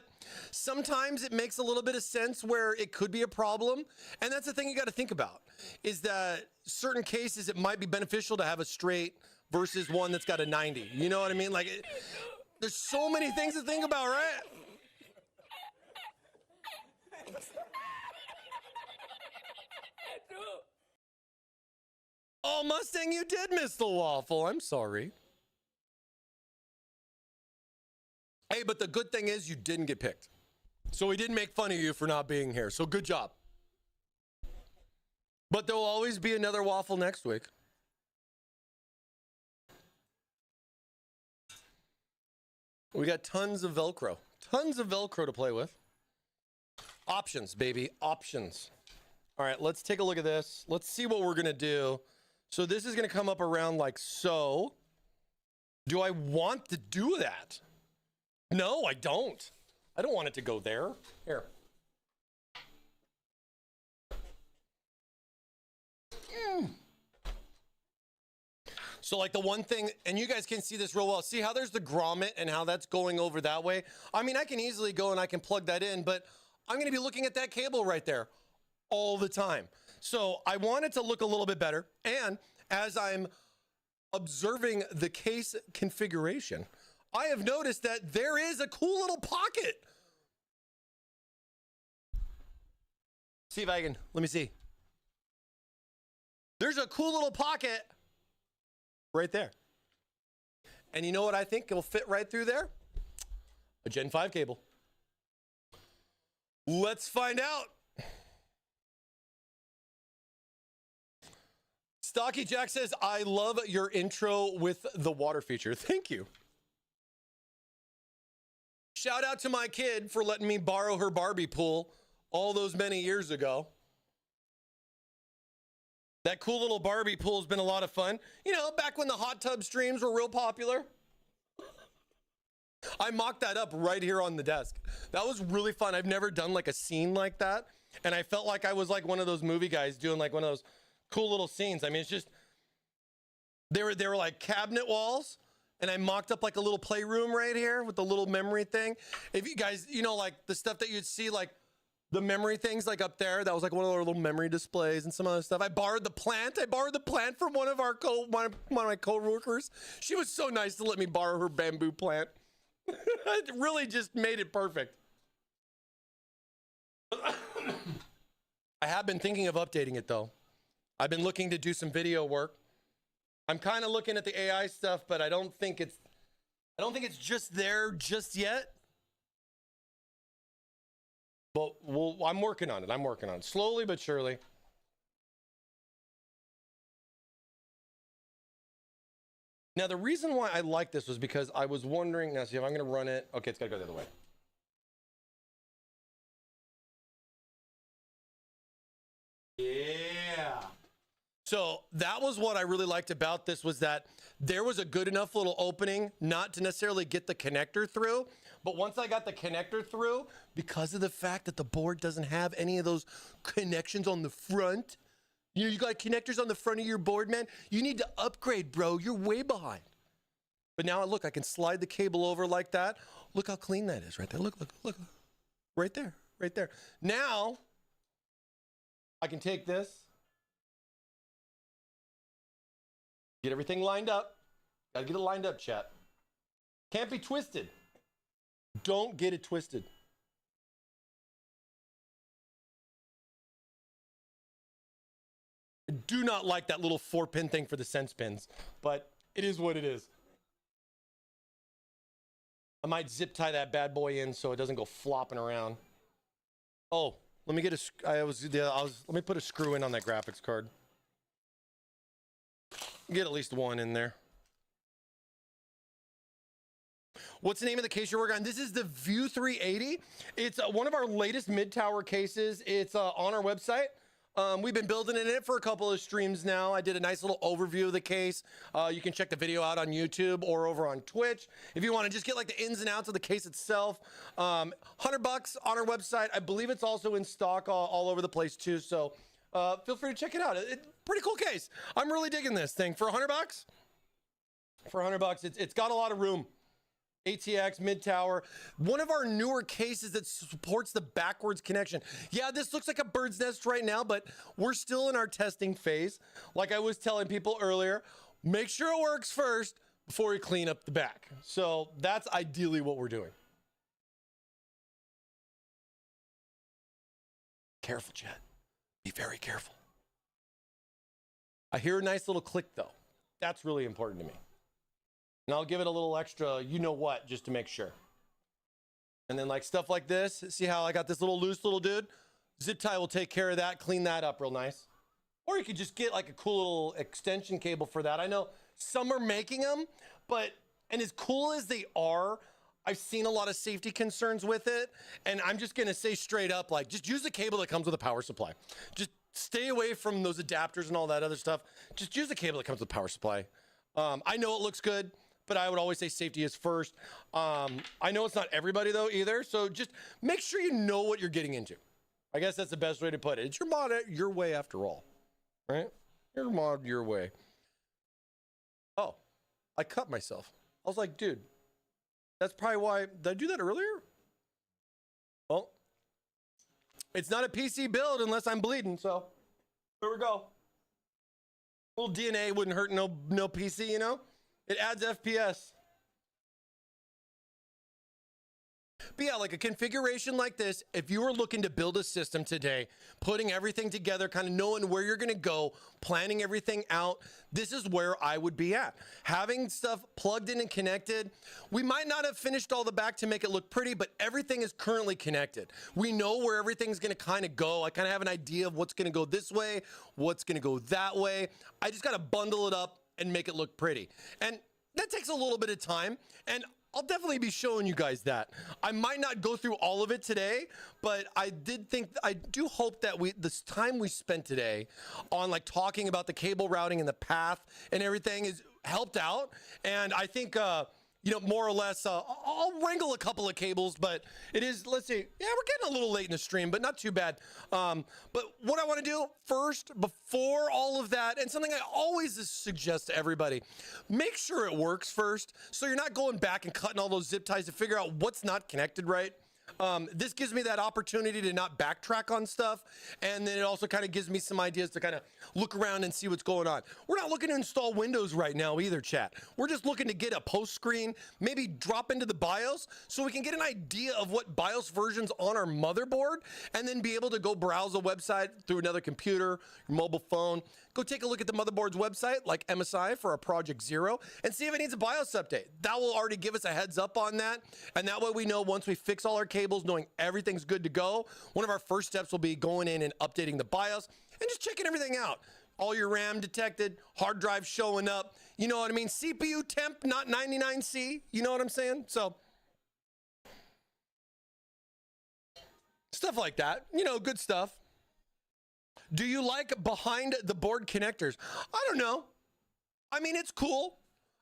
sometimes it makes a little bit of sense where it could be a problem. And that's the thing you got to think about, is that certain cases it might be beneficial to have a straight versus one that's got a 90. You know what I mean? Like, there's so many things to think about, right? Oh, Mustang, you did miss the waffle. I'm sorry. Hey, but the good thing is you didn't get picked. So we didn't make fun of you for not being here. So good job. But there will always be another waffle next week. We got tons of Velcro. Tons of Velcro to play with. Options, baby. Options. All right, let's take a look at this. Let's see what we're going to do. So this is going to come up around like so. Do I want to do that? No, I don't. I don't want it to go there. Here. So like the one thing, and you guys can see this real well. See how there's the grommet and how that's going over that way? I mean, I can easily go and I can plug that in, but I'm going to be looking at that cable right there all the time. So I want it to look a little bit better. And as I'm observing the case configuration, I have noticed that there is a cool little pocket. See if I can, let me see. There's a cool little pocket right there. And you know what I think will fit right through there? A Gen 5 cable. Let's find out. Stocky Jack says, I love your intro with the water feature. Thank you. Shout out to my kid for letting me borrow her Barbie pool all those many years ago. That cool little Barbie pool has been a lot of fun. You know, back when the hot tub streams were real popular. I mocked that up right here on the desk. That was really fun. I've never done like a scene like that. And I felt like I was like one of those movie guys doing like one of those cool little scenes. I mean, it's just, they were like cabinet walls. And I mocked up like a little playroom right here with the little memory thing. If you guys, you know, like the stuff that you'd see, like the memory things like up there, that was like one of our little memory displays and some other stuff. I borrowed the plant from one of my co-workers. She was so nice to let me borrow her bamboo plant. It really just made it perfect. I have been thinking of updating it though. I've been looking to do some video work. I'm kind of looking at the AI stuff, but I don't think it's just there just yet. But I'm working on it. I'm working on it slowly but surely. Now, the reason why I like this was because I was wondering, now see if I'm going to run it. Okay, it's got to go the other way. Yeah. So that was what I really liked about this, was that there was a good enough little opening not to necessarily get the connector through. But once I got the connector through, because of the fact that the board doesn't have any of those connections on the front, you know, you got connectors on the front of your board, man. You need to upgrade, bro. You're way behind. But now look, I can slide the cable over like that. Look how clean that is right there. Look. Right there, right there. Now, I can take this, get everything lined up. Gotta get it lined up, chat. Can't be twisted. Don't get it twisted. I do not like that little 4-pin thing for the sense pins, but it is what it is. I might zip tie that bad boy in so it doesn't go flopping around. Oh, let me get let me put a screw in on that graphics card. Get at least one in there. What's the name of the case you're working on? This is the View 380. It's one of our latest mid-tower cases. It's on our website. We've been building in it for a couple of streams now. I did a nice little overview of the case. You can check the video out on YouTube or over on Twitch. If you want to just get like the ins and outs of the case itself, $100 on our website. I believe it's also in stock all over the place too. So feel free to check it out. Pretty cool case. I'm really digging this thing for $100. For $100, it's got a lot of room. ATX mid-tower, one of our newer cases that supports the backwards connection. Yeah, this looks like a bird's nest right now, but we're still in our testing phase. Like I was telling people earlier, make sure it works first before you clean up the back. So that's ideally what we're doing. Careful, Chad. Be very careful. I hear a nice little click though. That's really important to me. And I'll give it a little extra, you know what, just to make sure. And then like stuff like this, see how I got this little loose little dude? Zip tie will take care of that, clean that up real nice. Or you could just get like a cool little extension cable for that. I know some are making them, but, and as cool as they are, I've seen a lot of safety concerns with it. And I'm just gonna say straight up, like just use the cable that comes with a power supply. Just stay away from those adapters and all that other stuff. Just use the cable that comes with power supply. I know it looks good, but I would always say safety is first. I know it's not everybody though either. So just make sure you know what you're getting into. I guess that's the best way to put it. It's your mod your way after all, right? Your mod your way. Oh, I cut myself. I was like, dude, that's probably why, did I do that earlier? Well, it's not a PC build unless I'm bleeding, so there we go. A little DNA wouldn't hurt no PC, you know? It adds FPS. But yeah, like a configuration like this, if you were looking to build a system today, putting everything together, kind of knowing where you're going to go, planning everything out, this is where I would be at. Having stuff plugged in and connected, we might not have finished all the back to make it look pretty, but everything is currently connected. We know where everything's going to kind of go. I kind of have an idea of what's going to go this way, what's going to go that way. I just got to bundle it up and make it look pretty. And that takes a little bit of time. And I'll definitely be showing you guys that. I might not go through all of it today, but I do hope that this time we spent today on like talking about the cable routing and the path and everything is helped out. And I think, you know, more or less, I'll wrangle a couple of cables, but it is, let's see, yeah, we're getting a little late in the stream, but not too bad. But what I want to do first, before all of that, and something I always suggest to everybody, make sure it works first, so you're not going back and cutting all those zip ties to figure out what's not connected right. This gives me that opportunity to not backtrack on stuff, and then it also kind of gives me some ideas to kind of look around and see what's going on. We're not looking to install Windows right now either, chat. We're just looking to get a post screen, maybe drop into the BIOS so we can get an idea of what BIOS version's on our motherboard, and then be able to go browse a website through another computer, your mobile phone. Go take a look at the motherboard's website, like MSI for our Project Zero, and see if it needs a BIOS update. That will already give us a heads up on that, and that way we know once we fix all our cables, knowing everything's good to go, one of our first steps will be going in and updating the BIOS and just checking everything out. All your RAM detected, hard drive showing up, you know what I mean? CPU temp, not 99C, you know what I'm saying? So, stuff like that, you know, good stuff. Do you like behind the board connectors? I don't know. I mean, it's cool.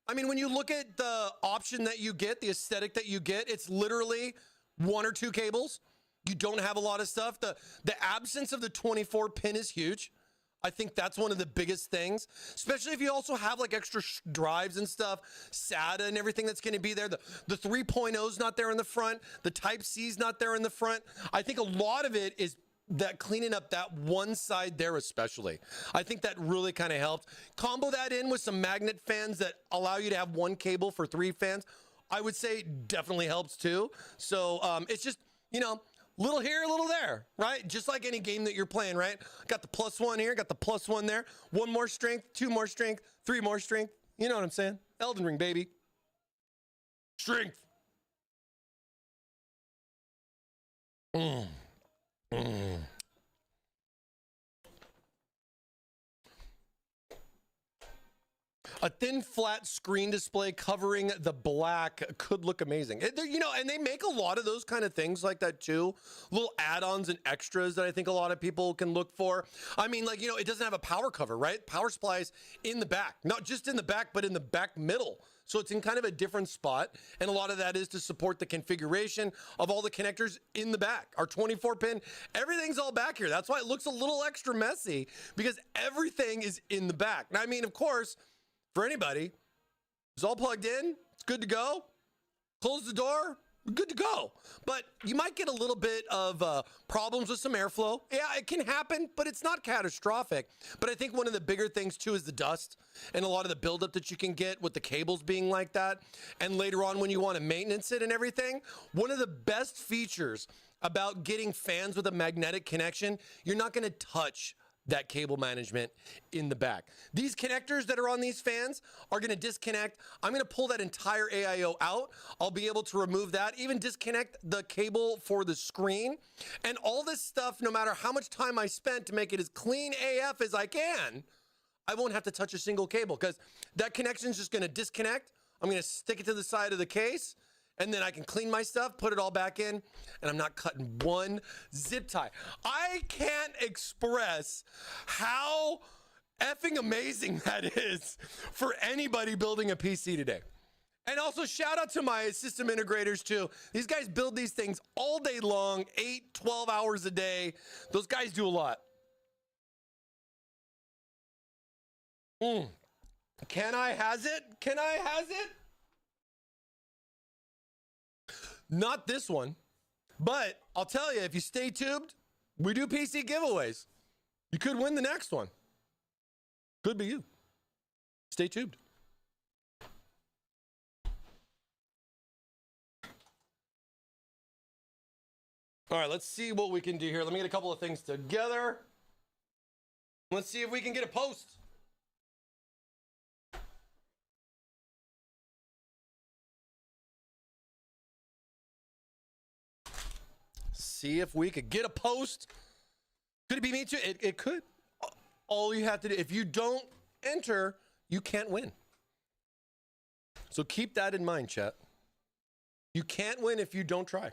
I mean, when you look at the option that you get, the aesthetic that you get, it's literally one or two cables. You don't have a lot of stuff. The absence of the 24 pin is huge. I think that's one of the biggest things, especially if you also have like extra drives and stuff, SATA and everything that's going to be there. The 3.0's not there in the front. The Type C's not there in the front. I think a lot of it is that cleaning up that one side there especially. I think that really kind of helped. Combo that in with some magnet fans that allow you to have one cable for 3 fans. I would say definitely helps too. So it's just, you know, little here, a little there, right? Just like any game that you're playing, right? Got the +1 here, got the +1 there. 1 more strength, 2 more strength, 3 more strength. You know what I'm saying? Elden Ring, baby. Strength. A thin flat screen display covering the black could look amazing. You know, and they make a lot of those kind of things like that too. Little add-ons and extras that I think a lot of people can look for. I mean, like, you know, it doesn't have a power cover, right? Power supplies in the back, not just in the back, but in the back middle. So it's in kind of a different spot. And a lot of that is to support the configuration of all the connectors in the back. Our 24 pin, everything's all back here. That's why it looks a little extra messy, because everything is in the back. Now, I mean, of course, for anybody, it's all plugged in, it's good to go. Close the door, good to go. But you might get a little bit of problems with some airflow. Yeah, it can happen, but it's not catastrophic. But I think one of the bigger things too is the dust and a lot of the buildup that you can get with the cables being like that. And later on when you want to maintenance it and everything, one of the best features about getting fans with a magnetic connection, you're not going to touch that cable management in the back. These connectors that are on these fans are going to disconnect. I'm going to pull that entire AIO out. I'll be able to remove that, even disconnect the cable for the screen. And all this stuff, no matter how much time I spent to make it as clean AF as I can, I won't have to touch a single cable because that connection is just going to disconnect. I'm going to stick it to the side of the case, and then I can clean my stuff, put it all back in, and I'm not cutting one zip tie. I can't express how effing amazing that is for anybody building a PC today. And also shout out to my system integrators too. These guys build these things all day long, 8, 12 hours a day. Those guys do a lot. Can I has it? Can I has it? Not this one, but I'll tell you, if you stay tuned, we do PC giveaways. You could win the next one. Could be you. Stay tuned. All right, let's see what we can do here. Let me get a couple of things together. Let's see if we can get a post. See if we could get a post. Could it be me too? It could. All you have to do, if you don't enter, you can't win. So keep that in mind, chat. You can't win if you don't try.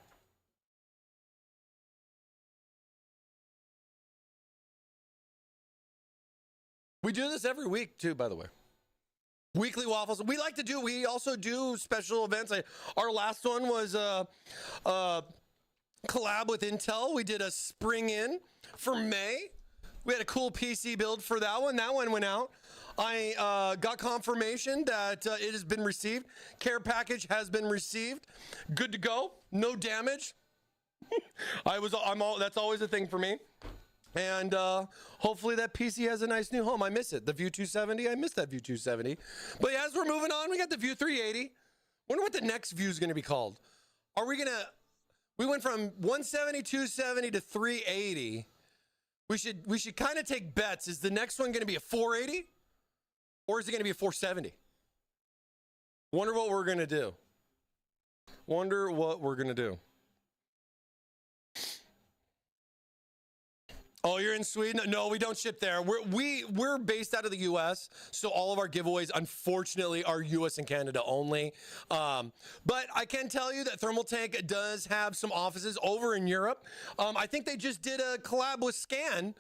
We do this every week too, by the way. Weekly waffles. We like to do, we also do special events. Our last one was collab with Intel. We did a spring in for May. We had a cool PC build for that one. That one went out. I got confirmation that it has been received. Care package has been received. Good to go. No damage. That's always a thing for me. And hopefully that PC has a nice new home. I miss it. The View 270. I miss that View 270. But yeah, as we're moving on, we got the View 380. Wonder what the next View is going to be called. Are we going to... We went from 170, 270 to 380. We should kind of take bets. Is the next one going to be a 480? Or is it going to be a 470? Wonder what we're going to do. Wonder what we're going to do. Oh, you're in Sweden? No, we don't ship there. We're based out of the U.S., so all of our giveaways, unfortunately, are U.S. and Canada only. But I can tell you that Thermaltake does have some offices over in Europe. I think they just did a collab with Scan.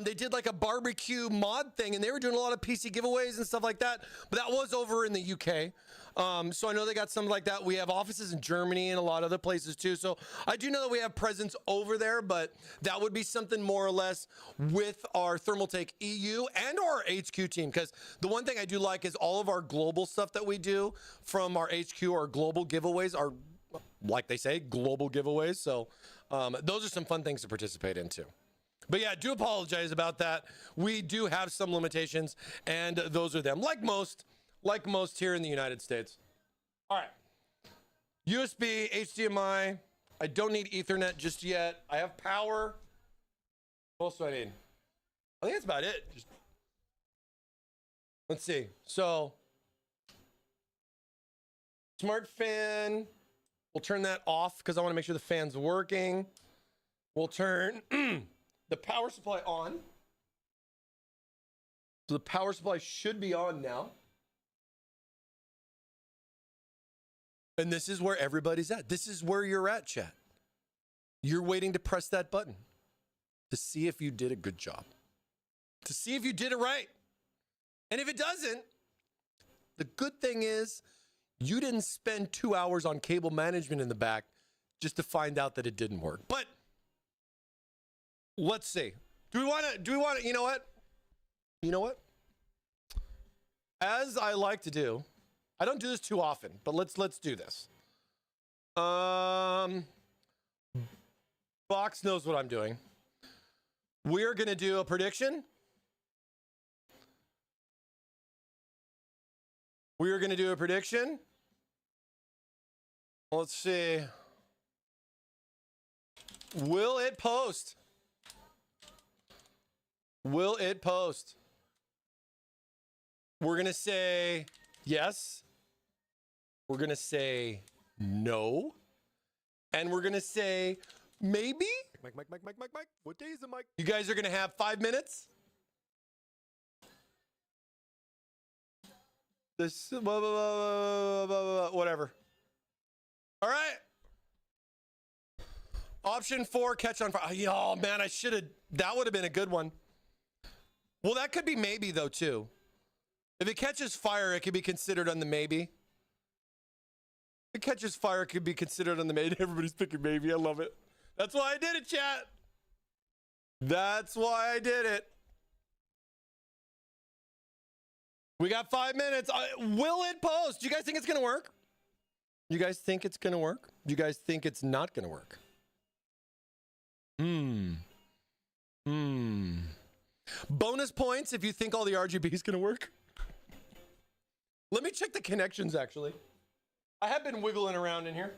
They did like a barbecue mod thing, and they were doing a lot of PC giveaways and stuff like that. But that was over in the U.K., so I know they got something like that. We have offices in Germany and a lot of other places too. So I do know that we have presence over there, but that would be something more or less with our Thermaltake EU and our HQ team. Because the one thing I do like is all of our global stuff that we do from our HQ, our global giveaways are, like they say, global giveaways. So those are some fun things to participate in too. But yeah, I do apologize about that. We do have some limitations, and those are them. Like most here in the United States. All right. USB, HDMI. I don't need Ethernet just yet. I have power. What else do I need? I think that's about it. Let's see. So, smart fan. We'll turn that off because I want to make sure the fan's working. We'll turn the power supply on. So the power supply should be on now. And this is where everybody's at. This is where you're at, chat. You're waiting to press that button to see if you did a good job, to see if you did it right. And if it doesn't, the good thing is you didn't spend 2 hours on cable management in the back just to find out that it didn't work. But let's see. Do we want to, you know what? As I like to do, I don't do this too often, but let's do this. Box knows what I'm doing. We're going to do a prediction. We're going to do a prediction. Let's see. Will it post? Will it post? We're going to say yes. We're going to say no. And we're going to say maybe. Mike. What day is it, Mike? You guys are going to have 5 minutes. This, whatever. All right. Option 4, catch on fire. Oh, man, I should have. That would have been a good one. Well, that could be maybe, though, too. If it catches fire, it could be considered on the maybe. If it catches fire, it could be considered on the maybe. Everybody's picking maybe. I love it. That's why I did it, chat. That's why I did it. We got 5 minutes. Will it post? Do you guys think it's going to work? You guys think it's going to work? Do you guys think it's not going to work? Bonus points if you think all the RGB is going to work. Let me check the connections, actually. I have been wiggling around in here.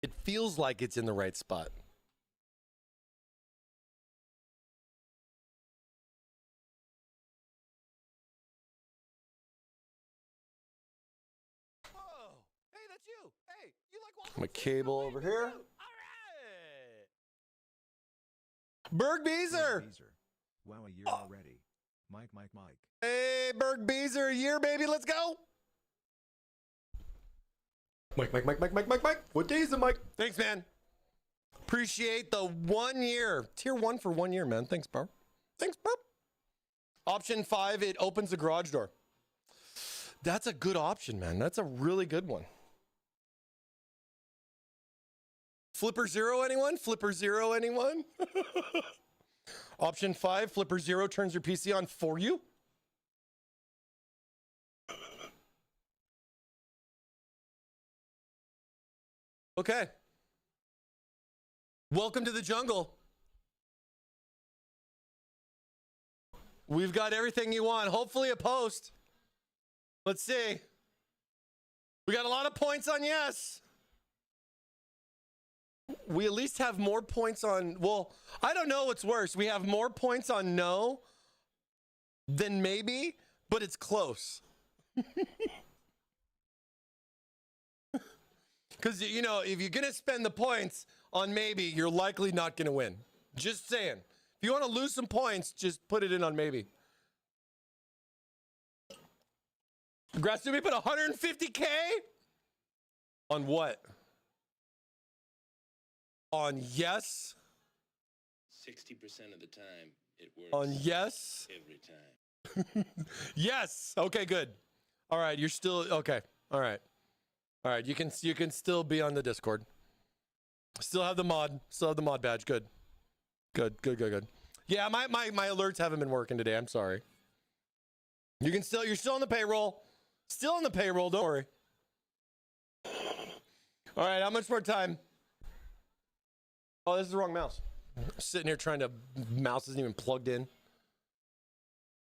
It feels like it's in the right spot. Oh, hey, that's you. Hey, you like waffles? My cable over here. All right. Berg Beezer. Wow, a year already. Mike. Hey, Berg Beezer, a year, baby. Let's go. Mike. What day is it, Mike? Thanks, man. Appreciate the 1 year. Tier 1 for 1 year, man. Thanks, bro. Thanks, bro. Option 5, it opens the garage door. That's a good option, man. That's a really good one. Flipper 0, anyone? Flipper 0, anyone? Option 5, Flipper 0 turns your PC on for you. Okay. Welcome to the jungle. We've got everything you want. Hopefully a post. Let's see. We got a lot of points on yes. We at least have more points on, well, I don't know what's worse. We have more points on no than maybe, but it's close. Because, you know, if you're going to spend the points on maybe, you're likely not going to win. Just saying. If you want to lose some points, just put it in on maybe. Grassumi put 150K? On what? On yes? 60% of the time, it works. On yes? Every time. Yes. Okay, good. All right, you're still, okay. All right. All right, you can still be on the Discord. Still have the mod badge. Good. Yeah, my alerts haven't been working today. I'm sorry. You're still on the payroll. Still on the payroll, don't worry. All right, how much more time? Oh, this is the wrong mouse. I'm sitting here trying to, mouse isn't even plugged in.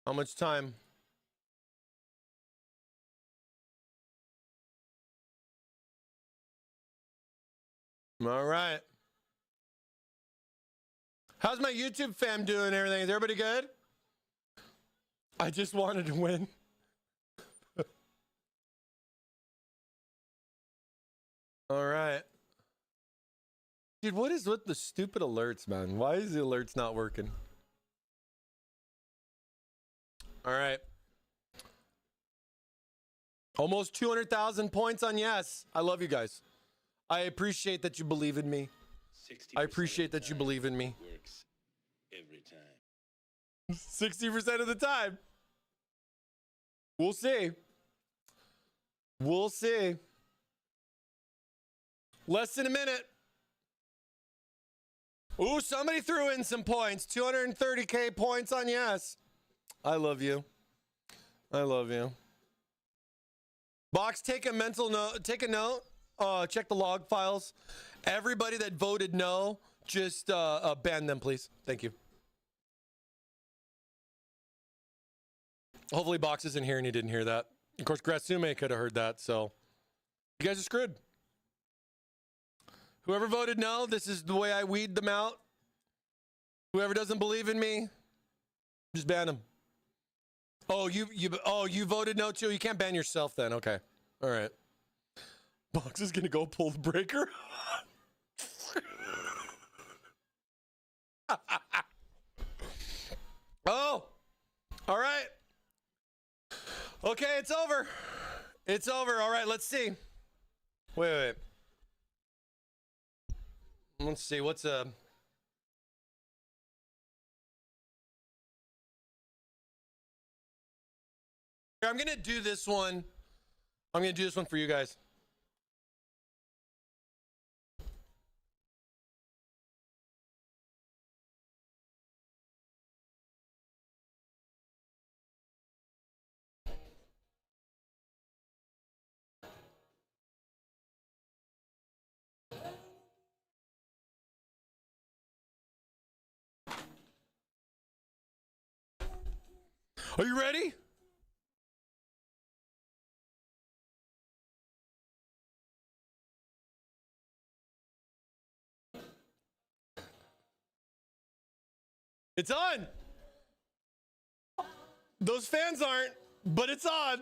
How much time? All right. How's my YouTube fam doing and everything? Is everybody good? I just wanted to win. All right. Dude, what is with the stupid alerts, man? Why is the alerts not working? All right. Almost 200,000 points on yes. I love you guys. I appreciate that you believe in me. 60% I appreciate that you believe in me. Works every time. 60% of the time. We'll see. We'll see. Less than a minute. Ooh, somebody threw in some points. 230K points on yes. I love you. I love you. Box, take a mental note. Take a note. Check the log files. Everybody that voted no, just ban them, please. Thank you. Hopefully Box isn't here and he didn't hear that. Of course, Grasume could have heard that, so you guys are screwed. Whoever voted no, this is the way I weed them out. Whoever doesn't believe in me, just ban them. Oh, you voted no too? You can't ban yourself then. Okay. All right. Box is going to go pull the breaker. Oh, all right. Okay, it's over. It's over. All right, let's see. Wait. Let's see. What's I'm going to do this one. I'm going to do this one for you guys. Are you ready? It's on. Those fans aren't, but it's on.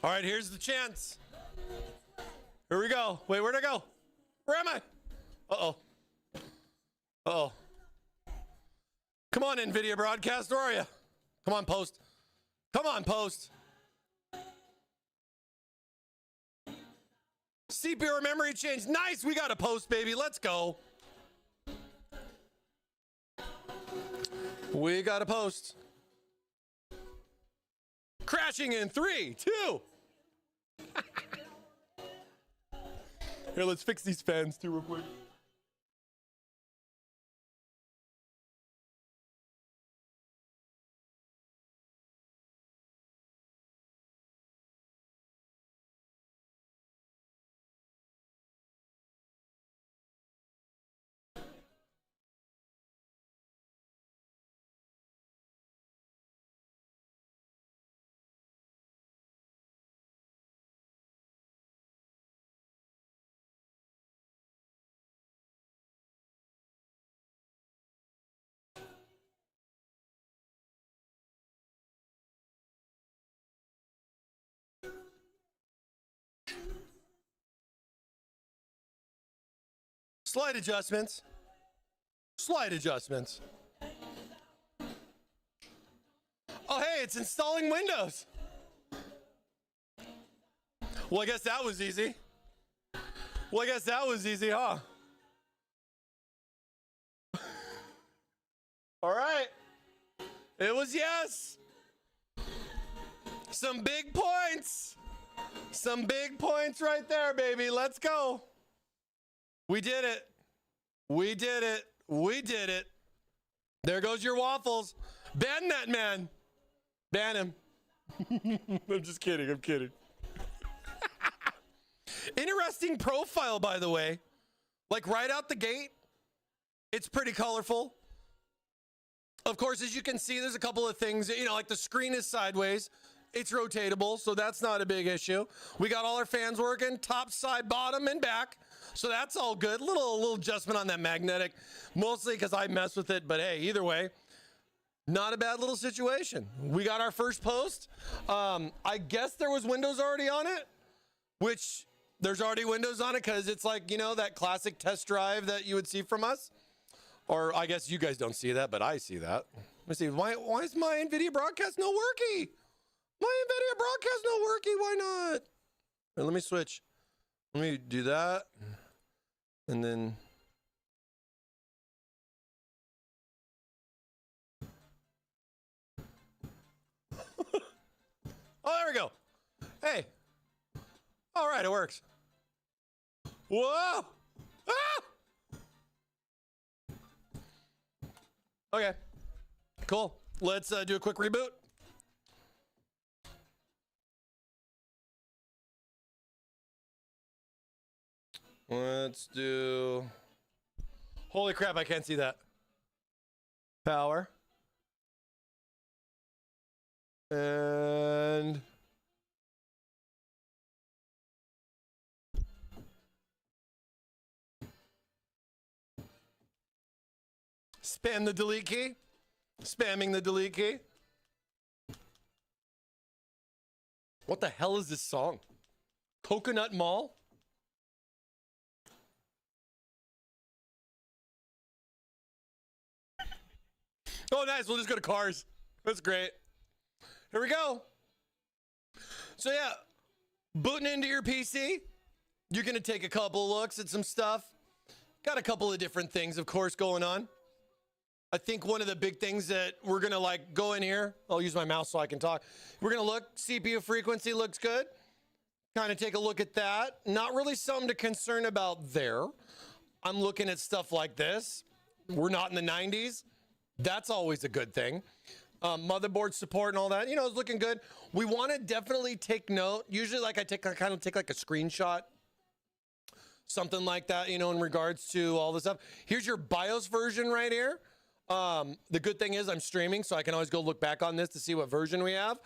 All right, here's the chance. Here we go. Wait, where'd I go? Where am I? Uh-oh. Uh-oh. Come on, NVIDIA broadcast. Where are you? Come on, post. Come on, post. CPU or memory change. Nice. We got a post, baby. Let's go. We got a post. Crashing in 3, 2. Here, let's fix these fans too real quick. Slight adjustments. Slight adjustments. Oh, hey, it's installing Windows. Well, I guess that was easy. Huh? All right. It was yes. Some big points. Some big points right there, baby. Let's go. We did it. We did it. We did it. There goes your waffles. Ban that man. Ban him. I'm just kidding. I'm kidding. Interesting profile, by the way. Like right out the gate, it's pretty colorful. Of course, as you can see, there's a couple of things, like the screen is sideways. It's rotatable, so that's not a big issue. We got all our fans working, top, side, bottom, and back. So that's all good. Little adjustment on that magnetic, mostly because I mess with it. But hey, either way, not a bad little situation. We got our first post. I guess there was Windows already on it, which there's already Windows on it because it's like, that classic test drive that you would see from us. Or I guess you guys don't see that, but I see that. Let me see. Why is my NVIDIA broadcast no worky? My NVIDIA broadcast no worky. Why not? Here, let me switch. Let me do that. And then. Oh, there we go. Hey. All right, it works. Whoa. Ah! Okay. Cool. Let's do a quick reboot. Let's do. Holy crap, I can't see that. Power. And spam the delete key. Spamming the delete key. What the hell is this song? Coconut Mall? Oh, nice. We'll just go to cars. That's great. Here we go. So, yeah, booting into your PC. You're going to take a couple of looks at some stuff. Got a couple of different things, of course, going on. I think one of the big things that we're going to like go in here. I'll use my mouse so I can talk. We're going to look. CPU frequency looks good. Kind of take a look at that. Not really something to concern about there. I'm looking at stuff like this. We're not in the 90s. That's always a good thing. Motherboard support and all that, you know, it's looking good. We want to definitely take note. Usually, like I kind of take like a screenshot, something like that, you know, in regards to all this stuff. Here's your BIOS version right here. The good thing is I'm streaming, so I can always go look back on this to see what version we have,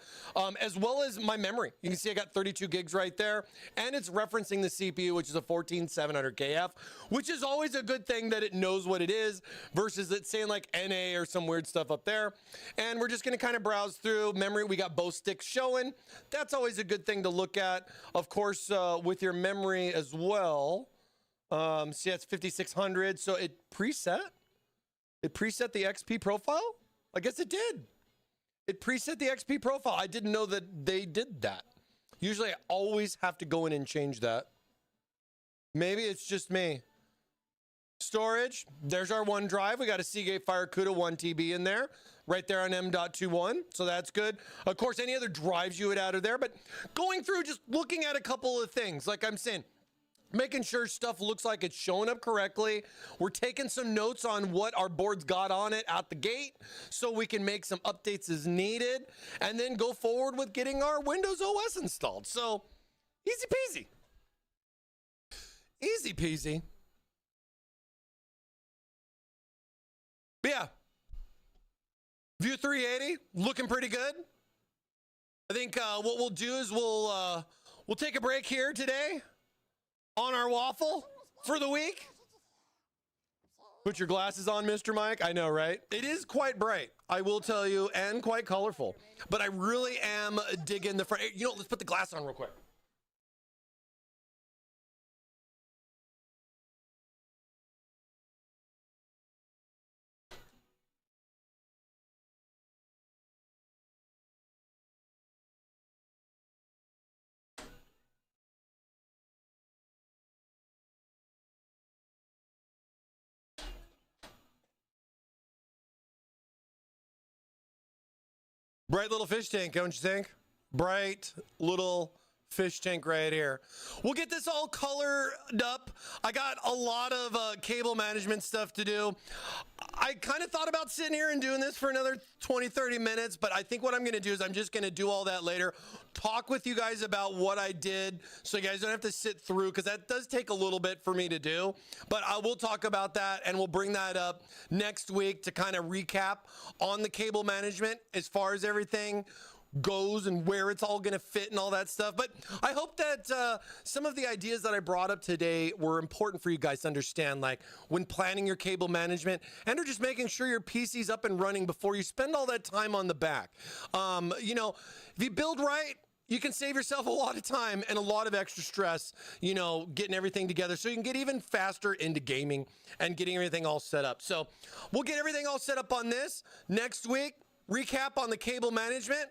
as well as my memory. You can see I got 32 gigs right there, and it's referencing the CPU, which is a 14700KF, which is always a good thing that it knows what it is versus it saying like NA or some weird stuff up there. And we're just going to kind of browse through memory. We got both sticks showing. That's always a good thing to look at, of course, with your memory as well. See, that's 5600, so it preset. It preset the XP profile? I guess it did. It preset the XP profile. I didn't know that they did that. Usually I always have to go in and change that. Maybe it's just me. Storage, there's our OneDrive. We got a Seagate FireCuda 1 TB in there, right there on M.21, so that's good. Of course, any other drives you would add are there, but going through, just looking at a couple of things, like I'm saying, making sure stuff looks like it's showing up correctly. We're taking some notes on what our board's got on it out the gate so we can make some updates as needed and then go forward with getting our Windows OS installed. So easy peasy. Easy peasy. But yeah. View 380 looking pretty good. I think what we'll do is we'll take a break here today on our waffle for the week. Put your glasses on, Mr. Mike. I know, right? It is quite bright, I will tell you, and quite colorful. But I really am digging the front. You know, let's put the glass on real quick. Bright little fish tank, don't you think? Bright little fish tank right here. We'll get this all colored up. I got a lot of cable management stuff to do. I kind of thought about sitting here and doing this for another 20-30 minutes, but I think what I'm going to do is I'm just going to do all that later. Talk with you guys about what I did so you guys don't have to sit through, because that does take a little bit for me to do. But I will talk about that, and we'll bring that up next week to kind of recap on the cable management as far as everything goes and where it's all going to fit and all that stuff. But I hope that some of the ideas that I brought up today were important for you guys to understand, like when planning your cable management and or just making sure your PC's up and running before you spend all that time on the back. You know, if you build right, you can save yourself a lot of time and a lot of extra stress, you know, getting everything together so you can get even faster into gaming and getting everything all set up. So we'll get everything all set up on this next week, recap on the cable management,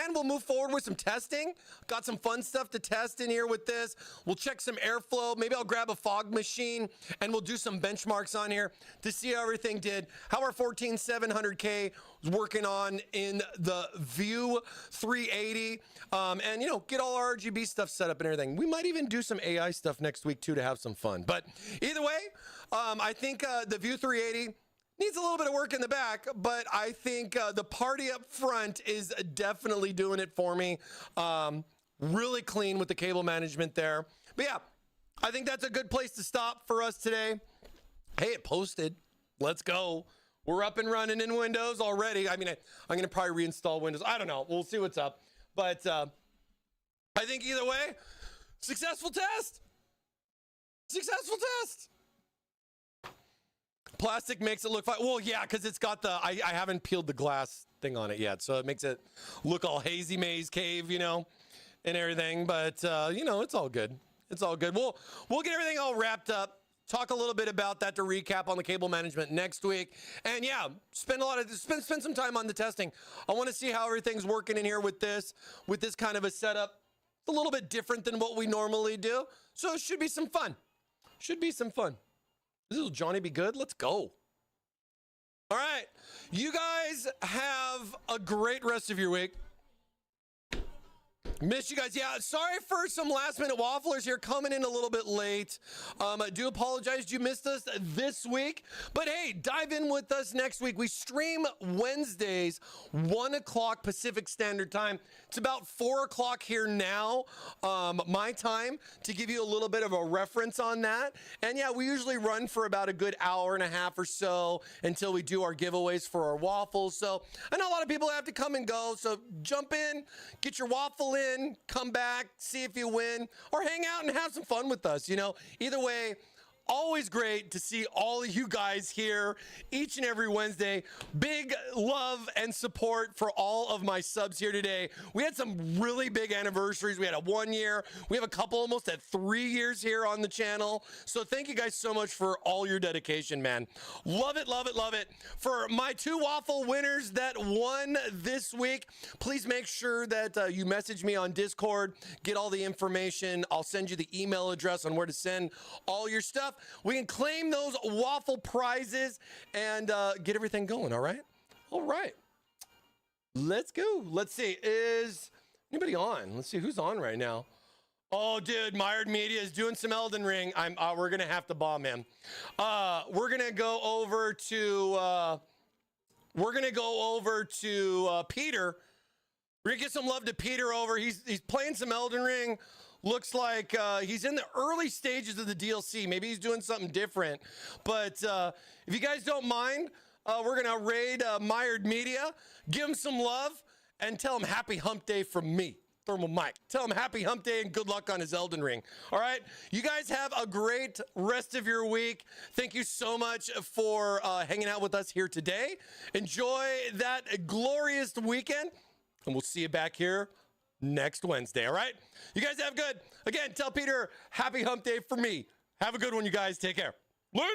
and we'll move forward with some testing. Got some fun stuff to test in here with this. We'll check some airflow. Maybe I'll grab a fog machine and we'll do some benchmarks on here to see how everything did, how our 14700K was working on in the View 380, and, you know, get all our RGB stuff set up and everything. We might even do some AI stuff next week, too, to have some fun. But either way, I think the View 380 needs a little bit of work in the back, but I think the party up front is definitely doing it for me. Really clean with the cable management there. But yeah, I think that's a good place to stop for us today. Hey, it posted. Let's go. We're up and running in Windows already. I mean, I'm going to probably reinstall Windows. I don't know. We'll see what's up. But I think either way, successful test. Successful test. Plastic makes it look fine. Well, yeah, because it's got the, I haven't peeled the glass thing on it yet. So it makes it look all hazy maze cave, you know, and everything. But, you know, it's all good. It's all good. We'll get everything all wrapped up. Talk a little bit about that to recap on the cable management next week. And yeah, spend some time on the testing. I want to see how everything's working in here with this kind of a setup. It's a little bit different than what we normally do. So it should be some fun. Should be some fun. This will Johnny be good? Let's go. All right. You guys have a great rest of your week. Miss you guys. Yeah, sorry for some last minute wafflers here coming in a little bit late. I do apologize you missed us this week. But hey, dive in with us next week. We stream Wednesdays, 1 o'clock Pacific Standard Time. It's about 4 o'clock here now, my time, to give you a little bit of a reference on that. And yeah, we usually run for about a good hour and a half or so until we do our giveaways for our waffles. So I know a lot of people have to come and go. So jump in, get your waffle in, come back, see if you win, or hang out and have some fun with us. You know, either way, always great to see all of you guys here each and every Wednesday. Big love and support for all of my subs here today. We had some really big anniversaries. We had a 1 year. We have a couple almost at 3 years here on the channel. So thank you guys so much for all your dedication, man. Love it, love it, love it. For my 2 waffle winners that won this week, please make sure that you message me on Discord, get all the information. I'll send you the email address on where to send all your stuff. We can claim those waffle prizes and get everything going, all right? All right. Let's go. Let's see. Is anybody on? Let's see who's on right now. Oh, dude, Mired Media is doing some Elden Ring. We're going to have to bomb him. We're going to go over to Peter. We're going to get some love to Peter over. He's playing some Elden Ring. Looks like he's in the early stages of the DLC. Maybe he's doing something different. But if you guys don't mind, we're going to raid Mired Media, give him some love, and tell him happy hump day from me, ThermalMike. Tell him happy hump day and good luck on his Elden Ring. All right? You guys have a great rest of your week. Thank you so much for hanging out with us here today. Enjoy that glorious weekend, and we'll see you back here next Wednesday, all right? You guys have good. Again, tell Peter, happy hump day for me. Have a good one, you guys. Take care. Later.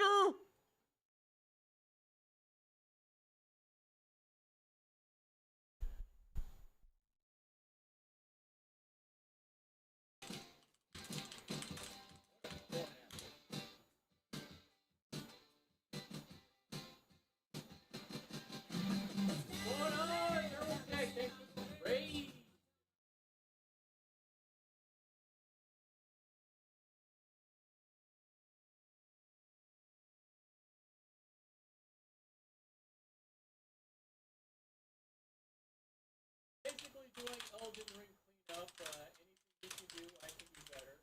Basically doing Elden Ring cleanup. Anything we can do, I can do better.